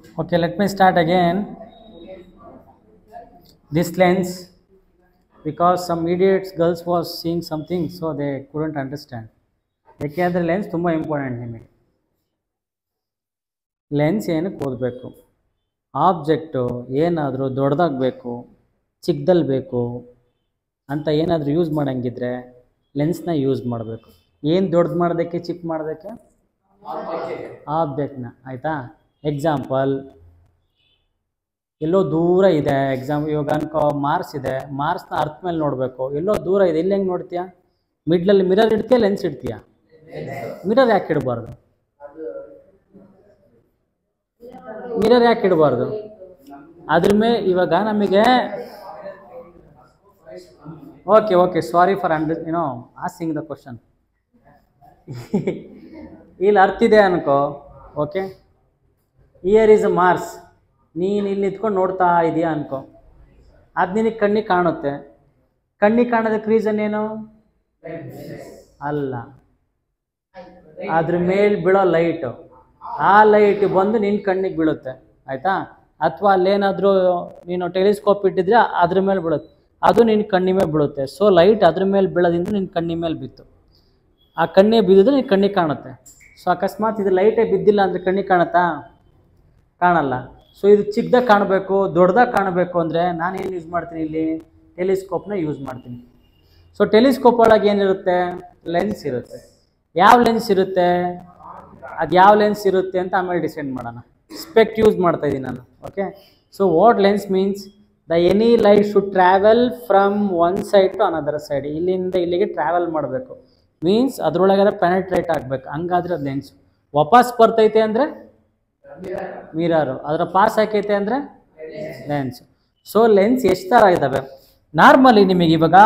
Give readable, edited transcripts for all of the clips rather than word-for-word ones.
Okay, let me start again. This lens, because some idiots girls was seeing something, so they couldn't understand. ಯಾಕೆಂದರೆ lens ತುಂಬ important ನಿಮಗೆ. Lens ಏನಕ್ಕೆ ಓದಬೇಕು? Object ಏನಾದರೂ ದೊಡ್ಡದಾಗಬೇಕು, ಚಿಕ್ಕದಲ್ಲಿ ಬೇಕು ಅಂತ ಏನಾದರೂ ಯೂಸ್ ಮಾಡೋಂಗಿದ್ರೆ ಲೆನ್ಸ್ನ ಯೂಸ್ ಮಾಡಬೇಕು. ಏನು ದೊಡ್ಡದು ಮಾಡೋದಕ್ಕೆ, ಚಿಕ್ಕ ಮಾಡೋದಕ್ಕೆ? ಆಬ್ಜೆಕ್ಟ್ನ. ಆಯಿತಾ? ಎಕ್ಸಾಂಪಲ್, ಎಲ್ಲೋ ದೂರ ಇದೆ, ಇವಾಗ ಅನ್ಕೋ ಮಾರ್ಸ್ ಇದೆ, ಮಾರ್ಸ್ನ ಅರ್ಥ ಮೇಲೆ ನೋಡಬೇಕು, ಎಲ್ಲೋ ದೂರ ಇದೆ, ಇಲ್ಲಿ ಹೆಂಗೆ ನೋಡ್ತೀಯಾ? ಮಿಡ್ಲಲ್ಲಿ ಮಿರರ್ ಇಡ್ತೀಯ, ಲೆನ್ಸ್ ಇಡ್ತೀಯ? ಮಿರರ್ ಯಾಕೆ ಇಡಬಾರ್ದು? ಮಿರರ್ ಯಾಕೆ ಇಡಬಾರ್ದು? ಅದ್ರ ಮೇಲೆ ಇವಾಗ ನಮಗೆ okay sorry for asking the question. ಇಲ್ಲಿ ಅರ್ಥ ಇದೆ ಅನ್ಕೋ, okay, here is a Mars, ನೀನು ಇಲ್ಲಿ ನಿಂತ್ಕೊಂಡು ನೋಡ್ತಾ ಇದೆಯಾ ಅನ್ಕೋ, ಅದು ನಿನಗೆ ಕಣ್ಣಿಗೆ ಕಾಣುತ್ತೆ. ಕಣ್ಣಿಗೆ ಕಾಣೋದಕ್ಕೆ ರೀಸನ್ ಏನು? ಅಲ್ಲ, ಅದ್ರ ಮೇಲೆ ಬೀಳೋ ಲೈಟು, ಆ ಲೈಟ್ ಬಂದು ನಿನ್ನ ಕಣ್ಣಿಗೆ ಬೀಳುತ್ತೆ. ಆಯಿತಾ? ಅಥವಾ ಅಲ್ಲೇನಾದರೂ ನೀನು ಟೆಲಿಸ್ಕೋಪ್ ಇಟ್ಟಿದ್ರೆ ಅದ್ರ ಮೇಲೆ ಬೀಳುತ್ತೆ, ಅದು ನಿನ್ನ ಕಣ್ಣಿನ ಮೇಲೆ ಬೀಳುತ್ತೆ. ಸೊ ಲೈಟ್ ಅದ್ರ ಮೇಲೆ ಬೀಳೋದ್ರಿಂದ ನಿನ್ನ ಕಣ್ಣಿನ ಮೇಲೆ ಬಿತ್ತು, ಆ ಕಣ್ಣಿಗೆ ಬಿದ್ದಿದ್ರೆ ನಿನ್ನ ಕಣ್ಣಿಗೆ ಕಾಣುತ್ತೆ. ಸೊ ಅಕಸ್ಮಾತ್ ಇದು ಲೈಟೇ ಬಿದ್ದಿಲ್ಲ ಅಂದರೆ ಕಣ್ಣಿಗೆ ಕಾಣುತ್ತಾ? ಕಾಣಲ್ಲ. ಸೊ ಇದು ಚಿಕ್ಕದಾಗಿ ಕಾಣಬೇಕು, ದೊಡ್ಡದಾಗಿ ಕಾಣಬೇಕು ಅಂದರೆ ನಾನೇನು ಯೂಸ್ ಮಾಡ್ತೀನಿ? ಇಲ್ಲಿ ಟೆಲಿಸ್ಕೋಪ್ನ ಯೂಸ್ ಮಾಡ್ತೀನಿ. ಸೊ ಟೆಲಿಸ್ಕೋಪ್ ಒಳಗೆ ಏನಿರುತ್ತೆ? ಲೆನ್ಸ್ ಇರುತ್ತೆ. ಯಾವ ಲೆನ್ಸ್ ಇರುತ್ತೆ? ಅದು ಯಾವ ಲೆನ್ಸ್ ಇರುತ್ತೆ ಅಂತ ಆಮೇಲೆ ಡಿಸೈಡ್ ಮಾಡೋಣ. ಸ್ಪೆಕ್ಟ್ ಯೂಸ್ ಮಾಡ್ತಾ ಇದ್ದೀನಿ ನಾನು. Okay, so what lens means the any light should travel from one side to another side. ಇಲ್ಲಿಂದ ಇಲ್ಲಿಗೆ ಟ್ರಾವೆಲ್ ಮಾಡಬೇಕು, ಮೀನ್ಸ್ ಅದರೊಳಗೆಲ್ಲ ಪೆನೆಟ್ರೇಟ್ ಆಗಬೇಕು, ಹಂಗಾದ್ರೆ ಅದು ಲೆನ್ಸ್. ವಾಪಸ್ ಬರ್ತೈತೆ ಅಂದರೆ ಮಿರರು, ಅದರ ಪಾಸ್ ಹಾಕೈತೆ ಅಂದರೆ ಲೆನ್ಸ್. ಸೊ ಲೆನ್ಸ್ ಎಷ್ಟು ಥರ ಇದ್ದಾವೆ? ನಾರ್ಮಲಿ ನಿಮಗೆ ಇವಾಗ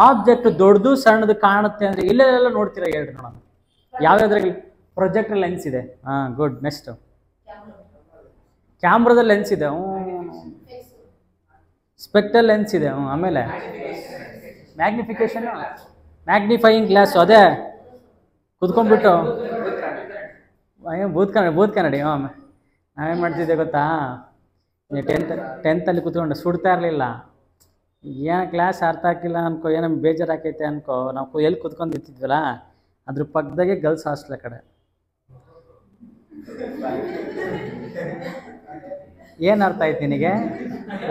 ಆಬ್ಜೆಕ್ಟ್ ದೊಡ್ಡದು ಸಣ್ಣದು ಕಾಣುತ್ತೆ ಅಂದರೆ ಇಲ್ಲೆಲ್ಲ ನೋಡ್ತೀರಾ? ಹೇಳ್ರಿ ನೋಡೋಣ. ಯಾವ್ಯಾವ್ದ್ರಾಗ ಪ್ರೊಜೆಕ್ಟರ್ ಲೆನ್ಸ್ ಇದೆ? ಹಾಂ, ಗುಡ್. ನೆಕ್ಸ್ಟು ಕ್ಯಾಮ್ರಾದಲ್ಲಿ ಲೆನ್ಸ್ ಇದೆ. ಸ್ಪೆಕ್ಟಲ್ ಲೆನ್ಸ್ ಇದೆ. ಆಮೇಲೆ ಮ್ಯಾಗ್ನಿಫಿಕೇಶನ್, ಮ್ಯಾಗ್ನಿಫೈಯಿಂಗ್ ಗ್ಲಾಸು, ಅದೇ ಕುತ್ಕೊಂಡ್ಬಿಟ್ಟು ಬೂತ್ ಕನ್ನಡಿ. ನಾವೇನು ಮಾಡ್ತಿದ್ದೆ ಗೊತ್ತಾ? ಟೆಂತಲ್ಲಿ ಕೂತ್ಕೊಂಡು ಸುಡ್ತಾ ಇರಲಿಲ್ಲ. ಏನು ಕ್ಲಾಸ್ ಅರ್ಥ ಆಗ್ತಿಲ್ಲ ಅನ್ಕೋ, ಏನೋ ಬೇಜಾರು ಆಕೈತೆ ಅನ್ಕೋ, ನಾವು ಎಲ್ಲಿ ಕುತ್ಕೊಂಡು ಇರ್ತಿದ್ವಲ್ಲ ಅದ್ರ ಪಕ್ಕದಾಗೆ ಗರ್ಲ್ಸ್ ಹಾಸ್ಟೆಲ್ ಕಡೆ. ಏನು ಅರ್ಥ ಆಯ್ತು ನಿನಗೆ?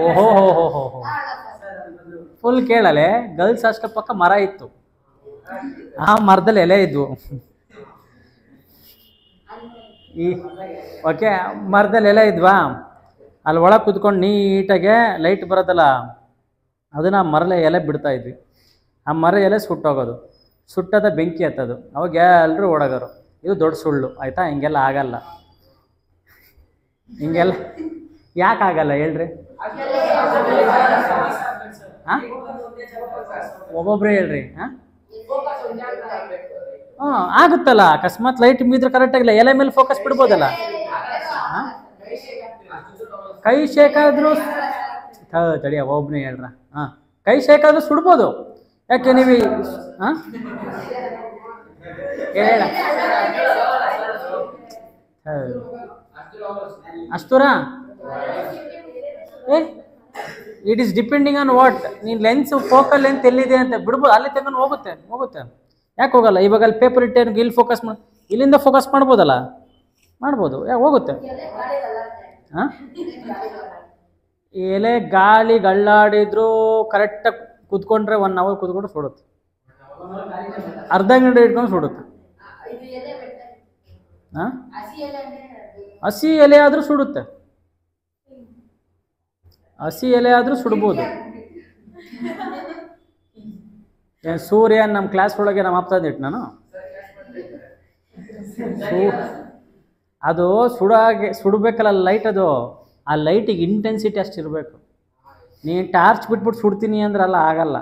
ಓಹೋ ಹೋ ಹೋ ಹೋ ಹೋ ಫುಲ್ ಕೇಳಲೆ. ಗರ್ಲ್ಸ್ ಹಾಸ್ಟೆಲ್ ಪಕ್ಕ ಮರ ಇತ್ತು, ಆ ಮರದಲ್ಲಿ ಎಲೆ ಇದ್ವು. ಓಕೆ, ಮರದಲ್ಲಿ ಎಲೆ ಇದ್ವಾ? ಅಲ್ಲಿ ಒಳಗೆ ಕುತ್ಕೊಂಡು ನೀಟಾಗೆ ಲೈಟ್ ಬರೋದಲ್ಲ, ಅದನ್ನು ಮರದ ಎಲೆ ಬಿಡ್ತಾ ಇದ್ವಿ. ಆ ಮರ ಎಲೆ ಸುಟ್ಟೋಗೋದು, ಸುಟ್ಟದ ಬೆಂಕಿ ಹತ್ತೋದು, ಅವಾಗ ಎಲ್ಲರೂ ಓಡೋಗೋರು. ಇದು ದೊಡ್ಡ ಸುಳ್ಳು. ಆಯಿತಾ? ಹಿಂಗೆಲ್ಲ ಆಗಲ್ಲ. ಹಿಂಗೆಲ್ಲ ಯಾಕೆ ಆಗಲ್ಲ ಹೇಳ್ರಿ? ಹಾಂ, ಒಬ್ಬೊಬ್ಬರೇ ಹೇಳ್ರಿ. ಹಾಂ ಆಗುತ್ತಲ್ಲ. ಅಕಸ್ಮಾತ್ ಲೈಟ್ ಮೀದ್ರೆ ಕರೆಕ್ಟಾಗಿಲ್ಲ, ಎಲೆ ಮೇಲೆ ಫೋಕಸ್ ಬಿಡ್ಬೋದಲ್ಲ. ಹಾಂ, ಕೈ ಶೇಕಾದ್ರೂ ತಡಿಯ ಒಬ್ಬನೇ ಹೇಳ್ರ. ಹಾಂ, ಕೈ ಶೇಕಾದ್ರೂ ಸುಡ್ಬೋದು. ಯಾಕೆ ನೀವು? ಹಾಂ, ಹೇಳ ಅಷ್ಟೂರ it is depending on what. ನೀನು ಲೆನ್ಸ್ ಫೋಕಲ್ ಲೆಂತ್ ಎಲ್ಲಿದೆ ಅಂತ ಬಿಡ್ಬೋದು, ಅಲ್ಲಿ ತಗೊಂಡು ಹೋಗುತ್ತೆ. ಯಾಕೆ ಹೋಗಲ್ಲ? ಇವಾಗ ಅಲ್ಲಿ ಪೇಪರ್ ಇಟ್ಟೇನು ಇಲ್ಲಿ ಫೋಕಸ್ ಮಾಡಿ, ಇಲ್ಲಿಂದ ಫೋಕಸ್ ಮಾಡ್ಬೋದಲ್ಲ? ಮಾಡ್ಬೋದು. ಯಾಕೆ ಹೋಗುತ್ತೆ? ಹಾಂ, ಎಲೆ ಗಾಳಿ ಗಳ್ಳಾಡಿದ್ರು ಕರೆಕ್ಟಾಗಿ ಕುತ್ಕೊಂಡ್ರೆ 1 hour ಕುತ್ಕೊಂಡ್ರೆ ಸುಡುತ್ತೆ, ಅರ್ಧ ಗಂಟೆ ಇಟ್ಕೊಂಡು ಸುಡುತ್ತೆ. ಹಾಂ, ಹಸಿ ಎಲೆ ಆದರೂ ಸುಡುತ್ತೆ, ಹಸಿ ಎಲೆ ಆದರೂ ಸುಡ್ಬೋದು. ಸೂರ್ಯ ನಮ್ಮ ಕ್ಲಾಸ್ ಒಳಗೆ ನಮ್ಮ ಅಪ್ತಂದಿಟ್ಟು ನಾನು ಅದು ಸುಡಬೇಕಲ್ಲ ಲೈಟ್, ಅದು ಆ ಲೈಟಿಗೆ ಇಂಟೆನ್ಸಿಟಿ ಅಷ್ಟಿರಬೇಕು. ನೀನು ಟಾರ್ಚ್ ಬಿಟ್ಬಿಟ್ಟು ಸುಡ್ತೀನಿ ಅಂದ್ರೆ ಅಲ್ಲ, ಆಗಲ್ಲ.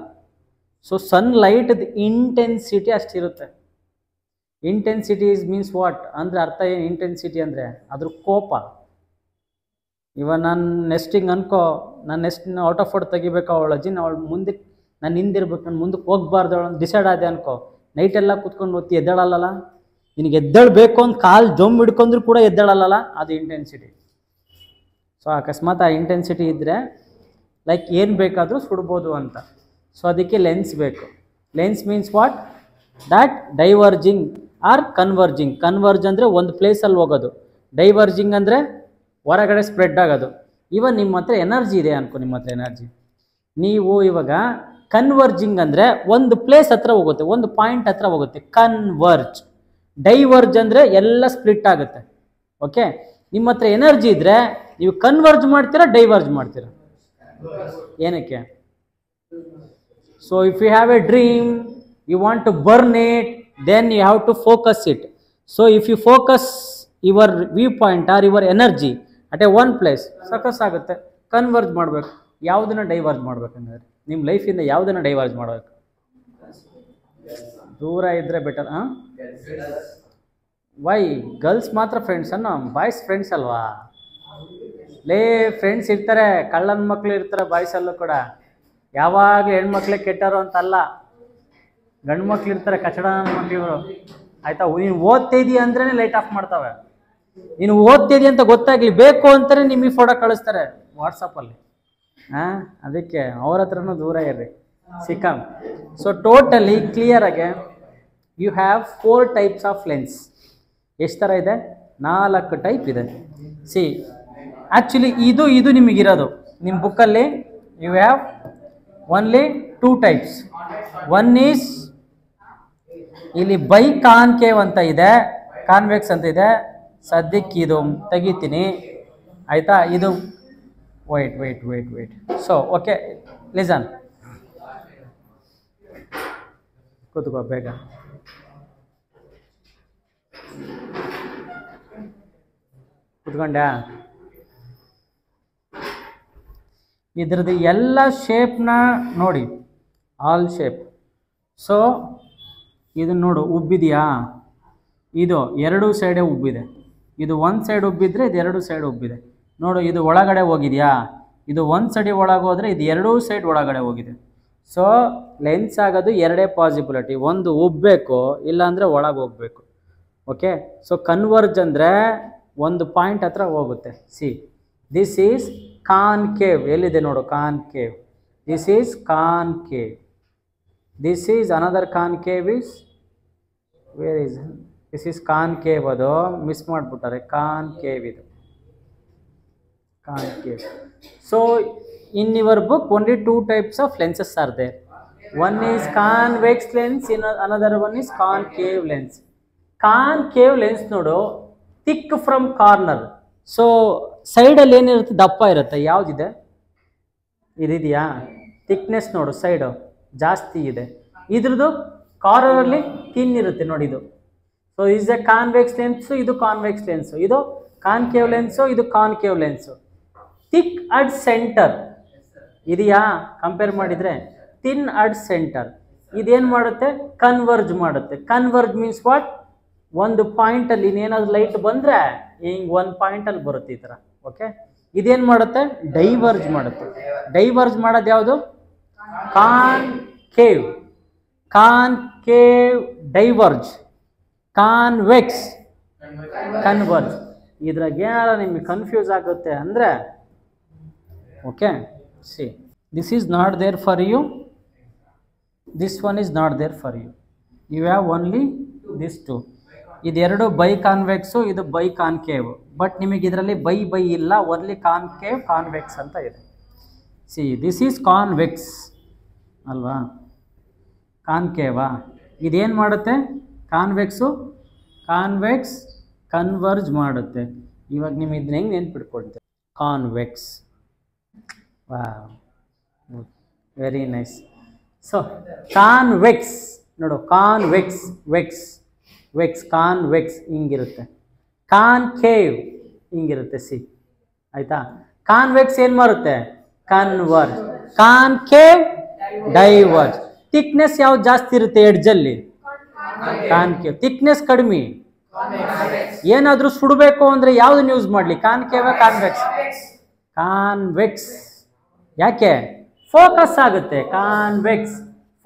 ಸೊ ಸನ್ ಲೈಟ್ದು ಇಂಟೆನ್ಸಿಟಿ ಅಷ್ಟಿರುತ್ತೆ. ಇಂಟೆನ್ಸಿಟಿ ಮೀನ್ಸ್ ವಾಟ್ ಅಂದರೆ ಅರ್ಥ ಏನು? ಇಂಟೆನ್ಸಿಟಿ ಅಂದರೆ ಅದ್ರ ಕೋಪ. ಇವಾಗ ನಾನು ನೆಸ್ಟಿಂಗ್ ಅನ್ಕೋ, ನಾನು ನೆಸ್ಟಿನ ಔಟ್ ಆಫ್ ಫೋರ್ಡ್ ತೆಗಿಬೇಕು, ಅವಳು ಅಜ್ಜಿನ ಅವಳು ಮುಂದಕ್ಕೆ ನಾನು ಹಿಂದಿರ್ಬೇಕು, ನಾನು ಮುಂದಕ್ಕೆ ಹೋಗ್ಬಾರ್ದು ಅವಳು ಡಿಸೈಡ್ ಆದೆ ಅನ್ಕೋ. ನೈಟೆಲ್ಲ ಕುತ್ಕೊಂಡು ಓದ್ತಿ, ಎದ್ದೇಳಲ್ಲ. ನಿನಗೆ ಎದ್ದೇಳಬೇಕು ಅಂತ ಕಾಲು ಜೊಂಬು ಹಿಡ್ಕೊಂಡ್ರು ಕೂಡ ಎದ್ದೇಳಲ್ಲ. ಅದು ಇಂಟೆನ್ಸಿಟಿ. ಸೊ ಅಕಸ್ಮಾತ್ ಆ ಇಂಟೆನ್ಸಿಟಿ ಇದ್ದರೆ ಲೈಕ್ ಏನು ಬೇಕಾದರೂ ಸುಡ್ಬೋದು ಅಂತ. ಸೊ ಅದಕ್ಕೆ ಲೆನ್ಸ್ ಬೇಕು. Lens means what? That diverging or converging. Converge ಅಂದರೆ ಒಂದು ಪ್ಲೇಸಲ್ಲಿ ಹೋಗೋದು, ಡೈವರ್ಜಿಂಗ್ ಅಂದರೆ ಹೊರಗಡೆ ಸ್ಪ್ರೆಡ್ ಆಗೋದು. ಇವನ್ ನಿಮ್ಮ ಹತ್ರ ಎನರ್ಜಿ ಇದೆ ಅನ್ಕೋ, ನಿಮ್ಮ ಹತ್ರ ಎನರ್ಜಿ, ನೀವು ಇವಾಗ ಕನ್ವರ್ಜಿಂಗ್ ಅಂದರೆ ಒಂದು ಪ್ಲೇಸ್ ಹತ್ರ ಹೋಗುತ್ತೆ, ಒಂದು ಪಾಯಿಂಟ್ ಹತ್ರ ಹೋಗುತ್ತೆ, ಕನ್ವರ್ಜ್. ಡೈವರ್ಜ್ ಅಂದರೆ ಎಲ್ಲ ಸ್ಪ್ಲಿಟ್ ಆಗುತ್ತೆ. ಓಕೆ, ನಿಮ್ಮ ಹತ್ರ ಎನರ್ಜಿ ಇದ್ದರೆ ನೀವು ಕನ್ವರ್ಜ್ ಮಾಡ್ತೀರಾ, ಡೈವರ್ಜ್ ಮಾಡ್ತೀರಾ? ಏನಕ್ಕೆ? So if you have a dream, you want to burn it, then you have to focus it. So if you focus your view point or your energy at a one place, success ಆಗುತ್ತೆ. Converge ಮಾಡಬೇಕು. ಯಾವುದನ್ನು diverge ಮಾಡ್ಬೇಕಂದ್ರೆ ನಿಮ್ಮ ಲೈಫಿಂದ ಯಾವುದನ್ನು diverge ಮಾಡಬೇಕು? ದೂರ ಇದ್ದರೆ better. Y girls ಮಾತ್ರ ಫ್ರೆಂಡ್ಸ್ ಅನ್ನೋ, ಬಾಯ್ಸ್ ಫ್ರೆಂಡ್ಸ್ ಅಲ್ವಾ? ಲೇ ಫ್ರೆಂಡ್ಸ್ ಇರ್ತಾರೆ, ಕಳ್ಳನ ಮಕ್ಕಳು ಇರ್ತಾರೆ ಬಾಯ್ಸಲ್ಲೂ ಕೂಡ. ಯಾವಾಗಲೂ ಹೆಣ್ಮಕ್ಳೇ ಕೆಟ್ಟರು ಅಂತಲ್ಲ, ಗಂಡು ಮಕ್ಳು ಇರ್ತಾರೆ ಕಚಡ ಮಕ್ಳಿವರು. ಆಯಿತಾ? ನೀನು ಓದ್ತಾ ಇದೀಯ ಅಂದ್ರೇ ಲೈಟ್ ಆಫ್ ಮಾಡ್ತವೆ. ನೀನು ಓದ್ತಿದ್ದೀಯ ಅಂತ ಗೊತ್ತಾಗಲಿ ಬೇಕು ಅಂತಲೇ ನಿಮಗೆ ಫೋಟೋ ಕಳಿಸ್ತಾರೆ ವಾಟ್ಸಪ್ಪಲ್ಲಿ. ಅದಕ್ಕೆ ಅವ್ರ ಹತ್ರನೂ ದೂರ ಇರ್ರಿ, ಸಿಕ್ಕಂಗ್. ಸೊ ಟೋಟಲಿ ಕ್ಲಿಯರಾಗೆ you have 4 types of lens. ಎಷ್ಟು ಥರ ಇದೆ? 4 ಟೈಪ್ ಇದೆ. ಸಿ ಆ್ಯಕ್ಚುಲಿ ಇದು ನಿಮಗಿರೋದು ನಿಮ್ಮ ಬುಕ್ಕಲ್ಲಿ. You have only 2 types. One is ಇಲ್ಲಿ ಬೈ ಕಾನ್ಕೇವ್ ಅಂತ ಇದೆ, ಕಾನ್ವೆಕ್ಸ್ ಅಂತ ಇದೆ. ಸದ್ಯಕ್ಕೆ ಇದು ತೆಗಿತೀನಿ, ಆಯಿತಾ? ಇದು ವೇಟ್. ಸೊ ಓಕೆ, ಲಿಸನ್, ಕೂತ್ಕೋ ಬೇಗ. ಕೂತ್ಕೊಂಡ್ಯಾ? ಇದ್ರದ್ದು ಎಲ್ಲ ಶೇಪ್ನ ನೋಡಿ, ಆಲ್ ಶೇಪ್. ಸೊ ಇದನ್ನು ನೋಡು, ಉಬ್ಬಿದೆಯಾ? ಇದು 2 ಸೈಡೇ ಉಬ್ಬಿದೆ. ಇದು ಒಂದು ಸೈಡ್ ಉಬ್ಬಿದ್ರೆ ಇದು 2 ಸೈಡ್ ಉಬ್ಬಿದೆ. ನೋಡು, ಇದು ಒಳಗಡೆ ಹೋಗಿದೆಯಾ? ಇದು ಒಂದು ಸೈಡ್ ಒಳಗೆ ಹೋದರೆ ಇದು 2 ಸೈಡ್ ಒಳಗಡೆ ಹೋಗಿದೆ. ಸೊ ಲೆನ್ಸ್ ಆಗೋದು 2 ಪಾಸಿಬಿಲಿಟಿ, ಒಂದು ಉಬ್ಬಬೇಕು, ಇಲ್ಲಾಂದರೆ ಒಳಗೆ ಹೋಗಬೇಕು. ಓಕೆ, ಸೊ ಕನ್ವರ್ಜ್ ಅಂದರೆ ಒಂದು ಪಾಯಿಂಟ್ ಹತ್ರ ಹೋಗುತ್ತೆ. See this is concave. ಎಲ್ಲಿದೆ ನೋಡು, concave. This is concave. This is another concave. Is where is this is concave. ಅದು ಮಿಸ್ ಮಾಡಿಬಿಟ್ಟಾರೆ. ಕಾನ್ಕೇವ್ ಇದು concave. So in your book only 2 types of lenses are there. One is convex lens, another one is concave lens. Concave lens ನೋಡು, thick from corner. So ಸೈಡಲ್ಲಿ ಏನಿರುತ್ತೆ? ದಪ್ಪ ಇರುತ್ತೆ. ಯಾವುದಿದೆ? ಇದಿದೆಯಾ? Thickness ನೋಡು, ಸೈಡು ಜಾಸ್ತಿ ಇದೆ. ಇದ್ರದ್ದು ಕಾರ್ನರಲ್ಲಿ ಥಿನ್ ಇರುತ್ತೆ ನೋಡಿ. ಇದು so is A convex lens, ಇದು ಕಾನ್ವೆಕ್ಸ್ ಲೆನ್ಸು. ಇದು ಕಾನ್ಕೇವ್ ಲೆನ್ಸು, ಇದು concave lens. Thick at centre ಇದೆಯಾ? ಕಂಪೇರ್ ಮಾಡಿದರೆ ಥಿನ್ ಅಟ್ ಸೆಂಟರ್. ಇದೇನು ಮಾಡುತ್ತೆ? ಕನ್ವರ್ಜ್ ಮಾಡುತ್ತೆ. Converge means what? ಒಂದು ಪಾಯಿಂಟಲ್ಲಿ ಇನ್ನೇನಾದ್ರು ಲೈಟ್ ಬಂದರೆ ಹಿಂಗೆ ಒಂದು ಪಾಯಿಂಟಲ್ಲಿ ಬರುತ್ತೆ ಈ ಥರ. ಓಕೆ, ಇದೇನು ಮಾಡುತ್ತೆ? ಡೈವರ್ಜ್ ಮಾಡುತ್ತೆ. ಡೈವರ್ಜ್ ಮಾಡೋದು ಯಾವುದು? Concave. Concave diverge. Convex converge. ಇದ್ರಾಗ ಏನಾರ ನಿಮಗೆ ಕನ್ಫ್ಯೂಸ್ ಆಗುತ್ತೆ ಅಂದರೆ okay, see this is not there for you, this one is not there for you. You have only this 2. ಇದೆರಡು ಬೈ ಕಾನ್ವೆಕ್ಸು, ಇದು ಬೈ ಕಾನ್ಕೇವ್. ಬಟ್ ನಿಮಗೆ ಇದರಲ್ಲಿ ಬೈ ಇಲ್ಲ, ಓನ್ಲಿ ಕಾನ್ಕೇವ್ ಕಾನ್ವೆಕ್ಸ್ ಅಂತ ಇದೆ. ಸಿ ದಿಸ್ ಈಸ್ ಕಾನ್ವೆಕ್ಸ್ ಅಲ್ವಾ? ಕಾನ್ಕೇವಾ? ಇದೇನು ಮಾಡುತ್ತೆ? ಕಾನ್ವೆಕ್ಸು ಕಾನ್ವೆಕ್ಸ್ ಕನ್ವರ್ಜ್ ಮಾಡುತ್ತೆ. ಇವಾಗ ನೀವು ಇದನ್ನ ಹೆಂಗೆ ನೆನ್ಪಿಟ್ಕೊಳ್ತೀವಿ? ಕಾನ್ವೆಕ್ಸ್. ವಾ, ವೆರಿ ನೈಸ್. ಸೊ ಕಾನ್ವೆಕ್ಸ್ ನೋಡು, convex Vex convex ಹಿಂಗಿರುತ್ತೆ. Concave ಹಿಂಗಿರುತ್ತೆ. C ಆಯಿತಾ? ಕಾನ್ವೆಕ್ಸ್ ಏನು ಮಾಡುತ್ತೆ? ಕನ್ವರ್ಜ್. Concave diverge. ಥಿಕ್ನೆಸ್ ಯಾವ್ದು ಜಾಸ್ತಿ ಇರುತ್ತೆ ಎಡ್ಜಲ್ಲಿ? ಕಾನ್ಕೇವ್. ಥಿಕ್ನೆಸ್ ಕಡಿಮೆ. ಏನಾದರೂ ಸುಡಬೇಕು ಅಂದರೆ ಯಾವ್ದನ್ನ ಯೂಸ್ ಮಾಡಲಿ? Concave convex? ಕಾನ್ವೆಕ್ಸ್. ಯಾಕೆ? ಫೋಕಸ್ ಆಗುತ್ತೆ. ಕಾನ್ವೆಕ್ಸ್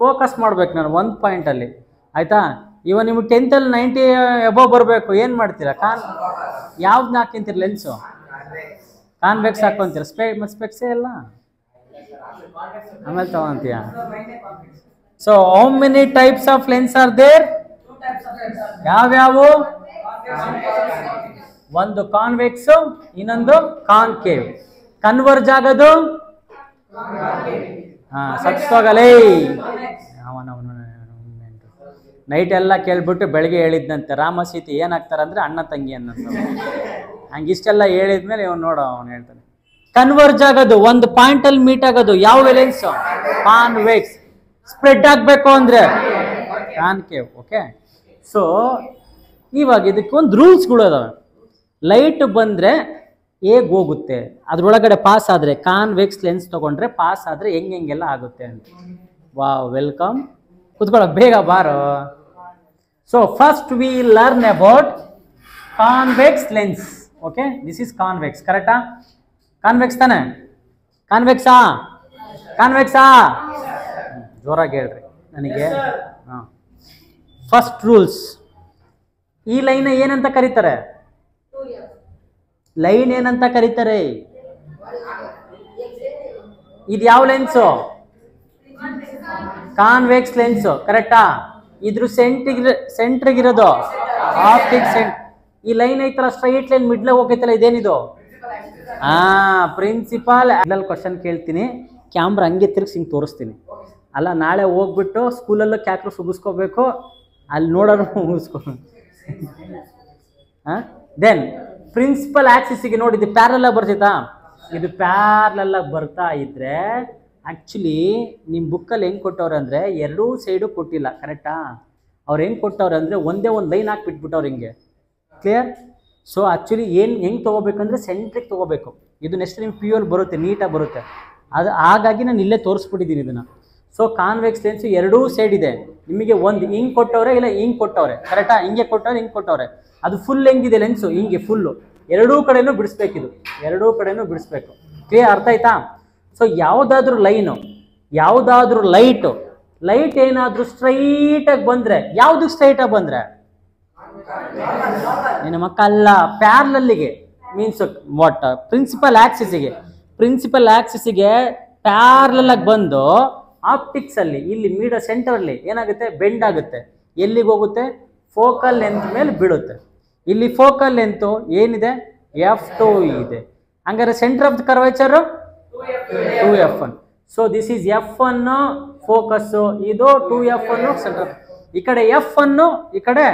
ಫೋಕಸ್ ಮಾಡ್ಬೇಕು ನಾನು ಒಂದು ಪಾಯಿಂಟಲ್ಲಿ. ಆಯಿತಾ? ಇವಾಗ ನಿಮ್ಗೆ 10th 90 ಎಬೋ ಬರಬೇಕು, ಏನು ಮಾಡ್ತೀರಾ? ಯಾವ್ದನ್ನ ಹಾಕಿಂತೀರಿ ಲೆನ್ಸು? ಕಾನ್ವೆಕ್ಸ್ ಹಾಕೊಂತೀರ, ಸ್ಪೆಕ್ಸೇ ಇಲ್ಲ ಆಮೇಲೆ ತಗೊಂತೀಯ. So how many types of lens are there? ಯಾವ್ಯಾವು? ಒಂದು ಕಾನ್ವೆಕ್ಸ್, ಇನ್ನೊಂದು ಕಾನ್ಕೇವ್. ಕನ್ವರ್ಜ್ ಆಗೋದು ಸತ್ತೋಗಲೇ. ನೈಟ್ ಎಲ್ಲ ಕೇಳ್ಬಿಟ್ಟು ಬೆಳಗ್ಗೆ ಹೇಳಿದ್ನಂತೆ ರಾಮ ಸೀತೆ ಏನಾಗ್ತಾರಂದ್ರೆ ಅಣ್ಣ ತಂಗಿ ಅನ್ನಂತ. ಹಂಗಿಷ್ಟೆಲ್ಲ ಹೇಳಿದ್ಮೇಲೆ ಇವನು ನೋಡೋ ಅವನು ಹೇಳ್ತಾನೆ ಕನ್ವರ್ಜ್ ಆಗೋದು, ಒಂದು ಪಾಯಿಂಟ್ ಅಲ್ಲಿ ಮೀಟ್ ಆಗೋದು ಯಾವ ಲೆನ್ಸ್? ಕಾನ್ವೆಕ್ಸ್. ಸ್ಪ್ರೆಡ್ ಆಗ್ಬೇಕು ಅಂದ್ರೆ ಕಾನ್ಕೇವ್. ಓಕೆ, ಸೊ ಇವಾಗ ಇದಕ್ಕೆ ಒಂದು ರೂಲ್ಸ್ಗಳು ಅದಾವೆ. ಲೈಟ್ ಬಂದ್ರೆ ಹೇಗೆ ಹೋಗುತ್ತೆ, ಅದ್ರೊಳಗಡೆ ಪಾಸ್ ಆದ್ರೆ, ಕಾನ್ವೆಕ್ಸ್ ಲೆನ್ಸ್ ತಗೊಂಡ್ರೆ ಪಾಸ್ ಆದ್ರೆ ಹೆಂಗೆಲ್ಲ ಆಗುತ್ತೆ ಅಂತ. ವಾವ್, ವೆಲ್ಕಮ್, ಕುತ್ಕೊಳ್ಳೋ, ಬೇಗ ಬಾರೋ. So first we learn about convex lens. Okay, this is convex, ಕರೆಕ್ಟಾ? ಕಾನ್ವೆಕ್ಸ್ ತಾನೆ? ಕಾನ್ವೆಕ್ಸಾ? ಕಾನ್ವೆಕ್ಸಾ? ಜೋರಾಗಿ ಹೇಳ್ರಿ ನನಗೆ. ಫಸ್ಟ್ ರೂಲ್ಸ್, ಈ ಲೈನ್ ಏನಂತ ಕರೀತಾರೆ? ಲೈನ್ ಏನಂತ ಕರೀತಾರೆ? ಇದು ಯಾವ ಲೆನ್ಸು? ಕಾನ್ವೆಕ್ಸ್ ಲೆನ್ಸ್, ಕರೆಕ್ಟಾ? ಇದ್ರ ಸೆಂಟ್ರಿಗಿರೋದು ಆಪ್ಟಿಕ್ ಸೆಂಟ್. ಈ ಲೈನ್ ಐತಲ್ಲ ಸ್ಟ್ರೈಟ್ ಲೈನ್ ಮಿಡ್ಲ್ ಹೋಗೈತಲ್ಲ, ಇದೇನಿದು? ಪ್ರಿನ್ಸಿಪಾಲ್. ಅಲ್ಲಿ ಕ್ವಶನ್ ಕೇಳ್ತೀನಿ, ಕ್ಯಾಮ್ರಾ ಹಂಗೆ ತಿರ್ಗಿಸಿ ಹಿಂಗೆ ತೋರಿಸ್ತೀನಿ. ಅಲ್ಲ, ನಾಳೆ ಹೋಗ್ಬಿಟ್ಟು ಸ್ಕೂಲಲ್ಲೂ ಕ್ಯಾಕ್ರು ಸುಗಿಸ್ಕೋಬೇಕು, ಅಲ್ಲಿ ನೋಡೋರು ಮುಗಿಸ್ಕೊ. ದೆನ್ ಪ್ರಿನ್ಸಿಪಲ್ ಆಕ್ಸಿಸ್ಗೆ ನೋಡಿ, ಇದು ಪ್ಯಾರಲ್ ಆಗಿ ಬರ್ತಿತ್ತಾ? ಇದು ಪ್ಯಾರಲ್ ಆಗಿ ಬರ್ತಾ ಇದ್ರೆ ಆಕ್ಚುಲಿ ನಿಮ್ಮ ಬುಕ್ಕಲ್ಲಿ ಹೆಂಗೆ ಕೊಟ್ಟವ್ರೆ ಅಂದರೆ ಎರಡೂ ಸೈಡು ಕೊಟ್ಟಿಲ್ಲ, ಕರೆಕ್ಟಾ? ಅವ್ರು ಹೆಂಗೆ ಕೊಟ್ಟವ್ರೆ ಅಂದರೆ ಒಂದೇ ಒಂದು ಲೈನ್ ಹಾಕ್ಬಿಟ್ಬಿಟ್ಟವ್ರು ಹಿಂಗೆ. ಕ್ಲಿಯರ್? ಸೊ ಆ್ಯಕ್ಚುಲಿ ಹೆಂಗೆ ತೊಗೋಬೇಕಂದ್ರೆ ಸೆಂಟ್ರಿಗೆ ತೊಗೋಬೇಕು. ಇದು ನೆಕ್ಸ್ಟ್ ನಿಮ್ಮ ಪಿ ಎಲ್ ಬರುತ್ತೆ, ನೀಟಾಗಿ ಬರುತ್ತೆ. ಅದು ಹಾಗಾಗಿ ನಾನು ಇಲ್ಲೇ ತೋರಿಸ್ಬಿಟ್ಟಿದ್ದೀನಿ ಇದನ್ನು. ಸೊ ಕಾನ್ವೆಕ್ಸ್ ಲೆನ್ಸು ಎರಡೂ ಸೈಡ್ ಇದೆ. ನಿಮಗೆ ಒಂದು ಹಿಂಗೆ ಕೊಟ್ಟವ್ರೆ, ಇಲ್ಲ ಹಿಂಗೆ ಕೊಟ್ಟವ್ರೆ, ಕರೆಕ್ಟಾ? ಹಿಂಗೆ ಕೊಟ್ಟವ್ರೆ, ಹಿಂಗೆ ಕೊಟ್ಟವ್ರೆ. ಅದು ಫುಲ್ ಹೆಂಗಿದೆ ಲೆನ್ಸು? ಹಿಂಗೆ ಫುಲ್ಲು ಎರಡೂ ಕಡೆನೂ ಬಿಡಿಸ್ಬೇಕಿದು, ಎರಡೂ ಕಡೆನೂ ಬಿಡಿಸ್ಬೇಕು. ಕ್ಲಿಯರ್? ಅರ್ಥ ಆಯ್ತಾ? ಸೊ ಯಾವುದಾದ್ರೂ ಲೈನು, ಯಾವುದಾದ್ರೂ ಲೈಟ್ ಏನಾದರೂ ಸ್ಟ್ರೈಟಾಗಿ ಬಂದರೆ, ಯಾವುದಕ್ಕೆ ಸ್ಟ್ರೈಟಾಗಿ ಬಂದರೆ? ನಿನ್ನ ಮಕ್ಕಲ್ಲ, ಪ್ಯಾರಲಲ್ಲಿಗೆ ಮೀನ್ಸ್ ವಾಟ್? ಪ್ರಿನ್ಸಿಪಲ್ ಆಕ್ಸಿಸ್ಗೆ ಪ್ಯಾರಲಾಗಿ ಬಂದು ಆಪ್ಟಿಕ್ಸ್ ಅಲ್ಲಿ ಇಲ್ಲಿ ಸೆಂಟರಲ್ಲಿ ಏನಾಗುತ್ತೆ? ಬೆಂಡ್ ಆಗುತ್ತೆ. ಎಲ್ಲಿಗೆ ಹೋಗುತ್ತೆ? ಫೋಕಲ್ ಲೆಂತ್ ಮೇಲೆ ಬೀಳುತ್ತೆ. ಇಲ್ಲಿ ಫೋಕಲ್ ಲೆಂತ್ ಏನಿದೆ? F2 ಇದೆ. ಹಂಗಾರೆ centre of the curvature 2F1. So this is F1 focus, ಇದು 2F1 ಸೆಂಟರ್. ಈ ಕಡೆ F1, ಈ ಕಡೆ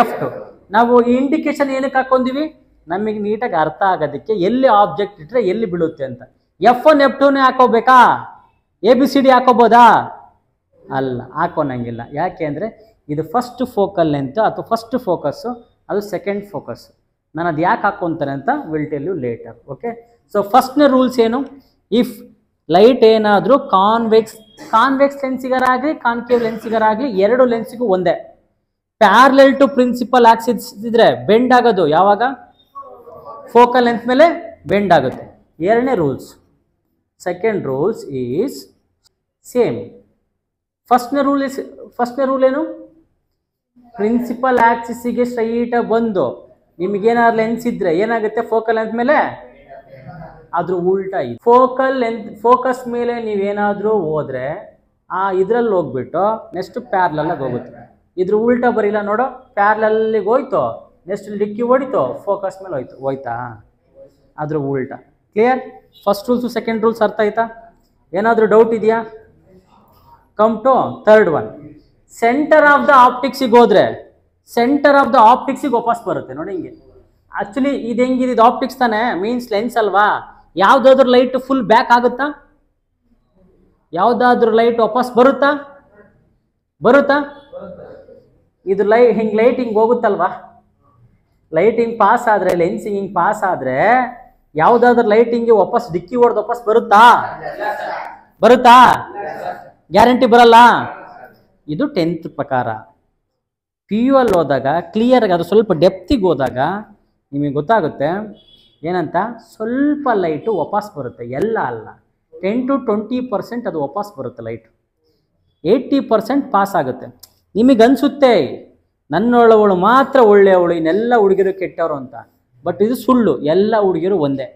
F2. ನಾವು ಈ ಇಂಡಿಕೇಶನ್ ಏನಕ್ಕೆ ಹಾಕೊಂಡಿವಿ? ನಮಗೆ ನೀಟಾಗಿ ಅರ್ಥ ಆಗೋದಕ್ಕೆ, ಎಲ್ಲಿ ಆಬ್ಜೆಕ್ಟ್ ಇಟ್ಟರೆ ಎಲ್ಲಿ ಬೀಳುತ್ತೆ ಅಂತ. F1 F2ನೇ ಹಾಕೋಬೇಕಾ? ABCD ಹಾಕೋಬೋದಾ? ಅಲ್ಲ, ಹಾಕೋನಂಗಿಲ್ಲ. ಯಾಕೆ ಅಂದರೆ ಇದು ಫಸ್ಟ್ ಫೋಕಲ್ ಲೆಂತ್ ಅಥವಾ ಫಸ್ಟ್ ಫೋಕಸ್ಸು, ಅದು ಸೆಕೆಂಡ್ ಫೋಕಸ್. ನಾನು ಅದು ಯಾಕೆ ಹಾಕ್ಕೊಂತಾರೆ ಅಂತ will tell you later. Okay, so ಫಸ್ಟ್ನೇ ರೂಲ್ಸ್ ಏನು? ಇಫ್ ಲೈಟ್ ಏನಾದರೂ ಕಾನ್ವೆಕ್ಸ್ ಲೆನ್ಸಿಗರಾಗಲಿ ಕಾನ್ಕೇವ್ ಲೆನ್ಸಿಗರಾಗಲಿ ಎರಡು ಲೆನ್ಸಿಗೂ ಒಂದೇ, ಪ್ಯಾರಲಲ್ ಟು ಪ್ರಿನ್ಸಿಪಲ್ ಆಕ್ಸಿಸ್ ಇದ್ರೆ ಬೆಂಡ್ ಆಗೋದು ಯಾವಾಗ? ಫೋಕಲ್ ಲೆಂತ್ ಮೇಲೆ ಬೆಂಡ್ ಆಗುತ್ತೆ. ಎರಡನೇ rules. Second rules is same. ಫಸ್ಟ್ನೇ ರೂಲ್ ಏನು? ಪ್ರಿನ್ಸಿಪಲ್ ಆಕ್ಸಿಸ್ಗೆ ಸ್ಟ್ರೈಟಾಗಿ ಬಂದು ನಿಮಗೇನಾದ್ರು ಲೆನ್ಸ್ ಇದ್ರೆ ಏನಾಗುತ್ತೆ? ಫೋಕಲ್ ಲೆಂತ್ ಮೇಲೆ ಅದ್ರ ಉಲ್ಟಾ ಇದೆ. ಫೋಕಸ್ ಮೇಲೆ ನೀವೇನಾದರೂ ಹೋದ್ರೆ ಇದ್ರಲ್ಲಿ ಹೋಗ್ಬಿಟ್ಟು ನೆಕ್ಸ್ಟ್ ಪ್ಯಾರಲಲ್ಲಾಗಿ ಹೋಗುತ್ತೆ. ಇದ್ರ ಉಲ್ಟಾ ಬರೀಲ್ಲ ನೋಡು, ಪ್ಯಾರಲಲ್ಲಿಗೆ ಹೋಯ್ತು, ನೆಕ್ಸ್ಟ್ ಡಿಕ್ಕಿ ಹೊಡಿತು, ಫೋಕಸ್ ಮೇಲೆ ಹೋಯ್ತಾ? ಅದ್ರ ಉಲ್ಟಾ. Clear? First rules second rules ಅರ್ಥ ಆಯ್ತಾ? ಏನಾದರೂ ಡೌಟ್ ಇದೆಯಾ? Come to third one. Centre of the ಆಪ್ಟಿಕ್ಸಿಗೆ ಹೋದ್ರೆ ಸೆಂಟರ್ ಆಫ್ ದ ಆಪ್ಟಿಕ್ಸಿಗೆ ವಾಪಸ್ ಬರುತ್ತೆ ನೋಡಿ ಹಿಂಗೆ. ಆಕ್ಚುಲಿ ಇದು ಹೆಂಗಿದೆ? ಇದು ಆಪ್ಟಿಕ್ಸ್ ತಾನೆ, ಮೀನ್ಸ್ ಲೆನ್ಸ್ ಅಲ್ವಾ? ಯಾವುದಾದ್ರೂ ಲೈಟ್ ಫುಲ್ ಬ್ಯಾಕ್ ಆಗುತ್ತಾ? ಯಾವುದಾದ್ರೂ ಲೈಟ್ ವಾಪಸ್ ಬರುತ್ತಾ? ಇದು ಹಿಂಗೆ ಲೈಟ್ ಹಿಂಗೆ ಹೋಗುತ್ತಲ್ವಾ? ಲೈಟ್ ಹಿಂಗೆ ಪಾಸ್ ಆದರೆ, ಲೆನ್ಸ್ ಹಿಂಗೆ ಪಾಸ್ ಆದರೆ ಯಾವುದಾದ್ರೂ ಲೈಟ್ ಹಿಂಗೆ ವಾಪಸ್ ಡಿಕ್ಕಿ ಹೊಡೆದು ವಾಪಸ್ ಬರುತ್ತಾ? ಗ್ಯಾರಂಟಿ ಬರಲ್ಲ. ಇದು 10th ಪ್ರಕಾರ. PU ಅಲ್ಲಿ ಹೋದಾಗ ಕ್ಲಿಯರ್ಗೆ, ಅದು ಸ್ವಲ್ಪ ಡೆಪ್ತಿಗೆ ಹೋದಾಗ ನಿಮಗೆ ಗೊತ್ತಾಗುತ್ತೆ ಏನಂತ, ಸ್ವಲ್ಪ ಲೈಟು ವಾಪಸ್ ಬರುತ್ತೆ, ಎಲ್ಲ ಅಲ್ಲ. 10 to 20% ಅದು ವಾಪಸ್ ಬರುತ್ತೆ ಲೈಟ್. 80% ಪಾಸ್ ಆಗುತ್ತೆ. ನಿಮಗನ್ಸುತ್ತೆ ನನ್ನೊಳವಳು ಮಾತ್ರ ಒಳ್ಳೆಯವಳು, ಇನ್ನೆಲ್ಲ ಹುಡುಗಿರು ಕೆಟ್ಟವರು ಅಂತ. ಬಟ್ ಇದು ಸುಳ್ಳು, ಎಲ್ಲ ಹುಡುಗಿರು ಒಂದೇ.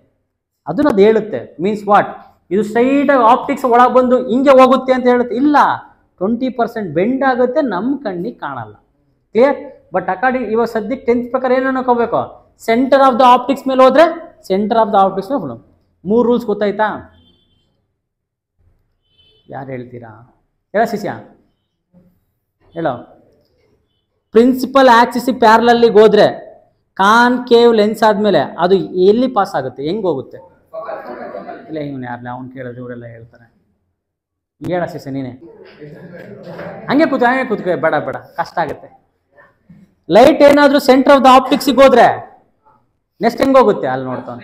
ಅದನ್ನ ಅದು ಹೇಳುತ್ತೆ. ಮೀನ್ಸ್ ವಾಟ್, ಇದು ಸ್ಟ್ರೈಟಾಗಿ ಆಪ್ಟಿಕ್ಸ್ ಒಳಗೆ ಬಂದು ಹಿಂಗೆ ಹೋಗುತ್ತೆ ಅಂತ ಹೇಳುತ್ತೆ. ಇಲ್ಲ, 20% ಬೆಂಡ್ ಆಗುತ್ತೆ, ನಮ್ಮ ಕಣ್ಣಿಗೆ ಕಾಣಲ್ಲ. ಕ್ಲಿಯರ್? ಬಟ್ ಅಕಾರ್ಡಿಂಗ್ ಇವಾಗ ಸದ್ಯಕ್ಕೆ 10th ಪ್ರಕಾರ ಏನು ಅನ್ಕೋಬೇಕು, ಸೆಂಟರ್ ಆಫ್ ದ ಆಪ್ಟಿಕ್ಸ್ ಮೇಲೆ ಹೋದ್ರೆ ಸೆಂಟರ್ ಆಫ್ ದ ಆಪ್ಟಿಕ್ಸ್ ಮೇಲೆ 3 ರೂಲ್ಸ್ ಗೊತ್ತಾಯ್ತಾ? ಯಾರು ಹೇಳ್ತೀರಾ? ಹೇಳ ಶಿಷ್ಯ, ಹೇಳೋ. ಪ್ರಿನ್ಸಿಪಲ್ ಆಕ್ಸಿಸ್ ಪ್ಯಾರಲಲ್ಲಿಗೆ ಹೋದ್ರೆ ಕಾನ್ಕೇವ್ ಲೆನ್ಸ್ ಆದಮೇಲೆ ಅದು ಎಲ್ಲಿ ಪಾಸ್ ಆಗುತ್ತೆ, ಹೆಂಗೆ ಹೋಗುತ್ತೆ? ಇಲ್ಲ, ಇವನು ಯಾರಲ್ಲ ಅವ್ನು ಕೇಳಿದ್ರೆ ಇವರೆಲ್ಲ ಹೇಳ್ತಾರೆ. ಹೇಳ ಶಿಷ್ಯ ನೀನೆ. ಹಂಗೆ ಕೂತ್ಕೊ, ಬೇಡ ಬೇಡ, ಕಷ್ಟ ಆಗುತ್ತೆ. ಲೈಟ್ ಏನಾದರೂ ಸೆಂಟರ್ ಆಫ್ ದ ಆಪ್ಟಿಕ್ಸಿಗೆ ಹೋದ್ರೆ ನೆಕ್ಸ್ಟ್ ಹೆಂಗೆ ಹೋಗುತ್ತೆ? ಅಲ್ಲಿ ನೋಡ್ತಾನೆ,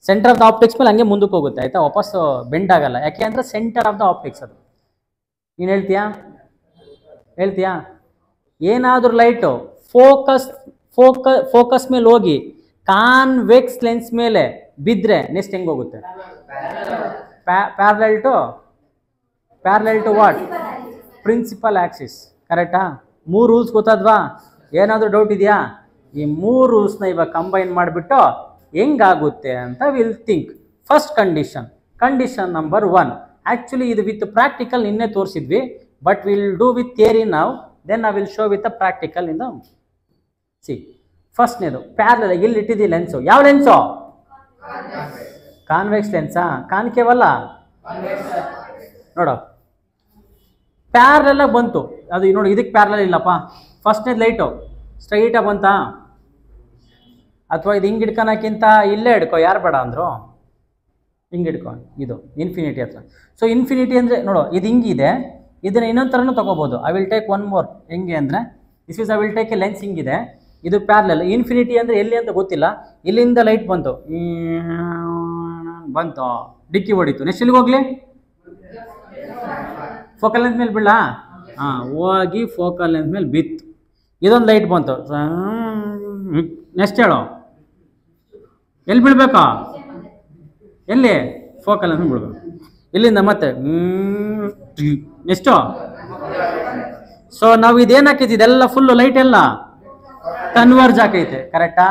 ಸೆಂಟರ್ ಆಫ್ ದ ಆಪ್ಟಿಕ್ಸ್ ಮೇಲೆ ಹಂಗೆ ಮುಂದಕ್ಕೆ ಹೋಗುತ್ತೆ. ಆಯ್ತಾ? ವಾಪಸ್ ಬೆಂಡ್ ಆಗಲ್ಲ. ಯಾಕೆ ಅಂದ್ರೆ ಸೆಂಟರ್ ಆಫ್ ದ ಆಪ್ಟಿಕ್ಸ್ ಅದು. ನೀನು ಹೇಳ್ತೀಯಾ? ಏನಾದರೂ ಲೈಟು ಫೋಕಸ್ ಮೇಲೆ ಹೋಗಿ ಕಾನ್ವೆಕ್ಸ್ ಲೆನ್ಸ್ ಮೇಲೆ ಬಿದ್ದರೆ ನೆಕ್ಸ್ಟ್ ಹೆಂಗೆ ಹೋಗುತ್ತೆ? Parallel to what? Principal axis. ಕರೆಕ್ಟಾ? 3 ರೂಲ್ಸ್ ಗೊತ್ತಾದ್ವಾ? ಏನಾದರೂ ಡೌಟ್ ಇದೆಯಾ? ಈ 3 ರೂಲ್ಸ್ನ ಇವಾಗ ಕಂಬೈನ್ ಮಾಡಿಬಿಟ್ಟು ಹೆಂಗಾಗುತ್ತೆ ಅಂತ will think. First condition number 1. Actually ಇದು ವಿತ್ ಪ್ರಾಕ್ಟಿಕಲ್ ನಿನ್ನೆ ತೋರಿಸಿದ್ವಿ, but will do with theory ನಾವು. Then I will show with the practical in the C. ಫಸ್ಟ್ನೇದು ಪ್ಯಾರಲಲ್. ಇಲ್ಲಿ ಇಟ್ಟಿದ್ದೀವಿ ಲೆನ್ಸು. ಯಾವ ಲೆನ್ಸು? ಕಾನ್ವೆಕ್ಸ್ ಲೆನ್ಸಾ? ಕಾನ್ಕೇವ್ ಅಲ್ಲ, ನೋಡು. ಪ್ಯಾರಲಲ್ ಬಂತು ಅದು. ನೋಡಿ, ಇದಕ್ಕೆ ಪ್ಯಾರಲಲ್ ಇಲ್ಲಪ್ಪ. ಫಸ್ಟ್ನೇದು ಲೈಟು ಸ್ಟ್ರೈಟಾಗಿ ಬಂತಾ? ಅಥವಾ ಇದು ಹಿಂಗೆ ಹಿಡ್ಕೊಳಕ್ಕಿಂತ ಇಲ್ಲೇ ಹಿಡ್ಕೊ, ಯಾರು ಬೇಡ ಅಂದರು? ಹಿಂಗೆ ಹಿಡ್ಕೊ, ಇದು ಇನ್ಫಿನಿಟಿ ಹತ್ರ. ಸೊ ಇನ್ಫಿನಿಟಿ ಅಂದರೆ ನೋಡು, ಇದು ಹಿಂಗಿದೆ, ಇದನ್ನು ಇನ್ನೊಂದು ಥರನೂ ತೊಗೋಬೋದು. I will take one more. ಹೆಂಗೆ ಅಂದರೆ this is I will take A lens. ಹಿಂಗಿದೆ, ಇದು ಪ್ಯಾರಲಲ್. ಇನ್ಫಿನಿಟಿ ಅಂದರೆ ಎಲ್ಲಿ ಅಂತ ಗೊತ್ತಿಲ್ಲ. ಇಲ್ಲಿಂದ ಲೈಟ್ ಬಂತು, ಡಿಕ್ಕಿ ಹೊಡಿತು. ನೆಕ್ಸ್ಟ್ ಎಲ್ಲಿಗೆ ಹೋಗ್ಲಿ? ಫೋಕಲ್ ಲೆನ್ಸ್ ಮೇಲೆ ಬೀಳಾ? ಹಾಂ, ಹೋಗಿ ಫೋಕಲ್ ಲೆನ್ಸ್ ಮೇಲೆ ಬಿತ್ತು. ಇದೊಂದು ಲೈಟ್ ಬಂತು. ನೆಕ್ಸ್ಟ್ ಹೇಳೋ, ಎಲ್ಲಿ ಬೀಳ್ಬೇಕಾ? ಎಲ್ಲಿ? ಫೋಕಲ್ ಲೆನ್ಸ್ ಬೀಳ್ಬೇಕು. ಇಲ್ಲಿಂದ ಮತ್ತೆ ನೆಕ್ಸ್ಟು. ಸೊ ನಾವು ಇದೇನು ಹಾಕೈತಿ? ಇದೆಲ್ಲ ಫುಲ್ಲು ಲೈಟ್ ಎಲ್ಲ ಕನ್ವರ್ಜ್ ಹಾಕೈತೆ. ಕರೆಕ್ಟಾ?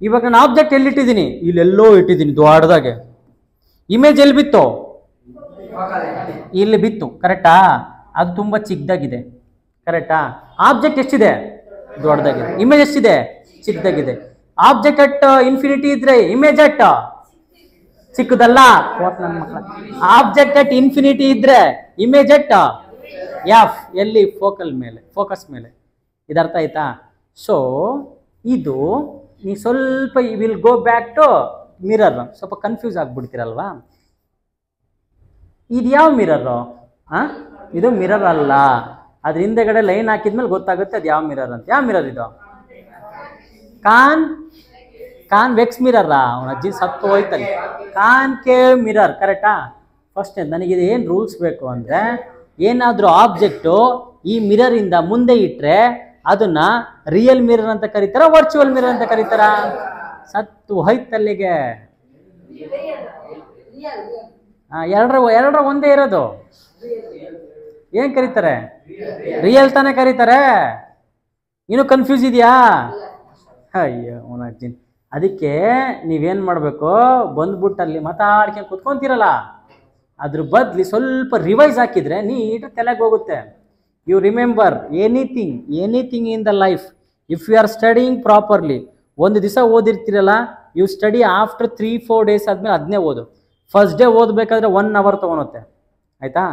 ಇವಾಗ ನಾನು ಆಬ್ಜೆಕ್ಟ್ ಎಲ್ಲಿಟ್ಟಿದ್ದೀನಿ? ಇಲ್ಲೆಲ್ಲೋ ಇಟ್ಟಿದ್ದೀನಿ ದೊಡ್ಡದಾಗೆ. ಇಮೇಜ್ ಎಲ್ಲಿ ಬಿತ್ತು? ಇಲ್ಲಿ ಬಿತ್ತು. ಕರೆಕ್ಟಾ? ಅದು ತುಂಬ ಚಿಕ್ಕದಾಗಿದೆ. ಕರೆಕ್ಟಾ? ಆಬ್ಜೆಕ್ಟ್ ಎಷ್ಟಿದೆ? ದೊಡ್ಡದಾಗಿದೆ. ಇಮೇಜ್ ಎಷ್ಟಿದೆ? ಚಿಕ್ಕದಾಗಿದೆ. ಆಬ್ಜೆಕ್ಟ್ ಅಟ್ ಇನ್ಫಿನಿಟಿ ಇದ್ರೆ ಇಮೇಜ್ ಅಟ್ ಚಿಕ್ಕದಲ್ಲ. ನನ್ನ ಮಕ್ಕಳ, ಆಬ್ಜೆಕ್ಟ್ ಅಟ್ ಇನ್ಫಿನಿಟಿ ಇದ್ರೆ ಇಮೇಜ್ ಅಟ್ ಎಫ್. ಎಲ್ಲಿ? ಫೋಕಸ್ ಮೇಲೆ. ಇದರ್ಥ ಆಯ್ತಾ? ಸೊ ಇದು ನೀವು ಸ್ವಲ್ಪ will go back to mirror. ಸ್ವಲ್ಪ ಕನ್ಫ್ಯೂಸ್ ಆಗಿಬಿಡ್ತೀರಲ್ವಾ? ಇದು ಯಾವ ಮಿರರು? ಇದು ಮಿರರ್ ಅಲ್ಲ. ಅದ್ರ ಹಿಂದೆಗಡೆ ಲೈನ್ ಹಾಕಿದ್ಮೇಲೆ ಗೊತ್ತಾಗುತ್ತೆ ಅದು ಯಾವ ಮಿರರ್ ಅಂತ. ಯಾವ ಮಿರರ್ ಇದು? Convex mirror. ಅವನ ಅಜ್ಜಿ ಸತ್ತು ಹೋಯ್ತಲ್ಲಿ. Concave mirror. ಕರೆಕ್ಟಾ? ಫಸ್ಟ್ ನನಗಿದೆ ಏನು ರೂಲ್ಸ್ ಬೇಕು ಅಂದರೆ, ಏನಾದರೂ ಆಬ್ಜೆಕ್ಟು ಈ ಮಿರರಿಂದ ಮುಂದೆ ಇಟ್ಟರೆ ಅದನ್ನ ರಿಯಲ್ ಮಿರರ್ ಅಂತ ಕರೀತಾರ, ವರ್ಚುವಲ್ ಮಿರರ್ ಅಂತ ಕರೀತಾರ? ಸತ್ತು ಹೋಯ್ತಲ್ಲಿಗೆ. ಎರಡರ ಒಂದೇ ಇರೋದು. ಏನ್ ಕರೀತಾರೆ? ರಿಯಲ್ ತಾನೇ ಕರೀತಾರೆ. ಇನ್ನೂ ಕನ್ಫ್ಯೂಸ್ ಇದೆಯಾ? ಅಯ್ಯೋ ಅವನಾಗ್ತೀನಿ. ಅದಕ್ಕೆ ನೀವೇನು ಮಾಡಬೇಕು, ಬಂದ್ಬಿಟ್ಟು ಅಲ್ಲಿ ಮಾತಾಡ್ಕೊಂಡು ಕುತ್ಕೊಂತೀರಲ್ಲ, ಅದ್ರ ಬದಲಿ ಸ್ವಲ್ಪ ರಿವೈಸ್ ಹಾಕಿದ್ರೆ ನೀಟಾಗಿ ತಲೆಗೆ ಹೋಗುತ್ತೆ. You remember anything in the life if you are studying properly. ಒಂದು ದಿವಸ ಓದಿರ್ತೀರಲ್ಲ, ಯು ಸ್ಟಡಿ ಆಫ್ಟರ್ 3-4 ಡೇಸ್ ಆದಮೇಲೆ ಅದನ್ನೇ ಓದು. ಫಸ್ಟ್ ಡೇ ಓದಬೇಕಾದ್ರೆ 1 ಅವರ್ ತೊಗೊಳುತ್ತೆ. ಆಯಿತಾ?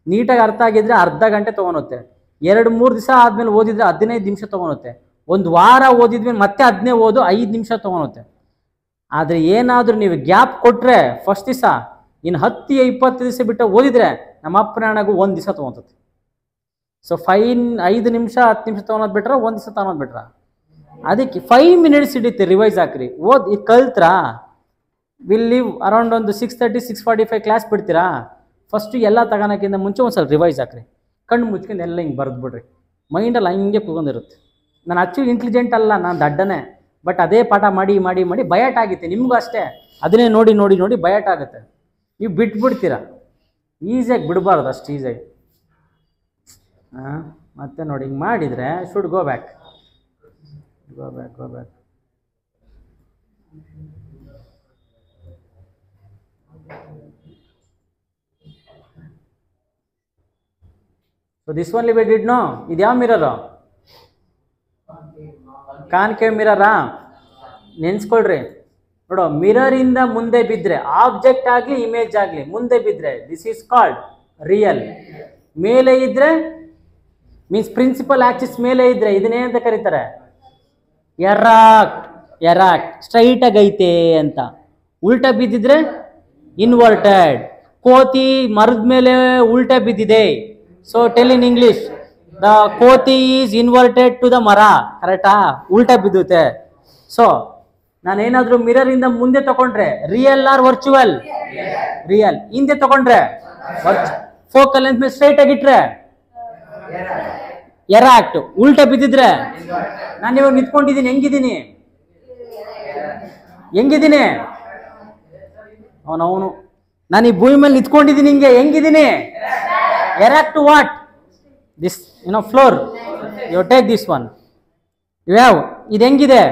ನೀಟಾಗಿ ಅರ್ಥ ಆಗಿದ್ರೆ ಅರ್ಧ ಗಂಟೆ ತೊಗೊಳುತ್ತೆ. 2-3 ದಿವಸ ಆದಮೇಲೆ ಓದಿದ್ರೆ 15 ನಿಮಿಷ ತೊಗೊಳುತ್ತೆ. ಒಂದು ವಾರ ಓದಿದ್ಮೇಲೆ ಮತ್ತೆ ಅದನ್ನೇ ಓದು 5 ನಿಮಿಷ ತೊಗೊಳುತ್ತೆ. ಆದರೆ ಏನಾದರೂ ನೀವು ಗ್ಯಾಪ್ ಕೊಟ್ಟರೆ ಫಸ್ಟ್ ದಿವಸ, ಇನ್ನು 10-20 ದಿವಸ ಬಿಟ್ಟು ಓದಿದ್ರೆ ನಮ್ಮ ಅಪ್ಪನಾಣಗೂ 1 ದಿವಸ ತೊಗೊತದೆ. ಸೊ 5 ನಿಮಿಷ 10 ನಿಮಿಷ ತೊಗೊಳೋದು ಬಿಟ್ರೆ 1 ದಿವಸ ತೊಗೊಳೋದು ಬಿಟ್ರೆ, ಅದಕ್ಕೆ 5 ಮಿನಿಟ್ಸ್ ಹಿಡಿಯುತ್ತೆ ರಿವೈಸ್ ಹಾಕ್ರಿ. ಇದು ಕಲ್ತ್ರಾ? ವಿಲ್ ಲೀವ್ ಅರೌಂಡ್ ಒಂದು 6:30-6:45 ಕ್ಲಾಸ್ ಬಿಡ್ತೀರಾ? ಫಸ್ಟು ಎಲ್ಲ ತಗೋಣಕ್ಕಿಂತ ಮುಂಚೆ ಒಂದು ಸ್ವಲ್ಪ ರಿವೈಸ್ ಹಾಕ್ರಿ. ಕಣ್ಣು ಮುಚ್ಕೊಂಡು ಎಲ್ಲ ಹಿಂಗೆ ಬರೆದು ಬಿಡ್ರಿ. ಮೈಂಡಲ್ಲಿ ಹಂಗೆ ಕೂತ್ಕೊಂಡಿರುತ್ತೆ. ನಾನು ಆ್ಯಕ್ಚುಲಿ ಇಂಟೆಲಿಜೆಂಟ್ ಅಲ್ಲ, ನಾನು ದಡ್ಡನೇ. ಬಟ್ ಅದೇ ಪಾಠ ಮಾಡಿ ಮಾಡಿ ಮಾಡಿ ಬಯಟ್ ಆಗುತ್ತೆ. ನಿಮಗೂ ಅಷ್ಟೇ, ಅದನ್ನೇ ನೋಡಿ ನೋಡಿ ನೋಡಿ ಬಯಟ್ ಆಗುತ್ತೆ. ನೀವು ಬಿಟ್ಬಿಡ್ತೀರಾ. ಈಸಿಯಾಗಿ ಬಿಡಬಾರ್ದು, ಅಷ್ಟು ಈಸಿಯಾಗಿ. ಮತ್ತೆ ನೋಡಿ ಹಿಂಗೆ ಮಾಡಿದರೆ should go back. This only we did no. ಇದು ಯಾವ ಮಿರರು? ಕಾನ್ಕೇವ್ ಮಿರರಾ? ನೆನ್ಸ್ಕೊಳ್ರಿ ನೋಡು, ಮಿರರ್ ಇಂದ ಮುಂದೆ ಬಿದ್ರೆ ಆಬ್ಜೆಕ್ಟ್ ಆಗ್ಲಿ ಇಮೇಜ್ ಆಗ್ಲಿ ಮುಂದೆ ಬಿದ್ರೆ ದಿಸ್ ಈಸ್ ಕಾಲ್ಡ್ ರಿಯಲ್. ಮೇಲೆ ಇದ್ರೆ ಮೀನ್ಸ್ ಪ್ರಿನ್ಸಿಪಲ್ ಆಕ್ಸಿಸ್ ಮೇಲೆ ಇದ್ರೆ ಇದನ್ನೇನಂತ ಕರೀತಾರೆ? ಎರಾಕ್ಟ್. ಎರಾಕ್ಟ್ ಸ್ಟ್ರೈಟ್ ಆಗೈತೆ ಅಂತ. ಉಲ್ಟಾ ಬಿದ್ದಿದ್ರೆ ಇನ್ವರ್ಟೆಡ್. ಕೋತಿ ಮರದ ಮೇಲೆ ಉಲ್ಟಾ ಬಿದ್ದಿದೆ. So tell in English, the ಕೋತಿ ಈಸ್ ಇನ್ವರ್ಟೆಡ್ ಟು ದ ಮರ. ಕರೆಕ್ಟಾ? ಉಲ್ಟಾ ಬಿದ್ದುತ್ತೆ. ಸೊ ನಾನೇನಾದ್ರೂ ಮಿರರ್ ಇಂದ ಮುಂದೆ ತಗೊಂಡ್ರೆ ರಿಯಲ್ ಆರ್ ವರ್ಚುವಲ್? ರಿಯಲ್. ಹಿಂದೆ ತಗೊಂಡ್ರೆ ಫೋಕಲ್ ಲೆಂತ್ ಮೇಲೆ ಸ್ಟ್ರೈಟ್ ಆಗಿಟ್ರೆ ಎರಾಕ್ಟ್. ಉಲ್ಟಾ ಬಿದ್ದಿದ್ರೆ ನಾನು ಇವಾಗ ನಿಂತ್ಕೊಂಡಿದ್ದೀನಿ, ಹೆಂಗಿದ್ದೀನಿ? ಹೆಂಗಿದ್ದೀನಿ? ಅವನು ನಾನು ಈ ಭೂಮಿ ಮೇಲೆ ನಿಂತ್ಕೊಂಡಿದ್ದೀನಿ, ಹೆಂಗಿದ್ದೀನಿ? Erect what? This floor. You take this one. ಯಾವ ಇದು ಹೆಂಗಿದೆ?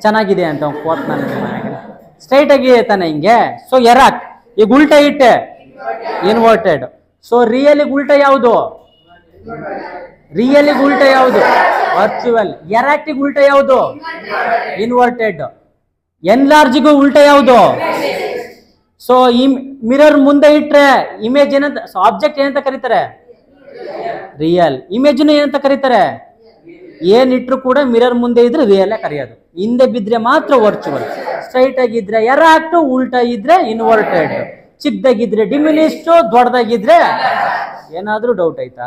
ಚೆನ್ನಾಗಿದೆ ಅಂತ ಕೋತ್ ನನಗೆ ಸ್ಟ್ರೈಟ್ ಆಗಿ ತಾನೆ ಹಿಂಗೆ. So erect. ಈಗ ಉಲ್ಟಾ ಇಟ್ಟೆ ಇನ್ವರ್ಟೆಡ್. ಸೊ ರಿಯಲಿಗೆ ಉಲ್ಟಾ ಯಾವುದು? ರಿಯಲಿಗೆ ಉಲ್ಟಾ ಯಾವುದು? ವರ್ಚುವಲ್. ಎರಾಕ್ಟಿಗೆ ಉಲ್ಟಾ ಯಾವುದು? ಇನ್ವರ್ಟೆಡ್. ಎನ್ಲಾರ್ಜಿಗೂ ಉಲ್ಟಾ ಯಾವುದು? ಸೊ ಈ ಮಿರರ್ ಮುಂದೆ ಇಟ್ರೆ ಇಮೇಜ್ ಏನಂತ, ಆಬ್ಜೆಕ್ಟ್ ಏನಂತ ಕರೀತಾರೆ? ರಿಯಲ್. ಇಮೇಜ್ ಏನಂತ ಕರೀತಾರೆ? ಏನಿಟ್ರು ಕೂಡ ಮಿರರ್ ಮುಂದೆ ಇದ್ರೆ ರಿಯಲ್ ಕರೆಯೋದು. ಹಿಂದೆ ಬಿದ್ರೆ ಮಾತ್ರ ವರ್ಚುವಲ್. ಸ್ಟ್ರೈಟ್ ಆಗಿದ್ರೆ ಎರಾಕ್ಟ್, ಉಲ್ಟಾ ಇದ್ರೆ ಇನ್ವರ್ಟೆಡ್. ಚಿಕ್ಕದಾಗಿದ್ರೆ ಡಿಮಿನಿಸ್ಟ್, ದೊಡ್ಡದಾಗಿದ್ರೆ ಏನಾದ್ರೂ ಡೌಟ್ ಆಯ್ತಾ?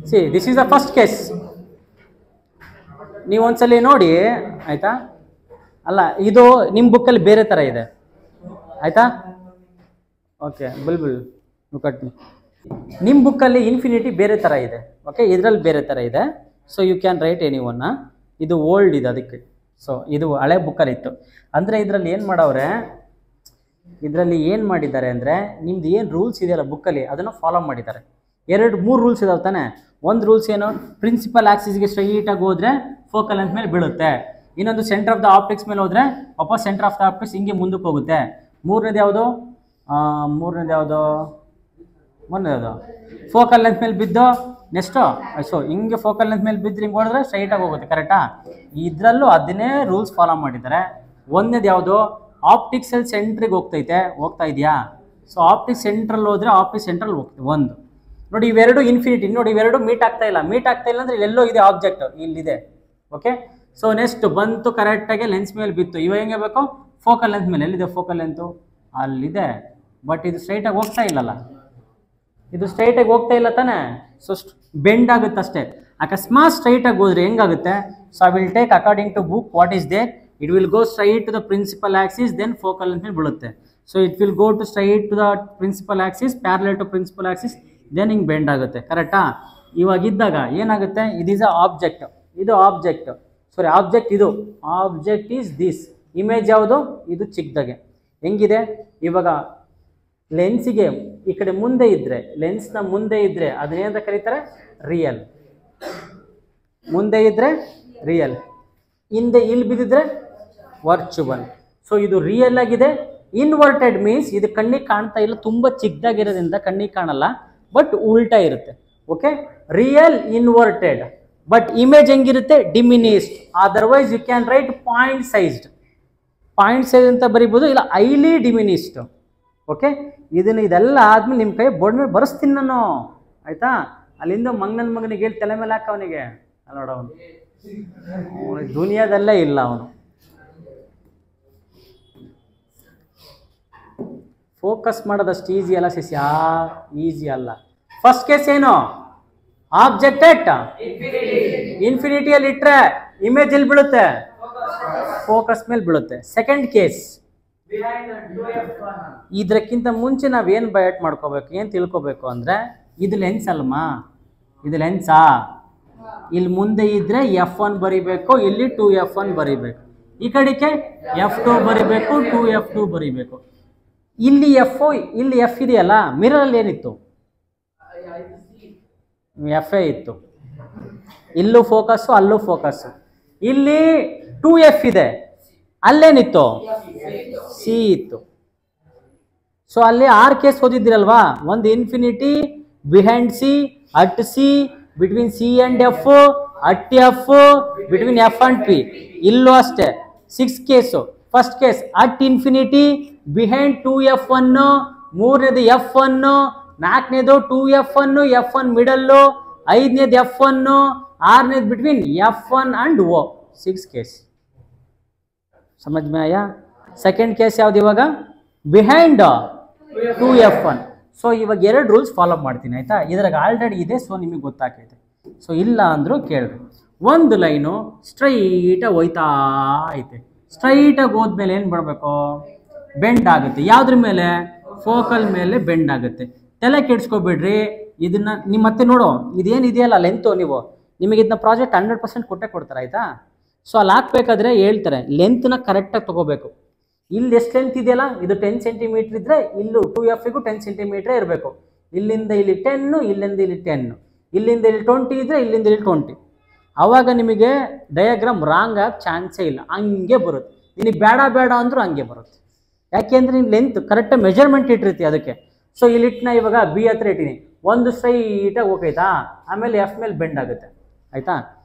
C this is the first case. ನೀವು ಒಂದ್ಸಲಿ ನೋಡಿ ಆಯ್ತಾ? ಅಲ್ಲ, ಇದು ನಿಮ್ಮ ಬುಕ್ಕಲ್ಲಿ ಬೇರೆ ತರ ಇದೆ ಆಯ್ತಾ? ಓಕೆ, ಬುಲ್ಬುಲ್ ಲುಕ್ ನಿಮ್ಮ ಬುಕ್ಕಲ್ಲಿ ಇನ್ಫಿನಿಟಿ ಬೇರೆ ತರ ಇದೆ. ಓಕೆ, ಇದರಲ್ಲಿ ಬೇರೆ ತರ ಇದೆ. So you can write any one. ಇದು ಓಲ್ಡ್ ಇದೆ ಅದಕ್ಕೆ. ಸೊ ಇದು ಹಳೆ ಬುಕ್ಕಲ್ಲಿ ಇತ್ತು. ಅಂದರೆ ಇದರಲ್ಲಿ ಏನು ಮಾಡವ್ರೆ, ಇದರಲ್ಲಿ ಏನು ಮಾಡಿದ್ದಾರೆ ಅಂದರೆ ನಿಮ್ದು ಏನು ರೂಲ್ಸ್ ಇದೆಯಲ್ಲ ಬುಕ್ಕಲ್ಲಿ ಅದನ್ನು ಫಾಲೋ ಮಾಡಿದ್ದಾರೆ. 2-3 ರೂಲ್ಸ್ ಇದಾವೆ ತಾನೆ. ಒಂದು ರೂಲ್ಸ್ ಏನು? ಪ್ರಿನ್ಸಿಪಲ್ ಆಕ್ಸಿಸ್ಗೆ ಸ್ಟ್ರೈಟಾಗಿ ಹೋದರೆ ಫೋಕಲ್ ಲೆಂತ್ ಮೇಲೆ ಬೀಳುತ್ತೆ. ಇನ್ನೊಂದು ಸೆಂಟರ್ ಆಫ್ ದ ಆಪ್ಟಿಕ್ಸ್ ಮೇಲೆ ಹೋದರೆ ವಾಪಸ್ ಸೆಂಟರ್ ಆಫ್ ದ ಆಪ್ಟಿಕ್ಸ್ ಹಿಂಗೆ ಮುಂದಕ್ಕೆ ಹೋಗುತ್ತೆ. ಮೂರನೇದು ಯಾವುದು? ಫೋಕಲ್ ಲೆಂತ್ ಮೇಲೆ ಬಿದ್ದು ನೆಕ್ಸ್ಟು ಸೊ ಹಿಂಗೆ ಫೋಕಲ್ ಲೆಂತ್ ಮೇಲೆ ಬಿದ್ದು ಹಿಂಗೆ ಹೊಡೆದ್ರೆ ಸ್ಟ್ರೈಟಾಗಿ ಹೋಗುತ್ತೆ. ಕರೆಕ್ಟಾ? ಇದರಲ್ಲೂ ಅದನ್ನೇ ರೂಲ್ಸ್ ಫಾಲೋ ಮಾಡಿದ್ದಾರೆ. ಒಂದೇದು ಯಾವುದು? ಆಪ್ಟಿಕ್ಸಲ್ಲಿ ಸೆಂಟ್ರಿಗೆ ಹೋಗ್ತಾ ಇದೆಯಾ? ಸೊ ಆಪ್ಟಿಕ್ಸ್ ಸೆಂಟ್ರಲ್ಲಿ ಹೋದರೆ ಆಪ್ಟಿಕ್ಸ್ ಸೆಂಟ್ರಲ್ಲಿ ಹೋಗ್ತೀವಿ. ಒಂದು ನೋಡಿ, ಇವೆರಡು ಇನ್ಫಿನಿಟಿ. ನೋಡಿ ಇವೆರಡು ಮೀಟ್ ಆಗ್ತಾ ಇಲ್ಲ ಅಂದರೆ ಇಲ್ಲೆಲ್ಲೋ ಇದೆ ಆಬ್ಜೆಕ್ಟ್, ಇಲ್ಲಿದೆ. ಓಕೆ, ಸೊ ನೆಕ್ಸ್ಟ್ ಬಂತು ಕರೆಕ್ಟಾಗಿ ಲೆನ್ಸ್ ಮೇಲೆ ಬಿತ್ತು. ಇವಾಗ ಹೆಂಗೆ ಬೇಕು? ಫೋಕಲ್ ಲೆಂತ್ ಮೇಲೆ. ಎಲ್ಲಿದೆ ಫೋಕಲ್ ಲೆಂತು? ಅಲ್ಲಿದೆ. ಬಟ್ ಇದು ಸ್ಟ್ರೈಟಾಗಿ ಹೋಗ್ತಾ ಇಲ್ಲಲ್ಲ. ಇದು ಸ್ಟ್ರೈಟಾಗಿ ಹೋಗ್ತಾ ಇಲ್ಲ ತಾನೆ. ಸೊ ಬೆಂಡ್ ಆಗುತ್ತೆ ಅಷ್ಟೇ. ಅಕಸ್ಮಾತ್ ಸ್ಟ್ರೈಟಾಗಿ ಹೋದ್ರೆ ಹೆಂಗಾಗುತ್ತೆ? So I will take according to book what is there. It will go straight to the principal axis, then focal length ಮೇಲೆ ಬೀಳುತ್ತೆ. So it will go to straight to the principal axis, parallel to principal axis, then ಹಿಂಗೆ bend ಆಗುತ್ತೆ. ಕರೆಕ್ಟಾ? ಇವಾಗಿದ್ದಾಗ ಏನಾಗುತ್ತೆ? It is a object. ಇದು object. Sorry, object ಇದು. Object is this. Image ಯಾವುದು? ಇದು ಚಿಕ್ಕದಾಗೆ. ಹೆಂಗಿದೆ? ಇವಾಗ ಲೆನ್ಸಿಗೆ ಈ ಕಡೆ ಮುಂದೆ ಇದ್ರೆ, ಲೆನ್ಸ್ನ ಮುಂದೆ ಇದ್ರೆ ಅದನ್ನೇನಂತ ಕರೀತಾರೆ? ರಿಯಲ್. ಮುಂದೆ ಇದ್ರೆ ರಿಯಲ್, ಹಿಂದೆ ಇಲ್ಲಿ ಬಿದ್ದಿದ್ರೆ ವರ್ಚುವಲ್. ಸೊ ಇದು ರಿಯಲ್ ಆಗಿದೆ. ಇನ್ವರ್ಟೆಡ್ ಮೀನ್ಸ್ ಇದು ಕಣ್ಣಿಗೆ ಕಾಣ್ತಾ ಇಲ್ಲ, ತುಂಬ ಚಿಕ್ಕದಾಗಿರೋದ್ರಿಂದ ಕಣ್ಣಿಗೆ ಕಾಣಲ್ಲ, ಬಟ್ ಉಲ್ಟಾ ಇರುತ್ತೆ. Okay, real inverted. But image ಹೆಂಗಿರುತ್ತೆ? Diminished. Otherwise you can write point sized. Point size ಅಂತ ಬರೀಬೋದು, ಇಲ್ಲ ಐಲಿ ಡಿಮಿನಿಸ್ಡ್. ಓಕೆ, ಇದೆಲ್ಲ ಆದ್ಮೇಲೆ ನಿಮ್ಮ ಕೈ ಬೋರ್ಡ್ ಮೇಲೆ ಬರೆಸ್ತೀನಿ ನಾನು ಆಯ್ತಾ? ಅಲ್ಲಿಂದ ಮಂಗನ ಮಗನಿಗೆ ಹೇಳಿ ತಲೆ ಮೇಲೆ ಹಾಕ ಅವನಿಗೆ. ಅಲ್ಲ ನೋಡ, ಅವನು ದುನಿಯಾದಲ್ಲೇ ಇಲ್ಲ ಅವನು. ಫೋಕಸ್ ಮಾಡೋದಷ್ಟು ಈಸಿ ಅಲ್ಲ ಶಿಷ್ಯ, ಈಸಿ ಅಲ್ಲ. ಫಸ್ಟ್ ಕೇಸ್ ಏನು? ಆಬ್ಜೆಕ್ಟ್ ಎಟ್ ಇನ್ಫಿನಿಟಿಯಲ್ಲಿ ಇಟ್ರೆ ಇಮೇಜ್ ಎಲ್ಲಿ ಬೀಳುತ್ತೆ? ಫೋಕಸ್ ಮೇಲೆ ಬೀಳುತ್ತೆ. ಸೆಕೆಂಡ್ ಕೇಸ್, ಇದಕ್ಕಿಂತ ಮುಂಚೆ ನಾವೇನು ಬಯಟ್ ಮಾಡ್ಕೋಬೇಕು, ಏನು ತಿಳ್ಕೊಬೇಕು ಅಂದರೆ ಇದು ಲೆನ್ಸ್ ಅಲ್ಮಾ, ಇದು ಲೆನ್ಸಾ? ಇಲ್ಲಿ ಮುಂದೆ ಇದ್ರೆ F1 ಬರಿಬೇಕು, ಇಲ್ಲಿ 2F1 ಬರಿಬೇಕು. ಈ ಕಡೆಗೆ F2 ಬರಿಬೇಕು, 2F2 ಬರಿಬೇಕು. ಇಲ್ಲಿ F, ಇಲ್ಲಿ F ಇದೆಯಲ್ಲ, ಮಿರರಲ್ಲಿ ಏನಿತ್ತು? F ಇತ್ತು. ಇಲ್ಲೂ ಫೋಕಸ್ಸು, ಅಲ್ಲೂ ಫೋಕಸ್ಸು. ಇಲ್ಲಿ 2F ಇದೆ, ಅಲ್ಲೇನಿತ್ತು? C ಇತ್ತು. ಸೊ ಅಲ್ಲಿ 6 ಕೇಸ್ ಓದಿದ್ದೀರಲ್ವಾ, ಒಂದು infinity, behind C, at C, between C and F, at F, between F and P. ಇಲ್ಲೂ ಅಷ್ಟೇ 6 case. First case at infinity, behind 2F1, ಮೂರನೇದು F1, ನಾಲ್ಕನೇದು 2F1, F1 ಮಿಡಲ್ಲು, ಐದನೇದು F1, ಆರನೇದು between F1 and O. 6 case. ಸಮझ में आया? Second case ಯಾವ್ದು ಇವಾಗ? Behind 2F1. ಸೊ ಇವಾಗ 2 ರೂಲ್ಸ್ ಫಾಲೋ ಮಾಡ್ತೀನಿ ಆಯ್ತಾ. ಇದ್ರಾಗ ಆಲ್ರೆಡಿ ಇದೆ, ಸೊ ನಿಮಗೆ ಗೊತ್ತಾಗ್ತೈತೆ. ಸೊ ಇಲ್ಲ ಅಂದರೂ ಕೇಳ್ರಿ. ಒಂದು ಲೈನು ಸ್ಟ್ರೈಟಾಗಿ ಹೋಯ್ತಾ ಐತೆ. ಸ್ಟ್ರೈಟಾಗಿ ಹೋದ್ಮೇಲೆ ಏನು ಮಾಡಬೇಕು? ಬೆಂಡ್ ಆಗುತ್ತೆ. ಯಾವುದ್ರ ಮೇಲೆ? ಫೋಕಲ್ ಮೇಲೆ ಬೆಂಡ್ ಆಗುತ್ತೆ. ತಲೆ ಕೆಡ್ಸ್ಕೊಬೇಡ್ರಿ. ಇದನ್ನ ನಿಮ್ಮ ಮತ್ತೆ ನೋಡು, ಇದೇನಿದೆಯಲ್ಲ ಲೆಂತು, ನಿಮಗೆ ಇದನ್ನ ಪ್ರಾಜೆಕ್ಟ್ 100% ಕೊಡ್ತಾರೆ ಆಯ್ತಾ. ಸೊ ಅಲ್ಲಿ ಹಾಕ್ಬೇಕಾದ್ರೆ ಹೇಳ್ತಾರೆ ಲೆಂತ್ನ ಕರೆಕ್ಟಾಗಿ ತೊಗೋಬೇಕು. ಇಲ್ಲಿ ಎಷ್ಟು ಲೆಂತ್ ಇದೆಯಲ್ಲ, ಇದು 10 ಸೆಂಟಿಮೀಟ್ರ್ ಇದ್ದರೆ ಇಲ್ಲೂ 2Fಗೂ 10 ಸೆಂಟಿಮೀಟ್ರೇ ಇರಬೇಕು. ಇಲ್ಲಿಂದ ಇಲ್ಲಿ 10, ಇಲ್ಲಿಂದ ಇಲ್ಲಿ 10, ಇಲ್ಲಿಂದ ಇಲ್ಲಿ 20 ಇದ್ದರೆ ಇಲ್ಲಿಂದ ಇಲ್ಲಿ 20. ಆವಾಗ ನಿಮಗೆ ಡಯಾಗ್ರಾಮ್ ರಾಂಗ್ ಆಗಿ ಚಾನ್ಸೇ ಇಲ್ಲ, ಹಂಗೆ ಬರುತ್ತೆ. ನಿನಗೆ ಬೇಡ ಅಂದರೂ ಹಂಗೆ ಬರುತ್ತೆ. ಯಾಕೆಂದರೆ ನೀನು ಲೆಂತ್ ಕರೆಕ್ಟಾಗಿ ಮೆಜರ್ಮೆಂಟ್ ಇಟ್ಟಿರ್ತಿ ಅದಕ್ಕೆ. ಸೊ ಇಲ್ಲಿಟ್ಟನ ಇವಾಗ ಬಿ ಹತ್ರ ಇಟ್ಟಿನಿ, ಒಂದು ಸ್ಟ್ರೈಟಾಗಿ ಹೋಗೈತಾ, ಆಮೇಲೆ ಎಫ್ ಮೇಲೆ ಬೆಂಡ್ ಆಗುತ್ತೆ ಆಯಿತಾ.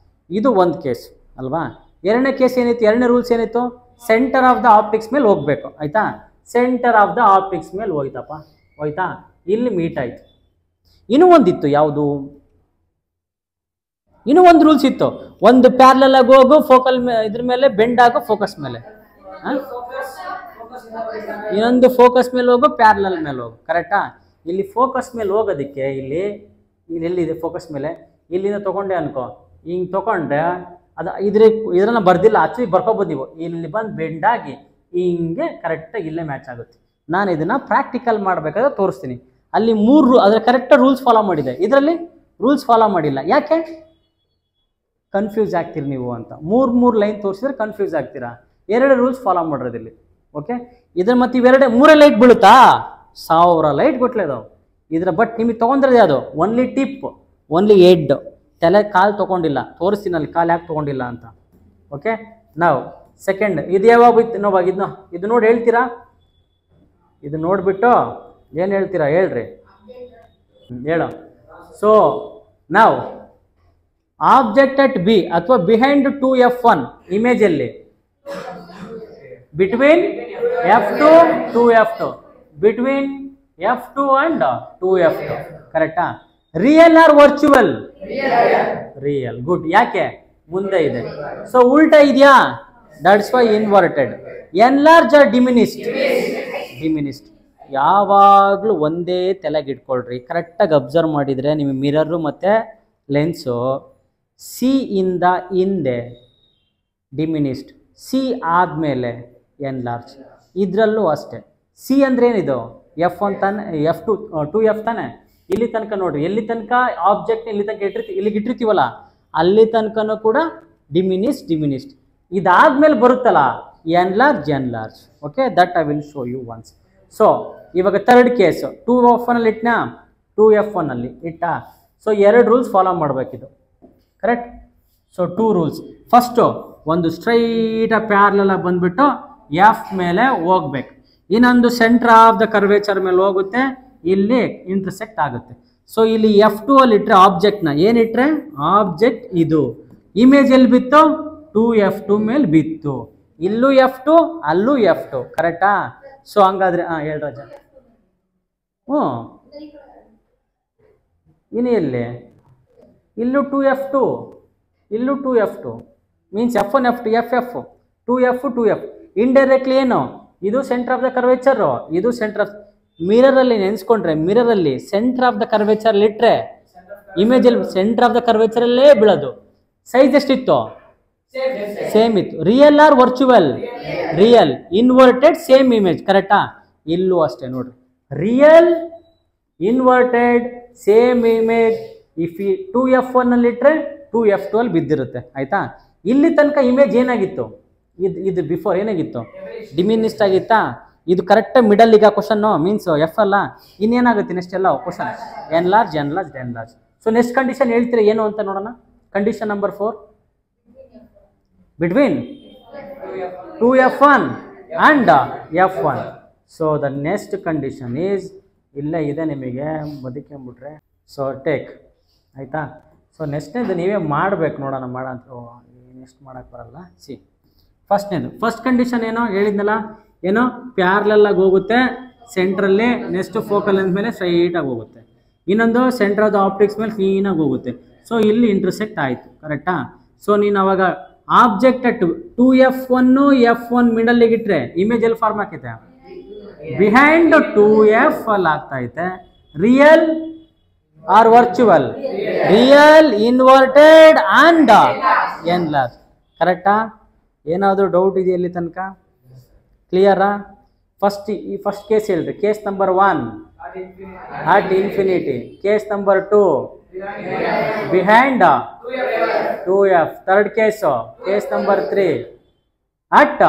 ಇದು ಒಂದು ಕೇಸ್ ಅಲ್ವಾ. ಎರಡನೇ ಕೇಸ್ ಏನಿತ್ತು? ಎರಡನೇ ರೂಲ್ಸ್ ಏನಿತ್ತು? ಸೆಂಟರ್ ಆಫ್ ದ ಆಪ್ಟಿಕ್ಸ್ ಮೇಲೆ ಹೋಗ್ಬೇಕು ಆಯಿತಾ. ಸೆಂಟರ್ ಆಫ್ ದ ಆಪ್ಟಿಕ್ಸ್ ಮೇಲೆ ಹೋಯ್ತಾ, ಇಲ್ಲಿ ಮೀಟ್ ಆಯಿತು. ಇನ್ನೂ ಒಂದಿತ್ತು, ಯಾವುದು? ಇನ್ನೂ ಒಂದು ರೂಲ್ಸ್ ಇತ್ತು. ಒಂದು ಪ್ಯಾರಲಲ್ ಆಗಿ ಹೋಗು, ಫೋಕಲ್ ಇದ್ರ ಮೇಲೆ ಬೆಂಡ್ ಆಗೋ, ಫೋಕಸ್ ಮೇಲೆ. ಇನ್ನೊಂದು ಫೋಕಸ್ ಮೇಲೆ ಹೋಗು, ಪ್ಯಾರಲಲ್ ಮೇಲೆ ಹೋಗು. ಕರೆಕ್ಟಾ? ಇಲ್ಲಿ ಫೋಕಸ್ ಮೇಲೆ ಹೋಗೋದಕ್ಕೆ ಇಲ್ಲಿ ಎಲ್ಲಿದೆ ಫೋಕಸ್ ಮೇಲೆ? ಇಲ್ಲಿಂದ ತೊಗೊಂಡೆ ಅನ್ಕೋ, ಹಿಂಗೆ ತೊಗೊಂಡ್ರೆ ಅದು ಇದ್ರನ್ನ ಬರ್ದಿಲ್ಲ, ಆಕ್ಚುಲಿ ಬರ್ಕೋಬೋದು ನೀವು. ಇಲ್ಲಿ ಬಂದು ಬೆಂಡಾಗಿ ಹಿಂಗೆ ಕರೆಕ್ಟಾಗಿ ಇಲ್ಲೇ ಮ್ಯಾಚ್ ಆಗುತ್ತೆ. ನಾನು ಇದನ್ನು ಪ್ರಾಕ್ಟಿಕಲ್ ಮಾಡಬೇಕಾದ್ರೆ ತೋರಿಸ್ತೀನಿ. ಅಲ್ಲಿ 3 ಅದರ ಕರೆಕ್ಟಾಗಿ ರೂಲ್ಸ್ ಫಾಲೋ ಮಾಡಿದೆ, ಇದರಲ್ಲಿ ರೂಲ್ಸ್ ಫಾಲೋ ಮಾಡಿಲ್ಲ. ಯಾಕೆ ಕನ್ಫ್ಯೂಸ್ ಆಗ್ತೀರಿ ನೀವು ಅಂತ. 3 ಲೈನ್ ತೋರಿಸಿದ್ರೆ ಕನ್ಫ್ಯೂಸ್ ಆಗ್ತೀರಾ. 2 ರೂಲ್ಸ್ ಫಾಲೋ ಮಾಡಿರೋದಿಲ್ಲಿ. ಓಕೆ, ಇದ್ರ ಮತ್ತೆ ಇವೆರಡೆ 3 ಲೈಟ್ ಬೀಳುತ್ತಾ? 1000 ಲೈಟ್ ಗೊತ್ತಲೇದಾವು ಇದ್ರ. ಬಟ್ ನಿಮಗೆ ತೊಗೊಂಡ್ರದ್ದು ಯಾವುದು? ಓನ್ಲಿ ಟಿಪ್, ಓನ್ಲಿ ಹೆಡ್, ತಲೆ ಕಾಲು ತೊಗೊಂಡಿಲ್ಲ. ತೋರಿಸ್ತೀನಿ ಅಲ್ಲಿ ಕಾಲು ಯಾಕೆ ತೊಗೊಂಡಿಲ್ಲ ಅಂತ. ಓಕೆ, ನಾವು ಸೆಕೆಂಡ್ ಇದು ಯಾವಾಗ ಇತ್ತು ನೋವಾಗ ಇದು ನೋಡಿ ಹೇಳ್ತೀರಾ? ಇದು ನೋಡಿಬಿಟ್ಟು ಏನು ಹೇಳ್ತೀರಾ ಹೇಳ್ರಿ, ಹೇಳೋ. ಸೊ ನಾವು ಆಬ್ಜೆಕ್ಟ್ ಅಟ್ ಬಿ ಅಥವಾ ಬಿಹೈಂಡ್ 2F1 ಇಮೇಜಲ್ಲಿ between F2 2F2, between F2 and 2F2. ಕರೆಕ್ಟಾ? Real or virtual? Real. Good. ಯಾಕೆ? ಮುಂದೆ ಇದೆ. ಸೊ ಉಲ್ಟಾ ಇದೆಯಾ? That's why inverted. Enlarge or diminished? Diminished. ಯಾವಾಗಲೂ ಒಂದೇ ತಲೆಗಿಟ್ಕೊಳ್ರಿ. ಕರೆಕ್ಟಾಗಿ ಅಬ್ಸರ್ವ್ ಮಾಡಿದರೆ ನಿಮಗೆ ಮಿರರು ಮತ್ತು ಲೆನ್ಸು ಸಿ ಇಂದ ಹಿಂದೆ ಡಿಮಿನಿಸ್ಡ್, ಸಿ ಆದಮೇಲೆ ಎನ್ಲಾರ್ಜ್. ಇದರಲ್ಲೂ ಅಷ್ಟೇ. ಸಿ ಅಂದರೆ ಏನಿದು? F1 ತಾನೆ, F2 2F ತಾನೆ. ಇಲ್ಲಿ ತನಕ ನೋಡ್ರಿ, ಎಲ್ಲಿ ತನಕ ಆಬ್ಜೆಕ್ಟ್ ಇಲ್ಲಿ ತನಕ ಇಲ್ಲಿಗೆ ಇಟ್ಟಿರ್ತೀವಲ್ಲ ಅಲ್ಲಿ ತನಕನೂ ಕೂಡ ಡಿಮಿನಿಸ್ಡ್. ಇದಾದ್ಮೇಲೆ ಬರುತ್ತಲ್ಲ enlarge. Okay, that I will show you once. So ಇವಾಗ ಥರ್ಡ್ ಕೇಸ್ 2F1 ಅಲ್ಲಿ ಇಟ್ಟನಾ, 2F1 ಅಲ್ಲಿ ಇಟ್ಟ. ಸೊ 2 ರೂಲ್ಸ್ ಫಾಲೋ ಮಾಡಬೇಕಿದು. ಕರೆಕ್ಟ್? So 2 rules. ಫಸ್ಟು ಒಂದು ಸ್ಟ್ರೈಟಾಗಿ ಪ್ಯಾರಲಲ್ ಬಂದ್ಬಿಟ್ಟು ಎಫ್ ಮೇಲೆ ಹೋಗ್ಬೇಕು. ಇನ್ನೊಂದು ಸೆಂಟರ್ ಆಫ್ ದ ಕರ್ವೇಚರ್ ಮೇಲೆ ಹೋಗುತ್ತೆ, ಇಲ್ಲಿ ಇಂಟರ್ಸೆಕ್ಟ್ ಆಗುತ್ತೆ. ಸೊ ಇಲ್ಲಿ F2 ಅಲ್ಲಿ ಇಟ್ಟರೆ ಆಬ್ಜೆಕ್ಟ್ನ ಏನಿಟ್ರೆ ಆಬ್ಜೆಕ್ಟ್ ಇದು ಇಮೇಜ್ ಎಲ್ಲಿ ಬಿತ್ತು? 2F2 ಮೇಲೆ ಬಿತ್ತು. ಇಲ್ಲೂ F2 ಅಲ್ಲೂ F2. ಕರೆಕ್ಟಾ? ಸೊ ಹಂಗಾದ್ರೆ ಹೇಳಿ ರಾಜ. ಇನ್ನು ಎಲ್ಲಿ? ಇಲ್ಲೂ 2F2, ಇಲ್ಲೂ 2F2 means F1 F2 FF 2F. Indirectly ಏನು? ಇದು ಸೆಂಟರ್ ಆಫ್ ದ ಕರ್ವೇಚರು, ಇದು ಸೆಂಟರ್ ಆಫ್ ಮಿರರಲ್ಲಿ ನೆನೆಸ್ಕೊಂಡ್ರೆ, ಮಿರರಲ್ಲಿ ಸೆಂಟರ್ ಆಫ್ ದ ಕರ್ವೇಚರ್ ಇಟ್ಟರೆ ಇಮೇಜಲ್ಲಿ ಸೆಂಟರ್ ಆಫ್ ದ ಕರ್ವೇಚರಲ್ಲೇ ಬೀಳೋದು. ಸೈಜ್ ಎಷ್ಟಿತ್ತು? ಸೇಮ್ ಇತ್ತು. Real or virtual? Real. Inverted same image. ಕರೆಕ್ಟಾ? ಇಲ್ಲೂ ಅಷ್ಟೇ ನೋಡ್ರಿ, real inverted same image. If 2F1 ಅಲ್ಲಿ ಇಟ್ಟರೆ 2F2 ಅಲ್ಲಿ ಬಿದ್ದಿರುತ್ತೆ ಆಯ್ತಾ. ಇಲ್ಲಿ ತನಕ ಇಮೇಜ್ ಏನಾಗಿತ್ತು? ಇದು ಬಿಫೋರ್ ಏನಾಗಿತ್ತು? ಡಿಮಿನಿಸ್ಟ್ ಆಗಿತ್ತಾ? ಇದು ಕರೆಕ್ಟಾಗಿ ಮಿಡಲ್ ಈಗ ಕ್ವಶನ್ನು ಮೀನ್ಸ್ ಎಫ್ ಅಲ್ಲ. ಇನ್ನೇನಾಗುತ್ತೆ ನೆಕ್ಸ್ಟ್ ಎಲ್ಲ question? Enlarge. So next condition ಹೇಳ್ತೀರಾ ಏನು ಅಂತ ನೋಡೋಣ. Condition number 4, between 2F1 and F1. So the next condition is ಇಲ್ಲೇ ಇದೆ ನಿಮಗೆ ಬದುಕೊಂಬಿಟ್ರೆ. ಸೊ ಟೇಕ್ ಆಯಿತಾ. ಸೊ ನೆಕ್ಸ್ಟ್ನೇದು ನೀವೇ ಮಾಡಬೇಕು, ನೋಡೋಣ ಮಾಡಂತ ನೆಕ್ಸ್ಟ್ ಮಾಡೋಕ್ಕೆ ಬರಲ್ಲ. ಫಸ್ಟ್ನೇದು ಫಸ್ಟ್ ಕಂಡೀಷನ್ ಏನೋ ಹೇಳಿದ್ನಲ್ಲ, ಏನೋ ಪ್ಯಾರ್ಲೆಲ್ಲಾಗಿ ಹೋಗುತ್ತೆ ಸೆಂಟ್ರಲ್ಲಿ, ನೆಕ್ಸ್ಟ್ ಫೋಕಲ್ ಲೆಂತ್ ಮೇಲೆ ಸ್ಟ್ರೈಟಾಗಿ ಹೋಗುತ್ತೆ. ಇನ್ನೊಂದು ಸೆಂಟರ್ ಆಫ್ ದ ಆಪ್ಟಿಕ್ಸ್ ಮೇಲೆ ಕ್ಲೀನಾಗಿ ಹೋಗುತ್ತೆ. ಸೊ ಇಲ್ಲಿ ಇಂಟರ್ಸೆಕ್ಟ್ ಆಯಿತು, ಕರೆಕ್ಟಾ. ಸೊ ನೀನು ಅವಾಗ ಆಬ್ಜೆಕ್ಟ್ 2F1 F1 ಮಿಡಲ್ಲಿಗೆ ಇಟ್ಟರೆ ಇಮೇಜ್ ಎಲ್ಲಿ ಫಾರ್ಮ್ ಆಗ್ತೈತೆ, ಬಿಹೈಂಡ್ 2F ಅಲ್ಲಿ ಆಗ್ತೈತೆ. Real or virtual, real, inverted and enlarge, ಕರೆಕ್ಟಾ. ಏನಾದರೂ ಡೌಟ್ ಇದೆಯಾ ಇಲ್ಲಿ ತನಕ? ಕ್ಲಿಯರಾ? ಫಸ್ಟ್ ಕೇಸ್ ಹೇಳ್ರಿ. Case number 1 at infinity, case number 2 behind 2F, third case number 3 at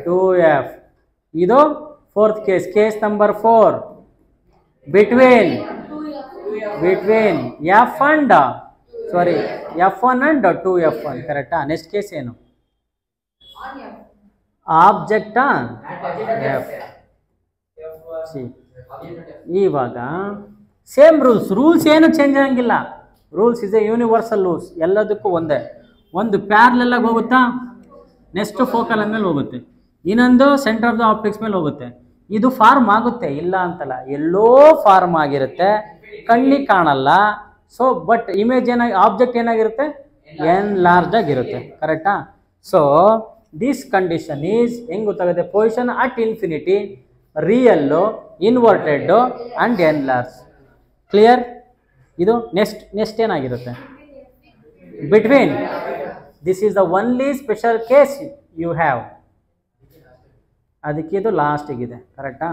2F, ಇದು fourth case number 4 between F1 and 2F1, ಕರೆಕ್ಟಾ. ನೆಕ್ಸ್ಟ್ ಕೇಸ್ ಏನು? Object F. ಇವಾಗ ಸೇಮ್ ರೂಲ್ಸ್ ಏನು ಚೇಂಜ್ ಆಗಂಗಿಲ್ಲ. Rules is a universal rules, ಎಲ್ಲದಕ್ಕೂ ಒಂದೇ. ಒಂದು ಪ್ಯಾರಲೆಲ್ಲಾಗಿ ಹೋಗುತ್ತಾ, ನೆಕ್ಸ್ಟ್ ಫೋಕಲ್ ಮೇಲೆ ಹೋಗುತ್ತೆ, ಇನ್ನೊಂದು ಸೆಂಟರ್ ಆಫ್ ದ ಆಪ್ಟಿಕ್ಸ್ ಮೇಲೆ ಹೋಗುತ್ತೆ. ಇದು ಫಾರ್ಮ್ ಆಗುತ್ತೆ, ಇಲ್ಲ ಅಂತಲ್ಲ, ಎಲ್ಲೋ ಫಾರ್ಮ್ ಆಗಿರುತ್ತೆ, ಕಣ್ಣಿಗೆ ಕಾಣಲ್ಲ. ಸೊ ಬಟ್ ಇಮೇಜ್ ಆಬ್ಜೆಕ್ಟ್ ಏನಾಗಿರುತ್ತೆ, ಎನ್ಲಾರ್ಜ್ ಆಗಿರುತ್ತೆ, ಕರೆಕ್ಟಾ. ಸೊ ದಿಸ್ ಕಂಡೀಷನ್ ಈಸ್ ಹೆಂಗೆ ಗೊತ್ತಾಗುತ್ತೆ? Position at infinity, real, inverted and enlarge. Clear? ಇದು ನೆಕ್ಸ್ಟ್ ಏನಾಗಿರುತ್ತೆ? Between. This is the only special case you have. ಅದಕ್ಕೆ ಇದು ಲಾಸ್ಟಿಗಿದೆ, ಕರೆಕ್ಟಾ.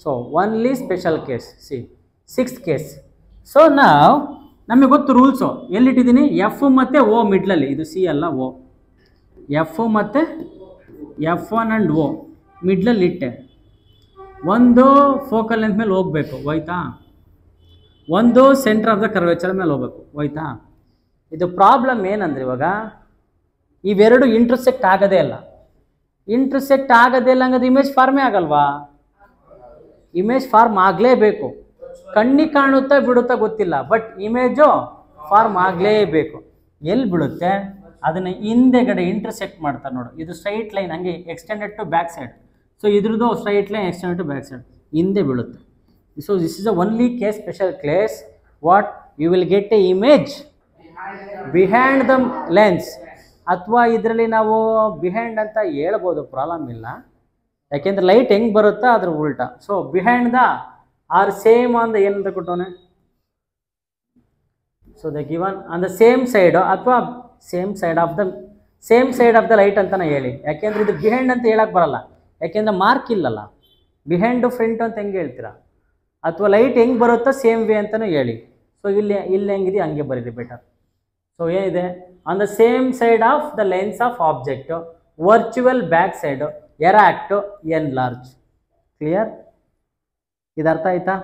So only special case. Sixth case. So ನಾವು ನಮಗೆ ಗೊತ್ತು ರೂಲ್ಸು, ಎಲ್ಲಿಟ್ಟಿದ್ದೀನಿ? ಎಫ್ ಮತ್ತು ಓ ಮಿಡ್ಲಲ್ಲಿ, ಇದು ಸಿ ಅಲ್ಲ ಓ. ಎಫ್ ಮತ್ತು F1 ಆ್ಯಂಡ್ ಓ ಮಿಡ್ಲಲ್ಲಿ ಇಟ್ಟೆ. ಒಂದು ಫೋಕಲ್ ಲೆಂತ್ ಮೇಲೆ ಹೋಗಬೇಕು, ಹೋಯ್ತಾ. ಒಂದು ಸೆಂಟರ್ ಆಫ್ ದ ಕರ್ವೇಚರ್ ಮೇಲೆ ಹೋಗ್ಬೇಕು, ಹೋಯ್ತಾ. ಇದು ಪ್ರಾಬ್ಲಮ್ ಏನಂದ್ರೆ, ಇವಾಗ ಇವೆರಡು ಇಂಟರ್ಸೆಕ್ಟ್ ಆಗೋದೇ ಇಲ್ಲ. ಇಂಟರ್ಸೆಕ್ಟ್ ಆಗೋದೇ ಇಲ್ಲ ಹಂಗಾದ್ರೆ ಇಮೇಜ್ ಫಾರ್ಮೇ ಆಗಲ್ವಾ? ಇಮೇಜ್ ಫಾರ್ಮ್ ಆಗಲೇಬೇಕು. ಕಣ್ಣಿಗೆ ಕಾಣುತ್ತಾ ಬಿಡುತ್ತಾ ಗೊತ್ತಿಲ್ಲ, ಬಟ್ ಇಮೇಜು ಫಾರ್ಮ್ ಆಗಲೇಬೇಕು. ಎಲ್ಲಿ ಬಿಡುತ್ತೆ? ಅದನ್ನು ಹಿಂದೆಗಡೆ ಇಂಟರ್ಸೆಕ್ಟ್ ಮಾಡ್ತಾರೆ ನೋಡು. ಇದು ಸ್ಟ್ರೈಟ್ ಲೈನ್ ಹಂಗೆ extended to back side. So ಇದ್ರದ್ದು straight line extended to back side, ಹಿಂದೆ ಬೀಳುತ್ತೆ. So this is the only case, special case. What you will get a image behind the lens. ಅಥವಾ ಇದರಲ್ಲಿ ನಾವು ಬಿಹೈಂಡ್ ಅಂತ ಹೇಳ್ಬೋದು, problem ಇಲ್ಲ. ಯಾಕೆಂದ್ರೆ ಲೈಟ್ ಹೆಂಗೆ ಬರುತ್ತಾ ಅದ್ರ ಉಲ್ಟಾ. So behind the or same on the ಏನಂತ ಕೊಟ್ಟವನೆ. So the given on the same side ಅಥವಾ same side of the light ಅಂತಾನೆ ಹೇಳಿ. ಯಾಕೆಂದ್ರೆ ಇದು ಬಿಹೈಂಡ್ ಅಂತ ಹೇಳಕ್ ಬರಲ್ಲ, ಯಾಕೆಂದ್ರೆ ಮಾರ್ಕ್ ಇಲ್ಲಲ್ಲ. ಬಿಹೈಂಡ್ ಫ್ರಂಟ್ ಅಂತ ಹೆಂಗೆ ಹೇಳ್ತೀರಾ? ಅಥವಾ ಲೈಟ್ ಹೆಂಗೆ ಬರುತ್ತೋ ಸೇಮ್ ವೇ ಅಂತಲೂ ಹೇಳಿ. ಸೊ ಇಲ್ಲಿ ಹೆಂಗಿದೆ ಹಂಗೆ ಬರೀರಿ ಬೆಟರ್. ಸೊ ಏನಿದೆ? On the same side of the lens of object, virtual back side, erect, enlarge. Clear? ಇದು ಅರ್ಥ ಆಯ್ತಾ?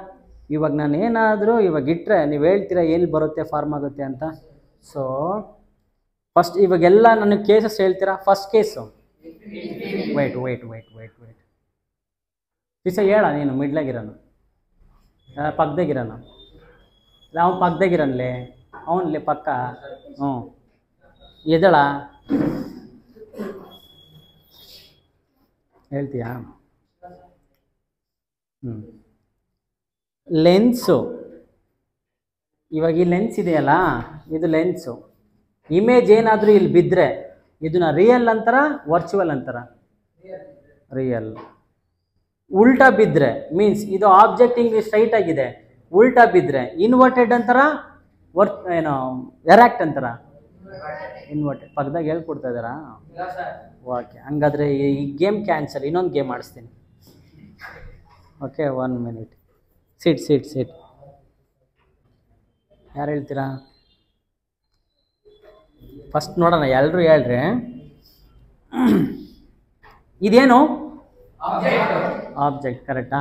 ಇವಾಗ ನಾನು ಏನಾದರೂ ಇವಾಗ ಇಟ್ಟರೆ ನೀವು ಹೇಳ್ತೀರಾ ಎಲ್ಲಿ ಬರುತ್ತೆ ಫಾರ್ಮ್ ಆಗುತ್ತೆ ಅಂತ. ಸೊ ಫಸ್ಟ್ ಇವಾಗೆಲ್ಲ ನನಗೆ ಕೇಸಸ್ ಹೇಳ್ತೀರಾ. ಫಸ್ಟ್ ಕೇಸು ವೇಟ್ ದಿವಸ ಹೇಳ, ನೀನು ಮಿಡ್ಲಾಗಿರೋನು, ಪಕ್ಕದಾಗಿರೋನು, ಅವ್ನು ಪಕ್ಕದಾಗಿರನ್ಲೇ, ಅವನ್ಲೇ ಪಕ್ಕ. ಎದಳ ಹೇಳ್ತೀಯಾ? ಲೆನ್ಸು. ಇವಾಗ ಈ ಲೆನ್ಸ್ ಇದೆಯಲ್ಲ, ಇದು ಲೆನ್ಸು. ಇಮೇಜ್ ಏನಾದರೂ ಇಲ್ಲಿ ಬಿದ್ದರೆ ಇದನ್ನ ರಿಯಲ್ ಅಂತಾರ, ವರ್ಚುವಲ್ ಅಂತಾರ? ರಿಯಲ್. ಉಲ್ಟಾ ಬಿದ್ದರೆ ಮೀನ್ಸ್ ಇದು ಆಬ್ಜೆಕ್ಟ್ ಹಿಂಗೆ ಸ್ಟ್ರೈಟ್ ಆಗಿದೆ, ಉಲ್ಟಾ ಬಿದ್ದರೆ ಇನ್ವರ್ಟೆಡ್ ಅಂತಾರ, ಏನೋ ಎರಾಕ್ಟ್ ಅಂತಾರ? ಇನ್ವರ್ಟೆಡ್. ಪಕ್ಕದಾಗ ಹೇಳ್ಕೊಡ್ತಾ ಇದ್ದಾರಾ? ಓಕೆ, ಹಂಗಾದ್ರೆ ಈ ಗೇಮ್ ಕ್ಯಾನ್ಸಲ್, ಇನ್ನೊಂದು ಗೇಮ್ ಆಡಿಸ್ತೀನಿ. Okay, 1 minute. ಸಿಟ್. ಯಾರು ಹೇಳ್ತೀರಾ? ಫಸ್ಟ್ ನೋಡೋಣ, ಎಲ್ಲರೂ ಹೇಳ್ರಿ. ಇದೇನು? ಆಬ್ಜೆಕ್ಟ್, ಕರೆಕ್ಟಾ?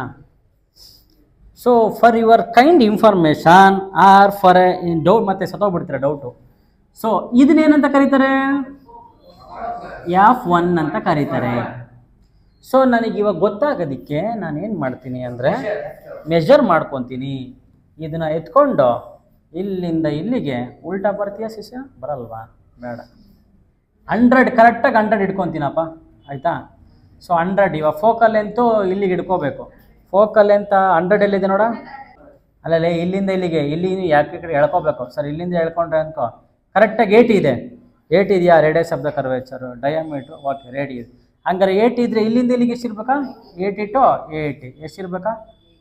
So for your kind information or for a doubt, ಮತ್ತೆ ಸತ್ತೋಗ್ಬಿಡ್ತೀರ ಡೌಟು. ಸೊ ಇದನ್ನೇನಂತ ಕರೀತಾರೆ? F1 ಅಂತ ಕರೀತಾರೆ. ಸೊ ನನಗೆ ಇವಾಗ ಗೊತ್ತಾಗೋದಕ್ಕೆ ನಾನು ಏನು ಮಾಡ್ತೀನಿ ಅಂದರೆ ಮೆಷರ್ ಮಾಡ್ಕೊತೀನಿ. ಇದನ್ನು ಎತ್ಕೊಂಡು ಇಲ್ಲಿಂದ ಇಲ್ಲಿಗೆ ಉಲ್ಟಾ ಬರ್ತೀಯ ಶಿಷ್ಯ? ಬರಲ್ವಾ? ಬೇಡ. 100 ಕರೆಕ್ಟಾಗಿ 100 ಇಟ್ಕೊತೀನಪ್ಪ, ಆಯಿತಾ? ಸೊ 100 ಇವಾಗ ಫೋಕಲ್ ಲೆಂತು ಇಲ್ಲಿಗೆ ಇಟ್ಕೋಬೇಕು. ಫೋಕಲ್ ಲೆಂತ್ 100 ಎಲ್ಲಿದೆ ನೋಡ, ಅಲ್ಲಲ್ಲೇ ಇಲ್ಲಿಂದ ಇಲ್ಲಿಗೆ, ಇಲ್ಲಿ ಯಾಕೆ ಕಡೆ ಎಳ್ಕೋಬೇಕು. ಸರ್ ಇಲ್ಲಿಂದ ಎಳ್ಕೊಂಡ್ರೆ ಅನ್ಕೋ ಕರೆಕ್ಟಾಗಿ 80 ಇದೆ. 80 ಇದೆಯಾ? Radius of the curvature, diameter, okay ready ಇದೆ. ಹಂಗಾರೆ 80 ಇದ್ದರೆ ಇಲ್ಲಿಂದ ಇಲ್ಲಿಗೆ ಎಷ್ಟಿರ್ಬೇಕಾ? 80 to 80 ಎಷ್ಟಿರ್ಬೇಕಾ?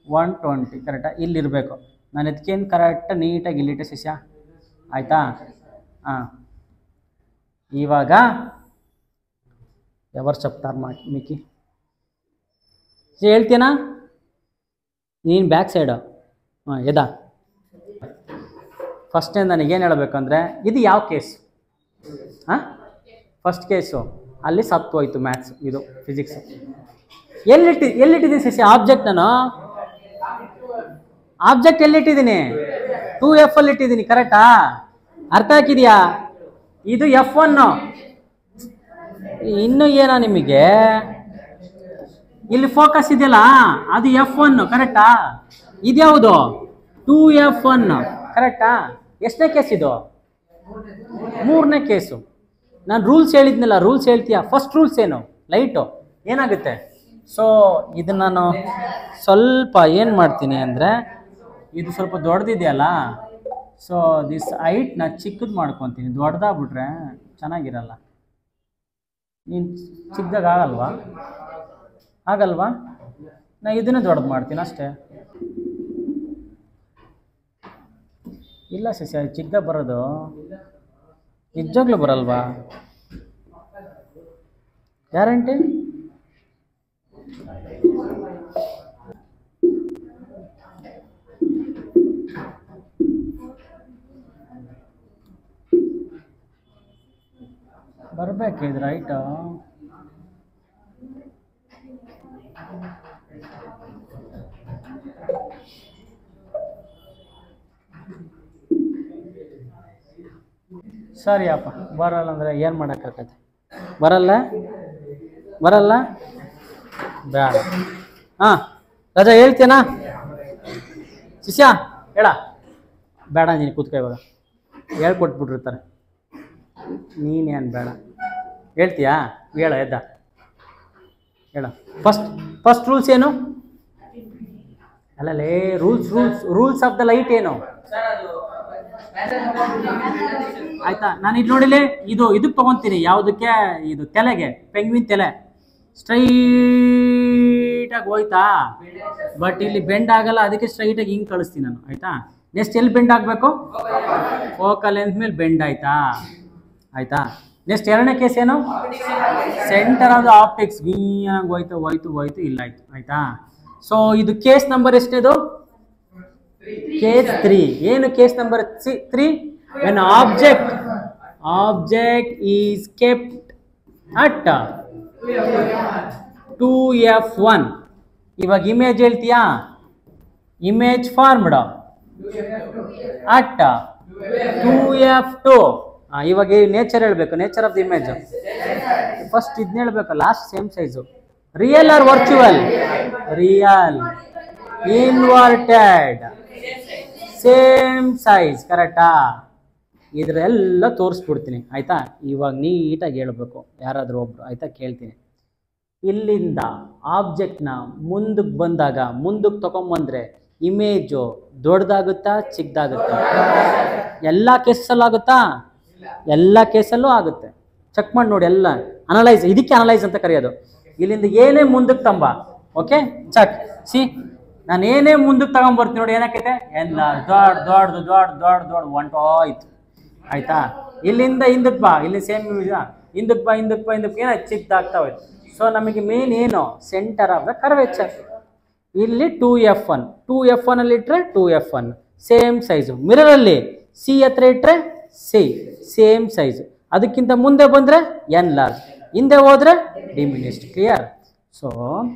120 ಕರೆಕ್ಟಾ? ಇಲ್ಲಿರಬೇಕು. ನಾನು ಇದಕ್ಕೇನು ಕರೆಕ್ಟ್ ನೀಟಾಗಿ ಇಲ್ಲಿಟ್ಟೆ ಶಿಷ್ಯ, ಆಯಿತಾ? ಹಾಂ, ಇವಾಗ ಎವರ್ ಚಪ್ತಾರ್ ಮಾಡಿ ಮಿಕ್ಕಿ ಹೇಳ್ತೀನಾ? ನೀನು ಬ್ಯಾಕ್ ಸೈಡು ಹಾಂ ಎದಾ ಫಸ್ಟೇ ನನಗೇನು ಹೇಳಬೇಕಂದ್ರೆ ಇದು ಯಾವ ಕೇಸ್? ಹಾಂ, ಫಸ್ಟ್ ಕೇಸು ಅಲ್ಲಿ ಸತ್ತು ಹೋಯ್ತು ಮ್ಯಾಥ್ಸ್, ಇದು ಫಿಸಿಕ್ಸ್. ಎಲ್ಲಿಟ್ಟಿದ್ದೀನಿ ಶಿಷ್ಯ ಆಬ್ಜೆಕ್ಟ್? ನಾನು ಆಬ್ಜೆಕ್ಟ್ ಎಲ್ಲಿಟ್ಟಿದ್ದೀನಿ? 2F ಅಲ್ಲಿ ಇಟ್ಟಿದ್ದೀನಿ, ಕರೆಕ್ಟಾ? ಅರ್ಥ ಹಾಕಿದೆಯಾ? ಇದು F1. ಇನ್ನು ಏನೋ ನಿಮಗೆ ಇಲ್ಲಿ ಫೋಕಸ್ ಇದೆಯಲ್ಲ, ಅದು F1 ಕರೆಕ್ಟಾ? ಇದ್ಯಾವುದು? 2F1 ಕರೆಕ್ಟಾ? ಎಷ್ಟನೇ ಕೇಸ್ ಇದು? 3ನೇ ಕೇಸು. ನಾನು ರೂಲ್ಸ್ ಹೇಳಿದ್ನಲ್ಲ, ರೂಲ್ಸ್ ಹೇಳ್ತೀಯಾ? ಫಸ್ಟ್ ರೂಲ್ಸ್ ಏನು? ಲೈಟು ಏನಾಗುತ್ತೆ? ಸೊ ಇದು ನಾನು ಸ್ವಲ್ಪ ಏನು ಮಾಡ್ತೀನಿ ಅಂದರೆ, ಇದು ಸ್ವಲ್ಪ ದೊಡ್ಡದಿದೆಯಲ್ಲ, ಸೊ ದಿಸ್ ಹೈಟ್ನ ಚಿಕ್ಕದು ಮಾಡ್ಕೊತೀನಿ. ದೊಡ್ಡದಾಗ್ಬಿಟ್ರೆ ಚೆನ್ನಾಗಿರಲ್ಲ. ನೀನು ಚಿಕ್ಕದಾಗ ಆಗಲ್ವಾ? ನಾ ಇದನ್ನೇ ದೊಡ್ಡದು ಮಾಡ್ತೀನಿ ಅಷ್ಟೇ. ಇಲ್ಲ ಶಿಷ್ಯ, ಚಿಕ್ಕದಾಗ ಬರೋದು ನಿಜವಾಗ್ಲೂ ಬರಲ್ವಾ? ಗ್ಯಾರಂಟಿ? ಬರಬೇಕಿದ್ರೆ ರೈಟು. ಸರಿ ಅಪ್ಪ, ಬರಲ್ಲ ಅಂದರೆ ಏನು ಮಾಡೋಕ್ಕಾಗತ್ತೆ? ಬರಲ್ಲ ಬೇಡ. ಹಾಂ ರಜಾ ಹೇಳ್ತೀನಾ ಶಿಷ್ಯ? ಹೇಳ ಬೇಡ, ನೀನು ಕೂತ್ಕೊ. ಇವಾಗ ಹೇಳ್ಕೊಟ್ಬಿಟ್ಟಿರ್ತಾರೆ, ನೀನೇನು ಬೇಡ ಹೇಳ್ತೀಯಾ? ಹೇಳ ಎದ್ದ ಹೇಳ. ಫಸ್ಟ್ ರೂಲ್ಸ್ ಏನು? ಅಲ್ಲಲ್ಲೇ ರೂಲ್ಸ್ ಆಫ್ ದ ಲೈಟ್ ಏನು? ಆಯ್ತಾ? ನಾನು ಇದು ನೋಡಿಲಿ, ಇದಕ್ಕೆ ತಗೊಂತೀನಿ. ಯಾವುದಕ್ಕೆ? ಇದು ತಲೆಗೆ, ಪೆಂಗ್ವಿನ್ ತಲೆ ಸ್ಟ್ರೈಟಾಗಿ ಹೋಯ್ತಾ? ಬಟ್ ಇಲ್ಲಿ ಬೆಂಡ್ ಆಗಲ್ಲ, ಅದಕ್ಕೆ ಸ್ಟ್ರೈಟಾಗಿ ಹಿಂಗೆ ಕಳಿಸ್ತೀನಿ ನಾನು, ಆಯಿತಾ? ನೆಕ್ಸ್ಟ್ ಎಲ್ಲಿ ಬೆಂಡ್ ಆಗಬೇಕು? ಫೋಕಲ್ ಲೆಂತ್ ಮೇಲೆ ಬೆಂಡ್ ಆಯ್ತಾ? ನೆಕ್ಸ್ಟ್ ಎರಡನೇ ಕೇಸ್ ಏನು? ಸೆಂಟರ್ ಆಫ್ ದ ಆಪ್ಟಿಕ್ಸ್ ಹೋಯ್ತು ಇಲ್ಲಾಯ್ತು, ಆಯ್ತಾ? ಸೊ ಇದು ಕೇಸ್ ನಂಬರ್ ಎಷ್ಟೇದು? ಕೇಸ್ 3. ಏನು case number 3? when object is kept at 2F1. ಇವಾಗ ಇಮೇಜ್ ಹೇಳ್ತೀಯಾ? Image formed at 2F2. ಇವಾಗ ನೇಚರ್ ಹೇಳ್ಬೇಕು, nature of the image. First ಇದನ್ನ ಹೇಳ್ಬೇಕು, last same size. Real or virtual? Real. Inverted same size, ಕರೆಕ್ಟಾ? ಇದರೆಲ್ಲ ತೋರಿಸ್ಬಿಡ್ತೀನಿ, ಆಯಿತಾ? ಇವಾಗ ನೀಟಾಗಿ ಹೇಳ್ಬೇಕು ಯಾರಾದರೂ ಒಬ್ರು, ಆಯಿತಾ? ಕೇಳ್ತೀನಿ. ಇಲ್ಲಿಂದ ಆಬ್ಜೆಕ್ಟ್ನ ಮುಂದಕ್ಕೆ ಬಂದಾಗ, ಮುಂದಕ್ಕೆ ತೊಗೊಂಬಂದ್ರೆ ಇಮೇಜು ದೊಡ್ಡದಾಗುತ್ತಾ ಚಿಕ್ಕದಾಗುತ್ತಾ? ಎಲ್ಲ ಕೇಸಲ್ಲೂ ಆಗುತ್ತಾ? ಎಲ್ಲ ಕೇಸಲ್ಲೂ ಆಗುತ್ತೆ. ಚೆಕ್ ಮಾಡಿ ನೋಡಿ, ಎಲ್ಲ ಅನಲೈಸ್. ಇದಕ್ಕೆ ಅನಲೈಸ್ ಅಂತ ಕರೆಯೋದು. ಇಲ್ಲಿಂದ ಏನೇ ಮುಂದಕ್ಕೆ ತಂಬ, ಓಕೆ ಚೆಕ್. ಸಿ, ನಾನು ಏನೇ ಮುಂದಕ್ಕೆ ತಗೊಂಬರ್ತೀನಿ ನೋಡಿ, ಏನಾಕೈತೆ? ಎಲ್ಲ ದೊಡ್ಡ ಹೊಂಟೋಯ್ತು, ಆಯ್ತಾ? ಇಲ್ಲಿಂದ ಹಿಂದಕ್ಕೆ ಬಾ, ಇಲ್ಲಿ ಸೇಮ್ ಹಿಂದಕ್ಕೆ ಬಾ ಏನೋ ಚಿಕ್ಕದಾಗ್ತಾ ಹೋಯ್ತು. ಸೊ ನಮಗೆ ಮೇನ್ ಏನು? Centre of the curvature. ಇಲ್ಲಿ 2F1 ಅಲ್ಲಿ ಇಟ್ಟರೆ 2F1 ಸೇಮ್ ಸೈಜು. ಮಿರರಲ್ಲಿ ಸಿ ಹತ್ರ ಇಟ್ಟರೆ ಸೇಮ್ ಸೈಜು. ಅದಕ್ಕಿಂತ ಮುಂದೆ ಬಂದರೆ ಎನ್ ಲಾರ್ಜ್, ಹಿಂದೆ ಹೋದರೆ ಡಿಮಿನಿಷ್ಡ್. ಕ್ಲಿಯರ್? ಸೊ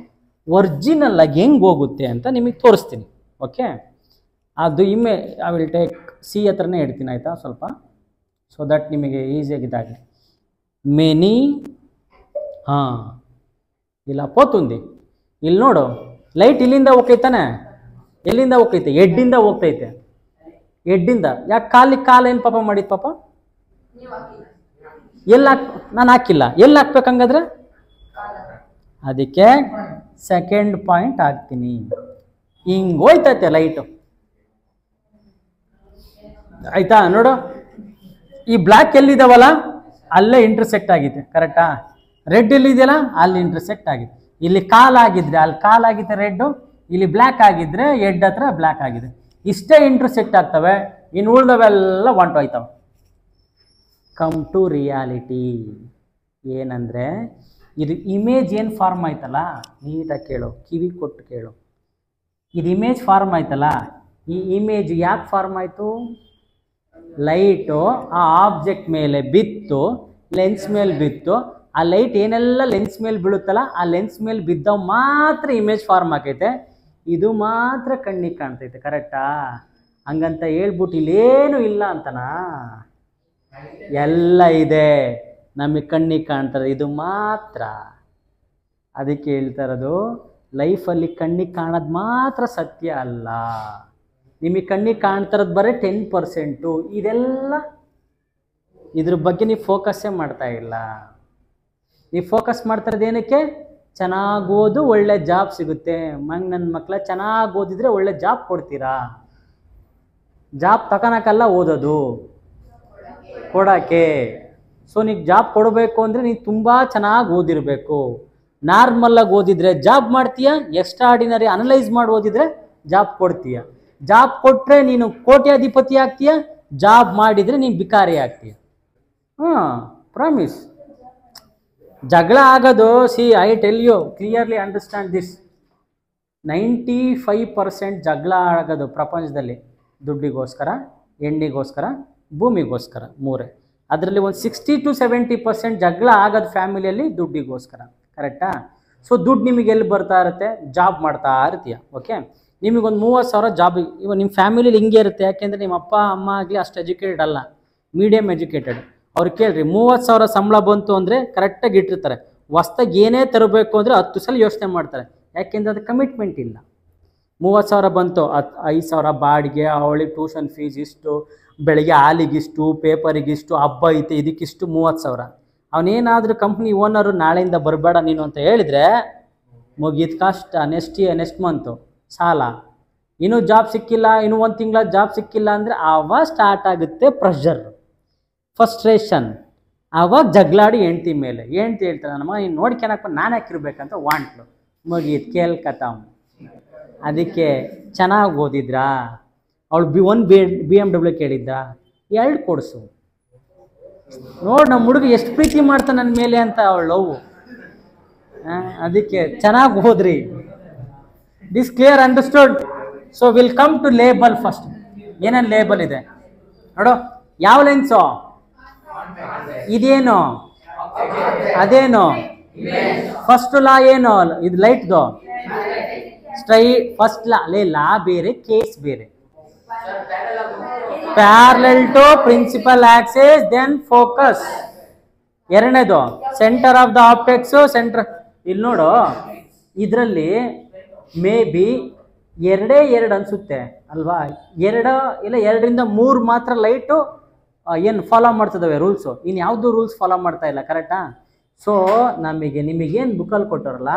ಒರಿಜಿನಲ್ ಆಗಿ ಹೆಂಗೆ ಹೋಗುತ್ತೆ ಅಂತ ನಿಮಗೆ ತೋರಿಸ್ತೀನಿ, ಓಕೆ? ಅದು ಐ ವಿಲ್ ಟೇಕ್ ಸಿ ಹತ್ರನೇ ಇಡ್ತೀನಿ, ಆಯಿತಾ? ಸ್ವಲ್ಪ ಸೊ ದಟ್ ನಿಮಗೆ ಈಸಿಯಾಗಿ ಇದಾಗಲಿ. ಮೆನಿ ಇಲ್ಲ ಪೋತುಂದಿ. ಇಲ್ಲಿ ನೋಡು, ಲೈಟ್ ಇಲ್ಲಿಂದ ಹೋಗ್ತೈತಾನೆ, ಎಲ್ಲಿಂದ ಹೋಗ್ತೈತೆ? ಹೆಡ್ಡಿಂದ ಹೋಗ್ತೈತೆ. ಹೆಡ್ಡಿಂದ. ಯಾಕೆ ಕಾಲು ಏನು ಪಾಪ ಮಾಡಿದ್ ಪಾಪ? ಎಲ್ಲಿ ನಾನು ಹಾಕಿಲ್ಲ. ಎಲ್ಲಿ ಹಾಕ್ಬೇಕು ಹಂಗಾದ್ರೆ? ಅದಕ್ಕೆ ಸೆಕೆಂಡ್ ಪಾಯಿಂಟ್ ಹಾಕ್ತೀನಿ. ಹಿಂಗೆ ಹೋಯ್ತೈತೆ ಲೈಟು. ಆಯ್ತಾ? ನೋಡು, ಈ ಬ್ಲ್ಯಾಕ್ ಎಲ್ಲಿದ್ದಾವಲ್ಲ ಅಲ್ಲೇ ಇಂಟರ್ಸೆಕ್ಟ್ ಆಗಿದೆ, ಕರೆಕ್ಟಾ? ರೆಡ್ ಎಲ್ಲಿದೆಯಲ್ಲ ಅಲ್ಲಿ ಇಂಟರ್ಸೆಕ್ಟ್ ಆಗಿದೆ. ಇಲ್ಲಿ ಕಾಲಾಗಿದ್ರೆ ಅಲ್ಲಿ ಕಾಲಾಗಿದೆ ರೆಡ್ಡು, ಇಲ್ಲಿ ಬ್ಲ್ಯಾಕ್ ಆಗಿದ್ರೆ ಹೆಡ್ ಹತ್ರ ಬ್ಲ್ಯಾಕ್ ಆಗಿದೆ. ಇಷ್ಟೇ ಇಂಟರ್ಸೆಕ್ಟ್ ಆಗ್ತವೆ, ಇನ್ನು ಉಳ್ದವೆಲ್ಲ ಹೊಂಟೋಯ್ತವೆ. ಕಮ್ ಟು ರಿಯಾಲಿಟಿ ಏನಂದರೆ, ಇದು ಇಮೇಜ್ ಏನು ಫಾರ್ಮ್ ಆಯ್ತಲ್ಲ, ನೀಟಾಗಿ ಕೇಳು, ಕಿವಿ ಕೊಟ್ಟು ಕೇಳು. ಇದು ಇಮೇಜ್ ಫಾರ್ಮ್ ಆಯ್ತಲ್ಲ, ಈ ಇಮೇಜ್ ಯಾಕೆ ಫಾರ್ಮ್ ಆಯಿತು? ಲೈಟು ಆ ಆಬ್ಜೆಕ್ಟ್ ಮೇಲೆ ಬಿತ್ತು, ಲೆನ್ಸ್ ಮೇಲೆ ಬಿತ್ತು. ಆ ಲೈಟ್ ಏನೆಲ್ಲ ಲೆನ್ಸ್ ಮೇಲೆ ಬೀಳುತ್ತಲ್ಲ, ಆ ಲೆನ್ಸ್ ಮೇಲೆ ಬಿದ್ದವು ಮಾತ್ರ ಇಮೇಜ್ ಫಾರ್ಮ್ ಆಗೈತೆ. ಇದು ಮಾತ್ರ ಕಣ್ಣಿಗೆ ಕಾಣ್ತೈತೆ, ಕರೆಕ್ಟಾ? ಹಂಗಂತ ಹೇಳ್ಬಿಟ್ಟು ಇಲ್ಲೇನು ಇಲ್ಲ ಅಂತನಾ? ಎಲ್ಲ ಇದೆ, ನಮಗೆ ಕಣ್ಣಿಗೆ ಕಾಣ್ತದೆ, ಇದು ಮಾತ್ರ. ಅದಕ್ಕೆ ಹೇಳ್ತಾ ಇರೋದು, ಲೈಫಲ್ಲಿ ಕಣ್ಣಿಗೆ ಕಾಣೋದು ಮಾತ್ರ ಸತ್ಯ ಅಲ್ಲ. ನಿಮಗೆ ಕಣ್ಣಿಗೆ ಕಾಣ್ತಿರೋದು ಬರೀ 10%. ಇದೆಲ್ಲ ಇದ್ರ ಬಗ್ಗೆ ನೀವು ಫೋಕಸ್ಸೇ ಮಾಡ್ತಾ ಇಲ್ಲ. ನೀವು ಫೋಕಸ್ ಮಾಡ್ತಿರೋದು ಏನಕ್ಕೆ? ಚೆನ್ನಾಗಿ ಓದು, ಒಳ್ಳೆ ಜಾಬ್ ಸಿಗುತ್ತೆ. ನನ್ನ ಮಕ್ಕಳ ಚೆನ್ನಾಗಿ ಓದಿದ್ರೆ ಒಳ್ಳೆ ಜಾಬ್ ಕೊಡ್ತೀರಾ. ಜಾಬ್ ತಗೊಳಕ್ಕಲ್ಲ ಓದೋದು, ಕೊಡೋಕ್ಕೆ. ಸೊ ನೀವು ಜಾಬ್ ಕೊಡಬೇಕು ಅಂದರೆ ನೀವು ತುಂಬ ಚೆನ್ನಾಗಿ ಓದಿರಬೇಕು. ನಾರ್ಮಲಾಗಿ ಓದಿದ್ರೆ ಜಾಬ್ ಮಾಡ್ತೀಯ, ಎಕ್ಸ್ಟ್ರಾರ್ಡಿನರಿ ಅನಲೈಸ್ ಮಾಡಿ ಓದಿದ್ರೆ ಜಾಬ್ ಕೊಡ್ತೀಯ. ಜಾಬ್ ಕೊಟ್ಟರೆ ನೀನು ಕೋಟ್ಯಾಧಿಪತಿ ಆಗ್ತೀಯ, ಜಾಬ್ ಮಾಡಿದರೆ ನೀನು ಬಿಕಾರಿ ಆಗ್ತೀಯ. ಪ್ರಾಮಿಸ್. ಜಗಳ ಆಗೋದು, I tell you clearly understand this, 95% ಜಗಳ ಆಗೋದು ಪ್ರಪಂಚದಲ್ಲಿ ದುಡ್ಡಿಗೋಸ್ಕರ, ಹೆಣ್ಣಿಗೋಸ್ಕರ, ಭೂಮಿಗೋಸ್ಕರ, ಮೂರೇ. ಅದರಲ್ಲಿ ಒಂದು 60 to 70% ಜಗಳ ಆಗೋದು ಫ್ಯಾಮಿಲಿಯಲ್ಲಿ ದುಡ್ಡಿಗೋಸ್ಕರ, ಕರೆಕ್ಟಾ? ಸೊ ದುಡ್ಡು ನಿಮಗೆ ಎಲ್ಲಿ ಬರ್ತಾ ಇರುತ್ತೆ? ಜಾಬ್ ಮಾಡ್ತಾ ಇರ್ತೀಯ. ಓಕೆ, ನಿಮಗೊಂದು 30,000 ಜಾಬ್. ಇವಾಗ ನಿಮ್ಮ ಫ್ಯಾಮಿಲಿಲಿ ಹಿಂಗೆ ಇರುತ್ತೆ. ಯಾಕೆಂದರೆ ನಿಮ್ಮ ಅಪ್ಪ ಅಮ್ಮ ಆಗಲಿ ಅಷ್ಟು ಎಜುಕೇಟೆಡ್ ಅಲ್ಲ, ಮೀಡಿಯಮ್ ಎಜುಕೇಟೆಡ್. ಅವ್ರು ಕೇಳ್ರಿ, 30,000 ಸಂಬಳ ಬಂತು ಅಂದರೆ ಕರೆಕ್ಟಾಗಿ ಇಟ್ಟಿರ್ತಾರೆ. ಹೊಸ್ದಾಗಿ ಏನೇ ತರಬೇಕು ಅಂದರೆ 10 ಸಲ ಯೋಚನೆ ಮಾಡ್ತಾರೆ. ಯಾಕೆಂದರೆ ಅದು ಕಮಿಟ್ಮೆಂಟ್ ಇಲ್ಲ. 30,000 ಬಂತು, 5,000 ಬಾಡಿಗೆ, ಅವಳಿಗೆ ಟ್ಯೂಷನ್ ಫೀಸ್ ಇಷ್ಟು, ಬೆಳಗ್ಗೆ ಹಾಲಿಗಿಷ್ಟು, ಪೇಪರಿಗಿಷ್ಟು, ಹಬ್ಬ ಐತೆ ಇದಕ್ಕಿಷ್ಟು, 30,000. ಅವನೇನಾದರೂ ಕಂಪ್ನಿ ಓನರು ನಾಳೆಯಿಂದ ಬರಬೇಡ ನೀನು ಅಂತ ಹೇಳಿದರೆ ಮುಗೀತು ಕಷ್ಟ. ನೆಕ್ಸ್ಟ್ ಮಂತು ಸಾಲ, ಇನ್ನೂ ಜಾಬ್ ಸಿಕ್ಕಿಲ್ಲ, ಇನ್ನೂ 1 ತಿಂಗಳ ಜಾಬ್ ಸಿಕ್ಕಿಲ್ಲ ಅಂದರೆ ಆವಾಗ ಸ್ಟಾರ್ಟ್ ಆಗುತ್ತೆ ಪ್ರೆಷರ್, ಫಸ್ಟ್ರೇಷನ್. ಆವಾಗ ಜಗಳಾಡಿ ಹೆಂಡ್ತಿ ಮೇಲೆ. ಹೆಂಡ್ತಿ ಹೇಳ್ತಾರೆ, ನಮ್ಮ ನೀನು ನೋಡ್ಕೊಳಕ್ಕೆ ನಾನು ಹಾಕಿರ್ಬೇಕಂತ ವಾಂಟ್ಲು. ಮುಗೀತು, ಕೇಳ್ಕತಾವ್. ಅದಕ್ಕೆ ಚೆನ್ನಾಗಿ ಓದಿದ್ರಾ? ಅವಳು BMW ಕೇಳಿದ್ದ, 2 ಕೊಡಿಸು. ನೋಡಿ ನಮ್ಮ ಹುಡುಗ ಎಷ್ಟು ಪ್ರೀತಿ ಮಾಡ್ತಾನೆ ನನ್ನ ಮೇಲೆ ಅಂತ ಅವಳು ಲವ್. ಅದಕ್ಕೆ ಚೆನ್ನಾಗಿ ಓದ್ರಿ. This clear understood? So will come to label first. ಏನೇನು ಲೇಬಲ್ ಇದೆ ನೋಡು. ಯಾವ ಲೆನ್ಸು? ಇದೇನು? ಅದೇನು? ಫಸ್ಟ್ ಲಾ ಏನು? ಇದು ಲೈಟ್ದು ಫಸ್ಟ್ ಲಾ ಬೇರೆ, ಕೇಸ್ ಬೇರೆ. Parallel to principal axis, then focus. ಎರಡನೇದು centre of the optics, centre. ಇಲ್ಲಿ ನೋಡು, ಇದರಲ್ಲಿ ಮೇ ಬಿ 2 ಅನಿಸುತ್ತೆ ಅಲ್ವಾ? 2 ಇಲ್ಲ 2ರಿಂದ 3 ಮಾತ್ರ ಲೈಟು ಏನು ಫಾಲೋ ಮಾಡ್ತಿದ್ದಾವೆ ರೂಲ್ಸು. ಇನ್ನು ಯಾವುದು ರೂಲ್ಸ್ ಫಾಲೋ ಮಾಡ್ತಾ ಇಲ್ಲ, ಕರೆಕ್ಟಾ? ಸೊ ನಿಮಗೇನು ಬುಕ್ಕಲ್ಲಿ ಕೊಟ್ಟವ್ರಲ್ಲ,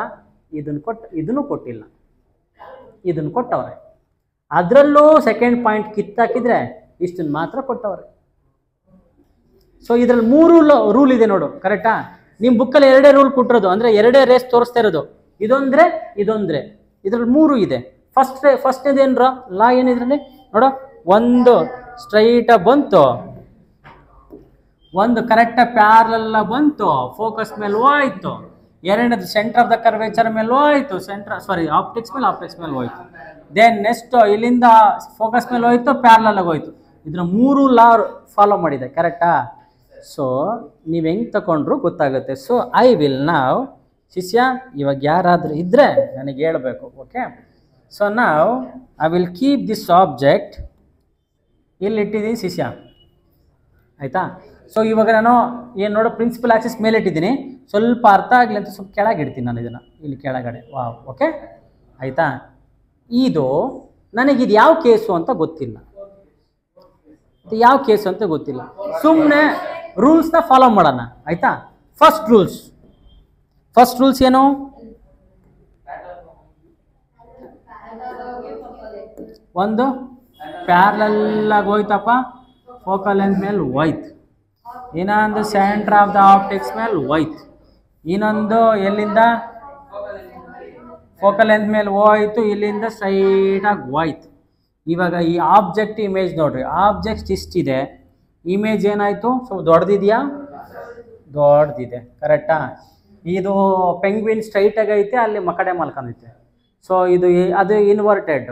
ಇದನ್ನು ಕೊಟ್ಟಿಲ್ಲ, ಇದನ್ನು ಕೊಟ್ಟವ್ರೆ. ಅದರಲ್ಲೂ ಸೆಕೆಂಡ್ ಪಾಯಿಂಟ್ ಕಿತ್ತಾಕಿದ್ರೆ ಇಷ್ಟನ್ನು ಮಾತ್ರ ಕೊಟ್ಟವ್ರೆ. ಸೊ ಇದರಲ್ಲಿ 3 ರೂಲ್ ಇದೆ ನೋಡು, ಕರೆಕ್ಟಾ? ನಿಮ್ಮ ಬುಕ್ಕಲ್ಲಿ 2 ರೂಲ್ ಕೊಟ್ಟಿರೋದು, ಅಂದರೆ 2 ರೇಸ್ ತೋರಿಸ್ತಾ ಇರೋದು. ಇದೊಂದ್ರೆ ಇದರಲ್ಲಿ 3 ಇದೆ. ಫಸ್ಟ್ನೇದೇನ್ರ ಲಾ ಏನಿದ್ರಲ್ಲಿ ನೋಡು, ಒಂದು ಸ್ಟ್ರೈಟಾಗಿ ಬಂತು, ಒಂದು ಕರೆಕ್ಟಾಗಿ ಪ್ಯಾರಲಲ್ಲ ಬಂತು, ಫೋಕಸ್ ಮೇಲೆ ಹೋಯ್ತು. ಎರಡನೇದು ಸೆಂಟರ್ ಆಫ್ ದ ಕರ್ವೇಚರ್ ಮೇಲೆ ಹೋಯ್ತು, ಆಪ್ಟಿಕ್ಸ್ ಮೇಲೆ ಹೋಯ್ತು. ದೆನ್ ನೆಕ್ಸ್ಟ್ ಇಲ್ಲಿಂದ ಫೋಕಸ್ ಮೇಲೆ ಹೋಯ್ತು, ಪ್ಯಾರಲಲ್ ಹೋಯ್ತು. ಇದನ್ನ 3 ಲಾ ಫಾಲೋ ಮಾಡಿದೆ, ಕರೆಕ್ಟಾ? ಸೊ ನೀವು ಹೆಂಗೆ ತಗೊಂಡ್ರು ಗೊತ್ತಾಗುತ್ತೆ. ಸೊ ಐ ವಿಲ್ ನಾವ್ ಶಿಷ್ಯ, ಇವಾಗ ಯಾರಾದರೂ ಇದ್ದರೆ ನನಗೆ ಹೇಳಬೇಕು. ಓಕೆ, ಸೊ ನಾವ್ I will keep this object. ಇಲ್ಲಿ ಇಟ್ಟಿದ್ದೀನಿ ಶಿಷ್ಯ, ಆಯಿತಾ? ಸೊ ಇವಾಗ ನಾನು ಏನು ನೋಡೋ ಪ್ರಿನ್ಸಿಪಲ್ ಆಕ್ಸಿಸ್ ಮೇಲೆ ಇಟ್ಟಿದ್ದೀನಿ, ಸ್ವಲ್ಪ ಅರ್ಥ ಆಗಲಿ ಅಂತ ಸ್ವಲ್ಪ ಕೆಳಗೆ ಇಡ್ತೀನಿ ನಾನು ಇದನ್ನು, ಇಲ್ಲಿ ಕೆಳಗಡೆ. ವಾವ್, ಓಕೆ ಆಯಿತಾ. ಇದು ನನಗಿದು ಯಾವ ಕೇಸು ಅಂತ ಗೊತ್ತಿಲ್ಲ, ಯಾವ ಕೇಸು ಅಂತ ಗೊತ್ತಿಲ್ಲ, ಸುಮ್ಮನೆ ರೂಲ್ಸ್ನ ಫಾಲೋ ಮಾಡೋಣ ಆಯಿತಾ. ಫಸ್ಟ್ ರೂಲ್ಸ್ ಏನು? ಒಂದು ಪ್ಯಾರಲಲ್ ಆಗಿ ಹೋಯ್ತಪ್ಪ, ಫೋಕಲ್ ಲೆಂತ್ ಮೇಲೆ ಹೋಯ್ತು. ಇನ್ನೊಂದು ಸೆಂಟರ್ ಆಫ್ ದ ಆಪ್ಟಿಕ್ಸ್ ಮೇಲೆ ಹೋಯ್ತು. ಇನ್ನೊಂದು ಎಲ್ಲಿಂದ ಫೋಕಲ್ ಲೆಂತ್ ಮೇಲೆ ಹೋಯ್ತು, ಇಲ್ಲಿಂದ ಸ್ಟ್ರೈಟಾಗಿ ಹೋಯ್ತು. ಇವಾಗ ಈ ಆಬ್ಜೆಕ್ಟ್ ಇಮೇಜ್ ನೋಡ್ರಿ, ಆಬ್ಜೆಕ್ಟ್ ಇಷ್ಟಿದೆ, ಇಮೇಜ್ ಏನಾಯಿತು? ಸ್ವಲ್ಪ ದೊಡ್ಡದಿದೆಯಾ? ದೊಡ್ಡದಿದೆ, ಕರೆಕ್ಟಾ. ಇದು ಪೆಂಗ್ವಿನ್ ಸ್ಟ್ರೈಟಾಗಿ ಐತೆ, ಅಲ್ಲಿ ಮಕಡೆ ಮಲ್ಕೊಂಡೈತೆ. ಸೊ ಇದು ಅದು ಇನ್ವರ್ಟೆಡ್,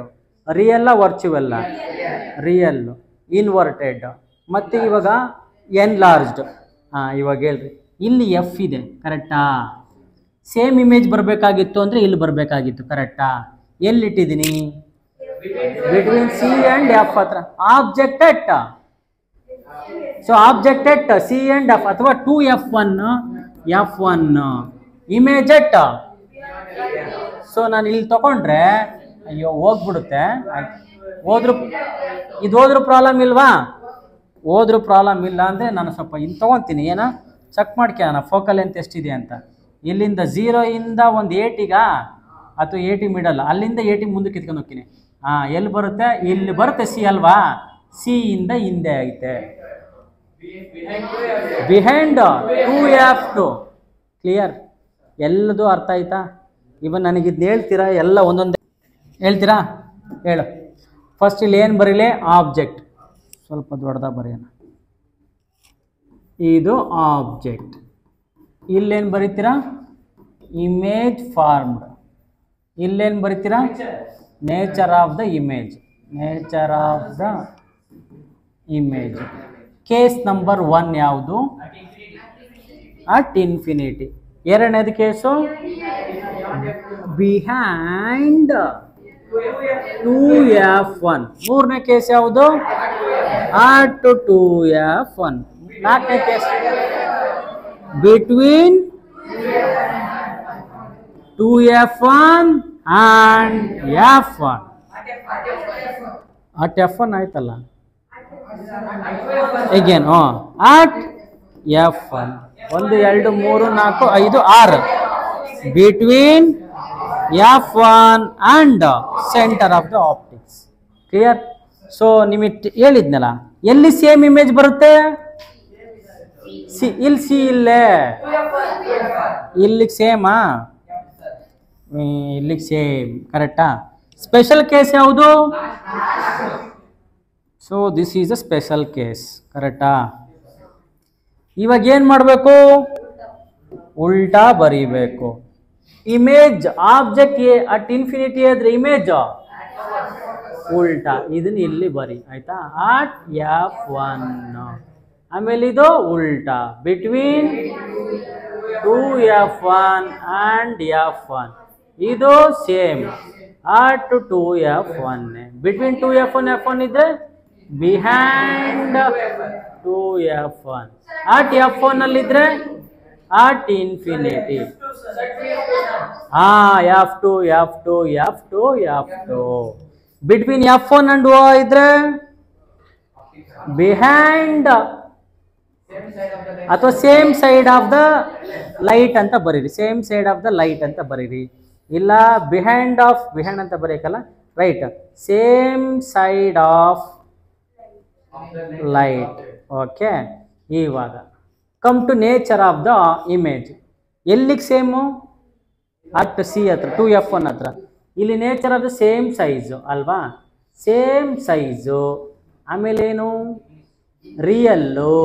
ರಿಯಲ್ಲ ವರ್ಚುವಲ್ಲ? Real, inverted. ಮತ್ತು ಇವಾಗ ಎನ್ಲಾರ್ಜ್ಡ್. ಇವಾಗ ಹೇಳ್ರಿ, ಇಲ್ಲಿ ಎಫ್ ಇದೆ, ಕರೆಕ್ಟಾ. ಸೇಮ್ ಇಮೇಜ್ ಬರಬೇಕಾಗಿತ್ತು ಅಂದರೆ ಇಲ್ಲಿ ಬರಬೇಕಾಗಿತ್ತು, ಕರೆಕ್ಟಾ. ಎಲ್ಲಿಟ್ಟಿದ್ದೀನಿ? ಬಿಟ್ವೀನ್ ಸಿ ಆ್ಯಂಡ್ ಎಫ್ ಹತ್ರ. Object at, so object at C and F, ಅಥವಾ 2F1 ಇಮೇಜ್ ಎಟ್. ಸೊ ನಾನು ಇಲ್ಲಿ ತಗೊಂಡ್ರೆ ಅಯ್ಯೋ ಹೋಗ್ಬಿಡುತ್ತೆ. ಹೋದ್ರು ಇದು ಹೋದ್ರೂ ಪ್ರಾಬ್ಲಮ್ ಇಲ್ವಾ? ಹೋದ್ರೂ ಪ್ರಾಬ್ಲಮ್ ಇಲ್ಲ ಅಂದರೆ ನಾನು ಸ್ವಲ್ಪ ಇಲ್ಲಿ ತೊಗೊತೀನಿ, ಏನೋ ಚೆಕ್ ಮಾಡ್ಕೊಳ್ಳೋಣ ಫೋಕಲ್ ಲೆಂತ್ ಎಷ್ಟಿದೆ ಅಂತ. ಇಲ್ಲಿಂದ 0 ಇಂದ ಒಂದು 8 ಅಥವಾ 80 ಮಿಡಲ್, ಅಲ್ಲಿಂದ 80 ಮುಂದಕ್ಕೆ ಕಿತ್ಕೊಂಡು ಹೋಗ್ತೀನಿ. ಎಲ್ಲಿ ಬರುತ್ತೆ? ಇಲ್ಲಿ ಬರುತ್ತೆ, ಸಿ ಅಲ್ವಾ? ಸಿ ಇಂದ ಹಿಂದೆ ಐತೆ, ಬಿಹೈಂಡ್ 2F2. ಕ್ಲಿಯರ್? ಎಲ್ಲದೂ ಅರ್ಥ ಆಯ್ತಾ? ಇವನ್ ನನಗಿದ್ದು ಹೇಳ್ತೀರಾ? ಎಲ್ಲ ಒಂದೊಂದೇ ಹೇಳ್ತೀರಾ? ಹೇಳು. ಫಸ್ಟ್ ಇಲ್ಲಿ ಏನು ಬರೀಲಿ? ಆಬ್ಜೆಕ್ಟ್. ಸ್ವಲ್ಪ ದೊಡ್ಡದಾಗ ಬರೆಯೋಣ. ಇದು ಆಬ್ಜೆಕ್ಟ್. ಇಲ್ಲೇನು ಬರೀತೀರಾ? Image formed. ಇಲ್ಲೇನು ಬರೀತೀರಾ? Nature of the image. Nature of the image. Case number 1 ಯಾವುದು? At infinity. ಎರಡನೇದು ಕೇಸು ಬಿಹೈಂಡ್ 2F1. ಮೂರನೇ ಕೇಸ್ ಯಾವುದು? At 2F1. ನಾಲ್ಕನೇ case between 2F1 and F1. At F1 ಆಯ್ತಲ್ಲ. Again at F1. 1 2 3 4 5 6 between F1 and centre of the optics. Clear? So ನಿಮಗೆ ಹೇಳಿದ್ನಲ್ಲ, ಎಲ್ಲಿ same image ಬರುತ್ತೆ? ಇಲ್ಲಿ ಸಿ ಇಲ್ಲೇ, ಇಲ್ಲಿಗೆ ಸೇಮಾ? ಇಲ್ಲಿಗೆ ಸೇಮ್, ಕರೆಕ್ಟಾ. ಸ್ಪೆಷಲ್ ಕೇಸ್ ಯಾವುದು? So this is a special case, ಕರೆಕ್ಟಾ. ಇವಾಗ ಏನು ಮಾಡಬೇಕು? ಉಲ್ಟಾ ಬರೀಬೇಕು. ಇಮೇಜ್ ಆಬ್ಜೆಕ್ಟ್ ಅಟ್ ಇನ್ಫಿನಿಟಿ ಆದ್ರೆ ಇಮೇಜ್ ಉಲ್ಟಾ. ಇದನ್ನ ಇಲ್ಲಿ ಬರಿ, ಆಯ್ತಾ. At F1. ಆಮೇಲೆ ಇದು ಉಲ್ಟಾ, ಬಿಟ್ವೀನ್ 2F1 and F1. ಇದು same, at 2F1. Between 2F1 F1 ಇದ್ರೆ ಬಿಹೈಂಡ್ 2F1. ಅಟ್ F1 ಅಲ್ಲಿದ್ರೆ at infinity. F2 F2 F2 F2. Between F1 and O ಇದ್ರೆ ಬಿಹೈಂಡ್ ಅಥವಾ same side of the light ಅಂತ ಬರೀರಿ. Same side of the light ಅಂತ ಬರೀರಿ. ಇಲ್ಲ behind ಅಂತ ಬರೀಕಲ್ಲ, right. Same side of light. Okay. ಇವಾಗ come to nature of the image. ಎಲ್ಲಿಗೆ ಸೇಮು? ಅಟ್ ಸಿ ಹತ್ರ, 2F1 ಹತ್ರ. ಇಲ್ಲಿ nature of the same size ಅಲ್ವಾ? Same size. ಆಮೇಲೆ ಏನು? Real,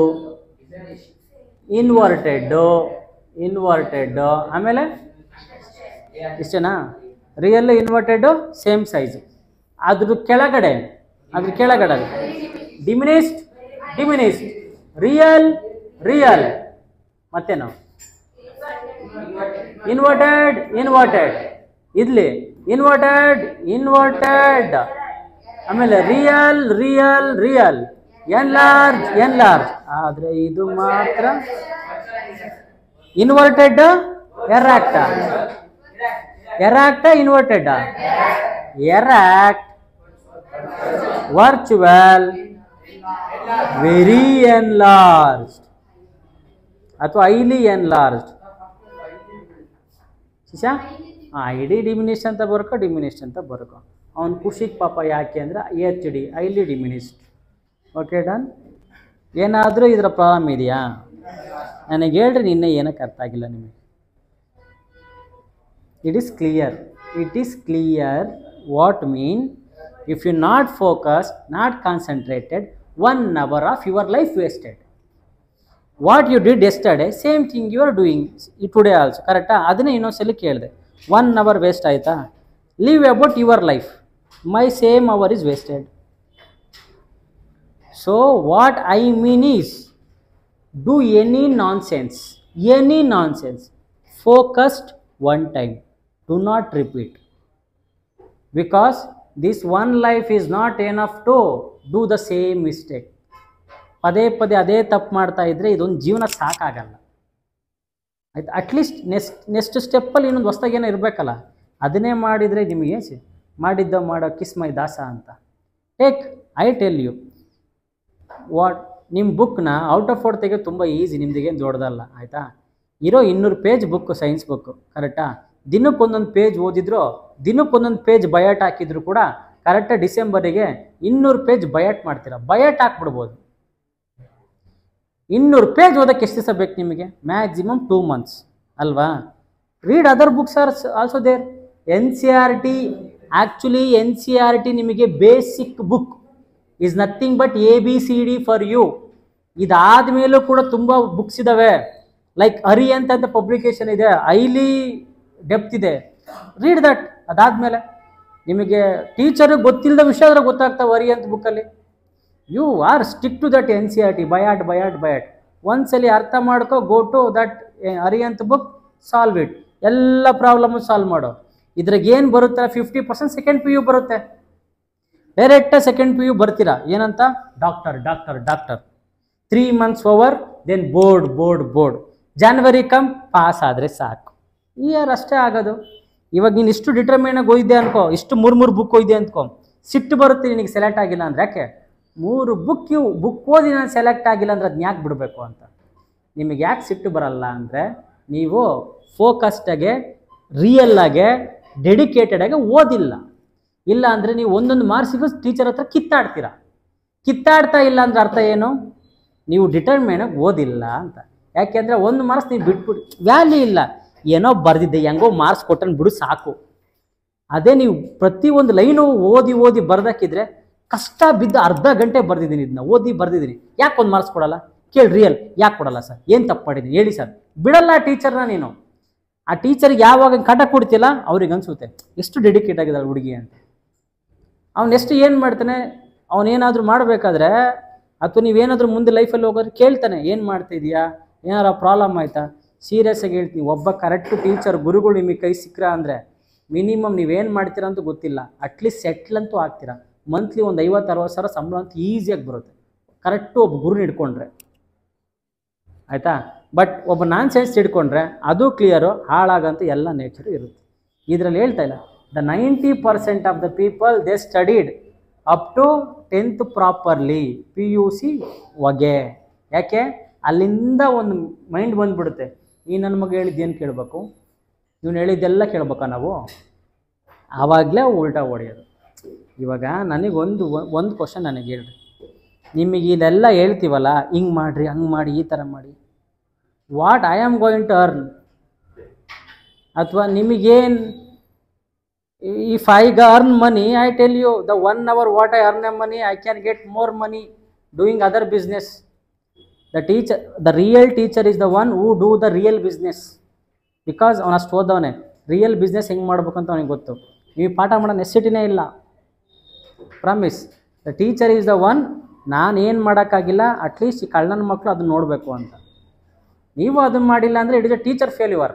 inverted. ಆಮೇಲೆ ಇಷ್ಟೇನಾ? Real, inverted, same size. ಅದ್ರ ಕೆಳಗಡೆ ಡಿಮಿನಿಸ್ಡ್, ರಿಯಲ್, ಮತ್ತೇನು? ಇನ್ವರ್ಟೆಡ್, ಇಲ್ಲಿ ಇನ್ವರ್ಟೆಡ್. ಆಮೇಲೆ ರಿಯಲ್, ಎನ್ಲಾರ್ಜ್. ಆದರೆ ಇದು ಮಾತ್ರ inverted erect inverted erect virtual very enlarge ಅಥವಾ ಐಲಿ ಎನ್ಲಾರ್ಜ್. ಶಿಶಾ ಇಡೀ ಡಿಮಿನಿಷ್ಡ್ ಅಂತ ಬರ್ಕೊ ಅವನು ಖುಷಿಗೆ ಪಾಪ ಯಾಕೆ ಅಂದರೆ HD highly diminished. Okay done. ಏನಾದರೂ ಇದರ ಪ್ರಾಬ್ಲಮ್ ಇದೆಯಾ ನನಗೆ ಹೇಳ್ರಿ, ನಿನ್ನೆ ಏನಕ್ಕೆ ಅರ್ಥ ಆಗಿಲ್ಲ ನಿಮಗೆ? It is clear what mean if you not focus, not concentrated, 1 hour of your life wasted. What you did yesterday same thing you are doing today also. ಕರೆಕ್ಟಾ? ಅದನ್ನೇ ಇನ್ನೊಂದ್ಸಲಿ ಕೇಳಿದೆ. 1 hour ವೇಸ್ಟ್ ಆಯಿತಾ? Leave about your life, my same hour is wasted. So what I mean is, do any nonsense, focused one time, do not repeat, because this one life is not enough to do the same mistake. ಪದೇ ಪದೇ ಅದೇ ತಪ್ಪು ಮಾಡ್ತಾ ಇದ್ರೆ ಇದೊಂದು ಜೀವನ ಸಾಕಾಗಲ್ಲ. ಆಯ್ತು, ಅಟ್ಲೀಸ್ಟ್ ನೆಕ್ಸ್ಟ್ ಸ್ಟೆಪ್ಪಲ್ಲಿ ಇನ್ನೊಂದು ಹೊಸ್ದಾಗಿ ಏನೋ ಇರಬೇಕಲ್ಲ, ಅದನ್ನೇ ಮಾಡಿದರೆ ನಿಮಗೆ ಮಾಡೋ ಕಿಸ್ ಮೈ ದಾಸ ಅಂತ. ಐ ಟೆಲ್ ಯು ವಾಟ್, ನಿಮ್ಮ ಬುಕ್ನ ಔಟ್ ಆಫ್ ಔಟ್ ತೆಗೆದು ತುಂಬ ಈಸಿ, ನಿಮ್ದಿಗೇನು ದೊಡ್ಡದಲ್ಲ. ಆಯಿತಾ? ಇರೋ 200 ಪೇಜ್ ಬುಕ್ಕು, ಸೈನ್ಸ್ ಬುಕ್ಕು, ಕರೆಕ್ಟಾ? ದಿನಕ್ಕೊಂದೊಂದು ಪೇಜ್ ಓದಿದ್ರು, ದಿನಕ್ಕೊಂದೊಂದು ಪೇಜ್ ಬಯಾಟ್ ಹಾಕಿದ್ರು ಕೂಡ ಕರೆಕ್ಟಾಗಿ ಡಿಸೆಂಬರಿಗೆ 200 ಪೇಜ್ ಬಯಾಟ್ ಮಾಡ್ತೀರಾ. ಬಯಾಟ್ ಹಾಕ್ಬಿಡ್ಬೋದು. 200 ಪೇಜ್ ಓದೋಕ್ಕೆ ಎಷ್ಟು ದಿವಸ ಬೇಕು ನಿಮಗೆ? ಮ್ಯಾಕ್ಸಿಮಮ್ 2 months ಅಲ್ವಾ? Read other books are also there. NCERT, actually NCERT ನಿಮಗೆ basic book is nothing but ABCD for you. ಇದಾದ ಮೇಲೂ ಕೂಡ ತುಂಬ ಬುಕ್ಸ್ ಇದ್ದಾವೆ. ಲೈಕ್ ಹರಿ ಅಂತ ಪಬ್ಲಿಕೇಶನ್ ಇದೆ, ಹೈಲಿ ಡೆಪ್ತ್ ಇದೆ, ರೀಡ್ ದಟ್. ಅದಾದಮೇಲೆ ನಿಮಗೆ ಟೀಚರ್ಗೆ ಗೊತ್ತಿಲ್ಲದ ವಿಷಯ ಆದರೆ ಗೊತ್ತಾಗ್ತಾವೆ ಹರಿ ಅಂತ ಬುಕ್ಕಲ್ಲಿ. You are stick to that NCERT, by heart. ಒಂದ್ಸಲಿ ಅರ್ಥ ಮಾಡ್ಕೊ, ಗೋ ಟು ದಟ್ ಹರಿ ಅಂತ ಬುಕ್, ಸಾಲ್ವ್ ಇಟ್. ಎಲ್ಲ ಪ್ರಾಬ್ಲಮ್ಮು ಸಾಲ್ವ್ ಮಾಡೋ. ಇದ್ರಾಗ ಏನು ಬರುತ್ತೆ? 50% ಸೆಕೆಂಡ್ PU ಬರುತ್ತೆ. ಡೈರೆಕ್ಟ ಸೆಕೆಂಡ್ PU ಬರ್ತೀರಾ, ಏನಂತ? Doctor. 3 months over, then board. January come, pass ಆದರೆ ಸಾಕು. ಇಯರ್ ಅಷ್ಟೇ ಆಗೋದು. ಇವಾಗ ನೀನು ಇಷ್ಟು ಡಿಟರ್ಮಿನಾಗಿ ಹೋಯ್ದೆ ಅನ್ಕೋ, ಇಷ್ಟು 3 ಬುಕ್ ಹೋಯ್ದೆ ಅಂದ್ಕೊ, ಸಿಟ್ಟು ಬರುತ್ತೆ ನಿನಗೆ ಸೆಲೆಕ್ಟ್ ಆಗಿಲ್ಲ ಅಂದರೆ. ಯಾಕೆ? 3 ಬುಕ್ ಓದಿ ನಾನು ಸೆಲೆಕ್ಟ್ ಆಗಿಲ್ಲ ಅಂದರೆ ಅದನ್ನ ಯಾಕೆ ಬಿಡಬೇಕು ಅಂತ. ನಿಮಗೆ ಯಾಕೆ ಸಿಟ್ಟು ಬರಲ್ಲ ಅಂದರೆ, ನೀವು ಫೋಕಸ್ಡಾಗೆ, ರಿಯಲ್ಲಾಗೆ, ಡೆಡಿಕೇಟೆಡಾಗೆ ಓದಿಲ್ಲ. ಇಲ್ಲ ಅಂದರೆ ನೀವು ಒಂದೊಂದು ಮಾರ್ಕ್ಸಿಗೂ ಟೀಚರ್ ಹತ್ರ ಕಿತ್ತಾಡ್ತಾ ಇಲ್ಲ ಅಂದರೆ ಅರ್ಥ ಏನು? ನೀವು ಡಿಟರ್ಮಿನಾಗಿ ಓದಿಲ್ಲ ಅಂತ. ಯಾಕೆಂದರೆ 1 ಮಾರ್ಕ್ಸ್ ನೀವು ಬಿಟ್ಬಿಟ್ಟು ವ್ಯಾಲ್ಯೂ ಇಲ್ಲ. ಏನೋ ಬರೆದಿದ್ದೆ, ಹೆಂಗೋ ಮಾರ್ಕ್ಸ್ ಕೊಟ್ಟನ್ನು ಬಿಡು ಸಾಕು. ಅದೇ ನೀವು ಪ್ರತಿಯೊಂದು ಲೈನು ಓದಿ ಬರ್ದಾಕಿದ್ರೆ, ಕಷ್ಟ ಬಿದ್ದು ಅರ್ಧ ಗಂಟೆ ಬರೆದಿದ್ದೀನಿ, ಇದನ್ನ ಬರೆದಿದ್ದೀನಿ, ಯಾಕೆ 1 ಮಾರ್ಕ್ಸ್ ಕೊಡಲ್ಲ? ಕೇಳಿ, ರಿಯಲ್ ಯಾಕೆ ಕೊಡಲ್ಲ ಸರ್? ಏನು ತಪ್ಪು ಮಾಡಿದ್ದೀನಿ ಹೇಳಿ ಸರ್. ಬಿಡಲ್ಲ ಟೀಚರ್ನ ನೀನು. ಆ ಟೀಚರ್ಗೆ ಯಾವಾಗ ಕಾಟ ಕೊಡ್ತಿಲ್ಲ ಅವ್ರಿಗೆ ಅನಿಸುತ್ತೆ ಎಷ್ಟು ಡೆಡಿಕೇಟ್ ಆಗಿದ್ದಾಳೆ ಹುಡುಗಿ ಅಂತ. ಅವ್ನು ಎಷ್ಟು ಏನು ಮಾಡ್ತಾನೆ, ಅವನೇನಾದರೂ ಮಾಡಬೇಕಾದ್ರೆ ಅಥವಾ ನೀವೇನಾದರೂ ಮುಂದೆ ಲೈಫಲ್ಲಿ ಹೋಗೋದ್ರೆ ಕೇಳ್ತಾನೆ, ಏನು ಮಾಡ್ತಾಯಿದೀಯಾ, ಏನಾರ ಪ್ರಾಬ್ಲಮ್ ಆಯಿತಾ? ಸೀರಿಯಸ್ ಆಗಿ ಹೇಳ್ತೀನಿ, ಒಬ್ಬ ಕರೆಕ್ಟು ಟೀಚರ್ ಗುರುಗಳು ನಿಮಗೆ ಕೈ ಸಿಕ್ಕರ ಅಂದರೆ ಮಿನಿಮಮ್ ನೀವೇನು ಮಾಡ್ತೀರಾ ಅಂತ ಗೊತ್ತಿಲ್ಲ, ಅಟ್ಲೀಸ್ಟ್ ಸೆಟ್ಲ್ ಅಂತೂ ಆಗ್ತೀರಾ. ಮಂತ್ಲಿ ಒಂದು 50-60 ಸಾವಿರ ಸಂಬಳ ಅಂತೂ ಈಸಿಯಾಗಿ ಬರುತ್ತೆ, ಕರೆಕ್ಟು ಒಬ್ಬ ಗುರುನ ಹಿಡ್ಕೊಂಡ್ರೆ. ಆಯಿತಾ? ಬಟ್ ಒಬ್ಬ ನಾನ್ಸೆನ್ಸ್ ಹಿಡ್ಕೊಂಡ್ರೆ ಅದು ಕ್ಲಿಯರು, ಹಾಳಾಗಂತೂ ಎಲ್ಲ ನೇಚರು ಇರುತ್ತೆ. ಇದರಲ್ಲಿ ಹೇಳ್ತಾ ಇಲ್ಲ, the 90% of the people they studied up to 10th properly, PUC ಹೊಗೆ. ಯಾಕೆ? ಅಲ್ಲಿಂದ ಒಂದು ಮೈಂಡ್ ಬಂದುಬಿಡುತ್ತೆ, ಈ ನನ್ನ ಮಗ ಹೇಳಿದ್ದೇನು ಕೇಳಬೇಕು, ಇವನು ಹೇಳಿದ್ದೆಲ್ಲ ಕೇಳ್ಬೇಕಾ ನಾವು? ಆವಾಗಲೇ ಉಲ್ಟಾ ಹೊಡೆಯೋದು. ಇವಾಗ ನನಗೆ ಒಂದು ಕ್ವಶನ್ ನನಗೆ ಹೇಳ್ರಿ, ನಿಮಗೆ ಇದೆಲ್ಲ ಹೇಳ್ತೀವಲ್ಲ, ಹಿಂಗೆ ಮಾಡಿರಿ, ಹಂಗೆ ಮಾಡಿ, ಈ ಥರ ಮಾಡಿ, what I am going to earn? ಅಥವಾ ನಿಮಗೇನು, if I earn money, I tell you the 1 hour what I earn a money, I can get more money doing other business. The real teacher is the one who do the real business. Because ಅವನು ಅಷ್ಟು ಓದವನೇ, real business ಹೆಂಗೆ ಮಾಡ್ಬೇಕಂತ ಅವನಿಗೆ ಗೊತ್ತು. ನೀವು ಪಾಠ ಮಾಡೋ ನೆಸಿಟಿನೇ ಇಲ್ಲ. Promise, the teacher is the one. ನಾನು ಏನು ಮಾಡೋಕ್ಕಾಗಿಲ್ಲ, ಅಟ್ಲೀಸ್ಟ್ ಈ ಕಳ್ಳನ ಮಕ್ಕಳು ಅದನ್ನ ನೋಡಬೇಕು ಅಂತ. ನೀವು ಅದನ್ನು ಮಾಡಿಲ್ಲ ಅಂದರೆ it is a teacher failure,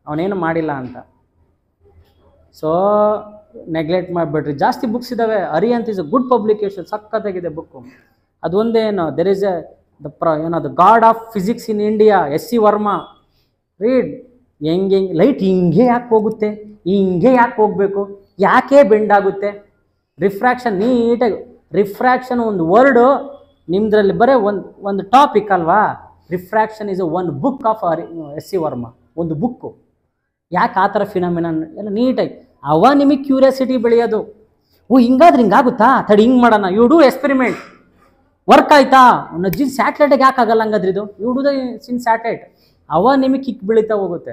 ಅವನೇನು ಮಾಡಿಲ್ಲ ಅಂತ. ಸೊ ನೆಗ್ಲೆಕ್ಟ್ ಮಾಡಿಬಿಡ್ರಿ. ಜಾಸ್ತಿ ಬುಕ್ಸ್ ಇದ್ದಾವೆ. ಹರಿ ಅಂತ ಇಸ್ ಅ ಗುಡ್ ಪಬ್ಲಿಕೇಶನ್, ಸಕ್ಕತ್ತಾಗಿದೆ ಬುಕ್ಕು. ಅದೊಂದೇನು ದೆರ್ ಇಸ್ ಎ ಏನದು God of physics in India S.C. Verma. Read. ಹೆಂಗೆ ಲೈಟ್ ಹಿಂಗೆ ಯಾಕೆ ಹೋಗುತ್ತೆ, ಹಿಂಗೆ ಯಾಕೆ ಹೋಗಬೇಕು, ಯಾಕೆ ಬೆಂಡ್ ಆಗುತ್ತೆ, ರಿಫ್ರಾಕ್ಷನ್ ನೀಟಾಗಿ. ರಿಫ್ರಾಕ್ಷನ್ ಒಂದು ವರ್ಡು ನಿಮ್ಮದ್ರಲ್ಲಿ ಬರೀ ಒಂದು ಟಾಪಿಕ್ ಅಲ್ವಾ. ರಿಫ್ರಾಕ್ಷನ್ ಇಸ್ ಒಂದು ಬುಕ್ ಆಫ್ S.C. ವರ್ಮಾ, ಒಂದು ಬುಕ್ಕು. ಯಾಕೆ ಆ ಥರ ಫಿನಾಮಿನನ್ ಎಲ್ಲ ನೀಟಾಗಿ ನಿಮಗೆ ಕ್ಯೂರಿಯಾಸಿಟಿ ಬೆಳೆಯೋದು. ಹಿಂಗಾದ್ರೆ ಹಿಂಗಾಗುತ್ತಾ, ತಡಿ ಹಿಂಗೆ ಮಾಡೋಣ, ಯು ಡೂ ಎಕ್ಸ್ಪೆರಿಮೆಂಟ್, ವರ್ಕ್ ಆಯ್ತಾ, ಜಿನ್ ಸ್ಯಾಟಲೈಟಿಗೆ ಯಾಕೆ ಆಗಲ್ಲ ಹಂಗಾದ್ರೆ ಇದು, you do the sin satellite. ನಿಮಗೆ ಕಿಕ್ ಬೆಳೀತಾ ಹೋಗುತ್ತೆ.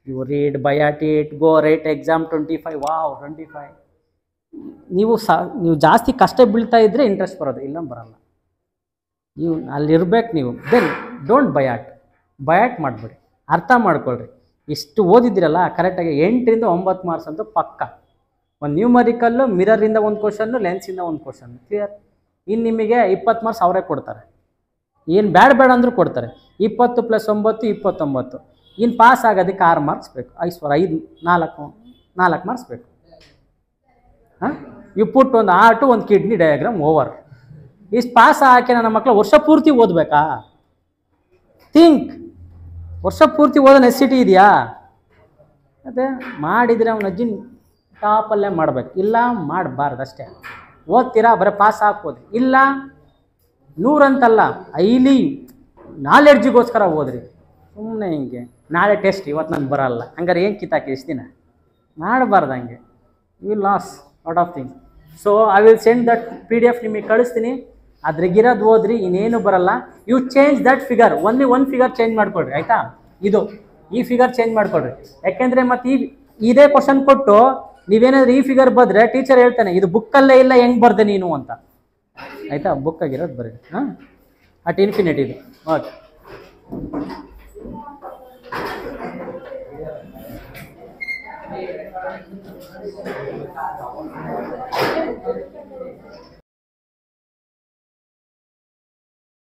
You read byheart it, go write exam 25, wow 25. ನೀವು ಜಾಸ್ತಿ ಕಷ್ಟ ಬೀಳ್ತಾ ಇದ್ದರೆ ಇಂಟ್ರೆಸ್ಟ್ ಬರೋದು, ಇಲ್ಲ ಬರಲ್ಲ. ನೀವು ಅಲ್ಲಿರ್ಬೇಕು. ನೀವು ದೆನ್ ಡೋಂಟ್ ಬಯಾಟ್ ಮಾಡಿಬಿಡಿ, ಅರ್ಥ ಮಾಡ್ಕೊಳ್ರಿ. ಇಷ್ಟು ಓದಿದ್ದೀರಲ್ಲ ಕರೆಕ್ಟಾಗಿ 8ರಿಂದ 9 ಮಾರ್ಕ್ಸ್ ಅಂತೂ ಪಕ್ಕ. ಒಂದು ನ್ಯೂಮರಿಕಲ್ಲು, ಮಿರರಿಂದ ಒಂದು ಕ್ವಶನ್ನು, ಲೆನ್ಸಿಂದ ಒಂದು ಕ್ವಶನ್, ಕ್ಲಿಯರ್. ಇನ್ನು ನಿಮಗೆ 20 ಮಾರ್ಕ್ಸ್ ಅವರೇ ಕೊಡ್ತಾರೆ, ಏನು ಬೇಡ ಅಂದರೂ ಕೊಡ್ತಾರೆ. 20 + 9 29. ಇನ್ನು ಪಾಸ್ ಆಗೋದಕ್ಕೆ 6 ಮಾರ್ಕ್ಸ್ ಬೇಕು, 4 ಮಾರ್ಕ್ಸ್ ಬೇಕು. ಹಾಂ, ಯು ಪುಟ್ ಒಂದು ಆರ್ಟು, ಒಂದು ಕಿಡ್ನಿ ಡಯಾಗ್ರಾಮ್, ಓವರ್. ಇಷ್ಟು ಪಾಸ್ ಹಾಕಿ ನನ್ನ ಮಕ್ಕಳು ವರ್ಷ ಪೂರ್ತಿ ಓದಬೇಕಾ? ಥಿಂಕ್. ವರ್ಷ ಪೂರ್ತಿ ಓದೋ ನೆಸಿಟಿ ಇದೆಯಾ? ಅದೇ ಮಾಡಿದರೆ ಅವನ ಅಜ್ಜಿನ ಟಾಪಲ್ಲೇ ಮಾಡಬೇಕು, ಇಲ್ಲ ಮಾಡಬಾರ್ದು ಅಷ್ಟೇ. ಓದ್ತೀರಾ ಬರೀ ಪಾಸ್ ಹಾಕ್ಬೋದು, ಇಲ್ಲ 100 ಅಂತಲ್ಲ, ಐಲಿ ನಾಲೆಡ್ಜಿಗೋಸ್ಕರ ಓದ್ರಿ. ಸುಮ್ಮನೆ ಹಿಂಗೆ ನಾಳೆ ಟೆಸ್ಟ್, ಇವತ್ತು ನನಗೆ ಬರಲ್ಲ, ಹಂಗಾರೆ ಏನು ಕಿತ್ತಾಕಿ ಇಷ್ಟು ದಿನ ಮಾಡಬಾರ್ದು. ಹಂಗೆ you loss lot of things. So I will send that PDF ನಿಮಗೆ ಕಳಿಸ್ತೀನಿ, ಅದ್ರಾಗಿರೋದು ಓದ್ರಿ, ಇನ್ನೇನು ಬರಲ್ಲ. You change that figure, only ಒಂದು ಫಿಗರ್ ಚೇಂಜ್ ಮಾಡ್ಕೊಳ್ರಿ, ಆಯಿತಾ? ಈ ಫಿಗರ್ ಚೇಂಜ್ ಮಾಡ್ಕೊಳ್ರಿ. ಯಾಕೆಂದರೆ ಮತ್ತೆ ಇದೇ ಕ್ವಶನ್ ಕೊಟ್ಟು ನೀವೇನಾದ್ರೂ ಈ ಫಿಗರ್ ಬರೆದ್ರೆ ಟೀಚರ್ ಹೇಳ್ತಾನೆ ಇದು ಬುಕ್ಕಲ್ಲೇ ಇಲ್ಲ, ಹೆಂಗೆ ಬರ್ದೆ ನೀನು ಅಂತ, ಆಯಿತಾ? ಬುಕ್ಕಾಗಿರೋದು ಬರೀ. ಹಾಂ, ಅಟ್ ಇನ್ಫಿನಿಟಿ ಇದು. ಓಕೆ.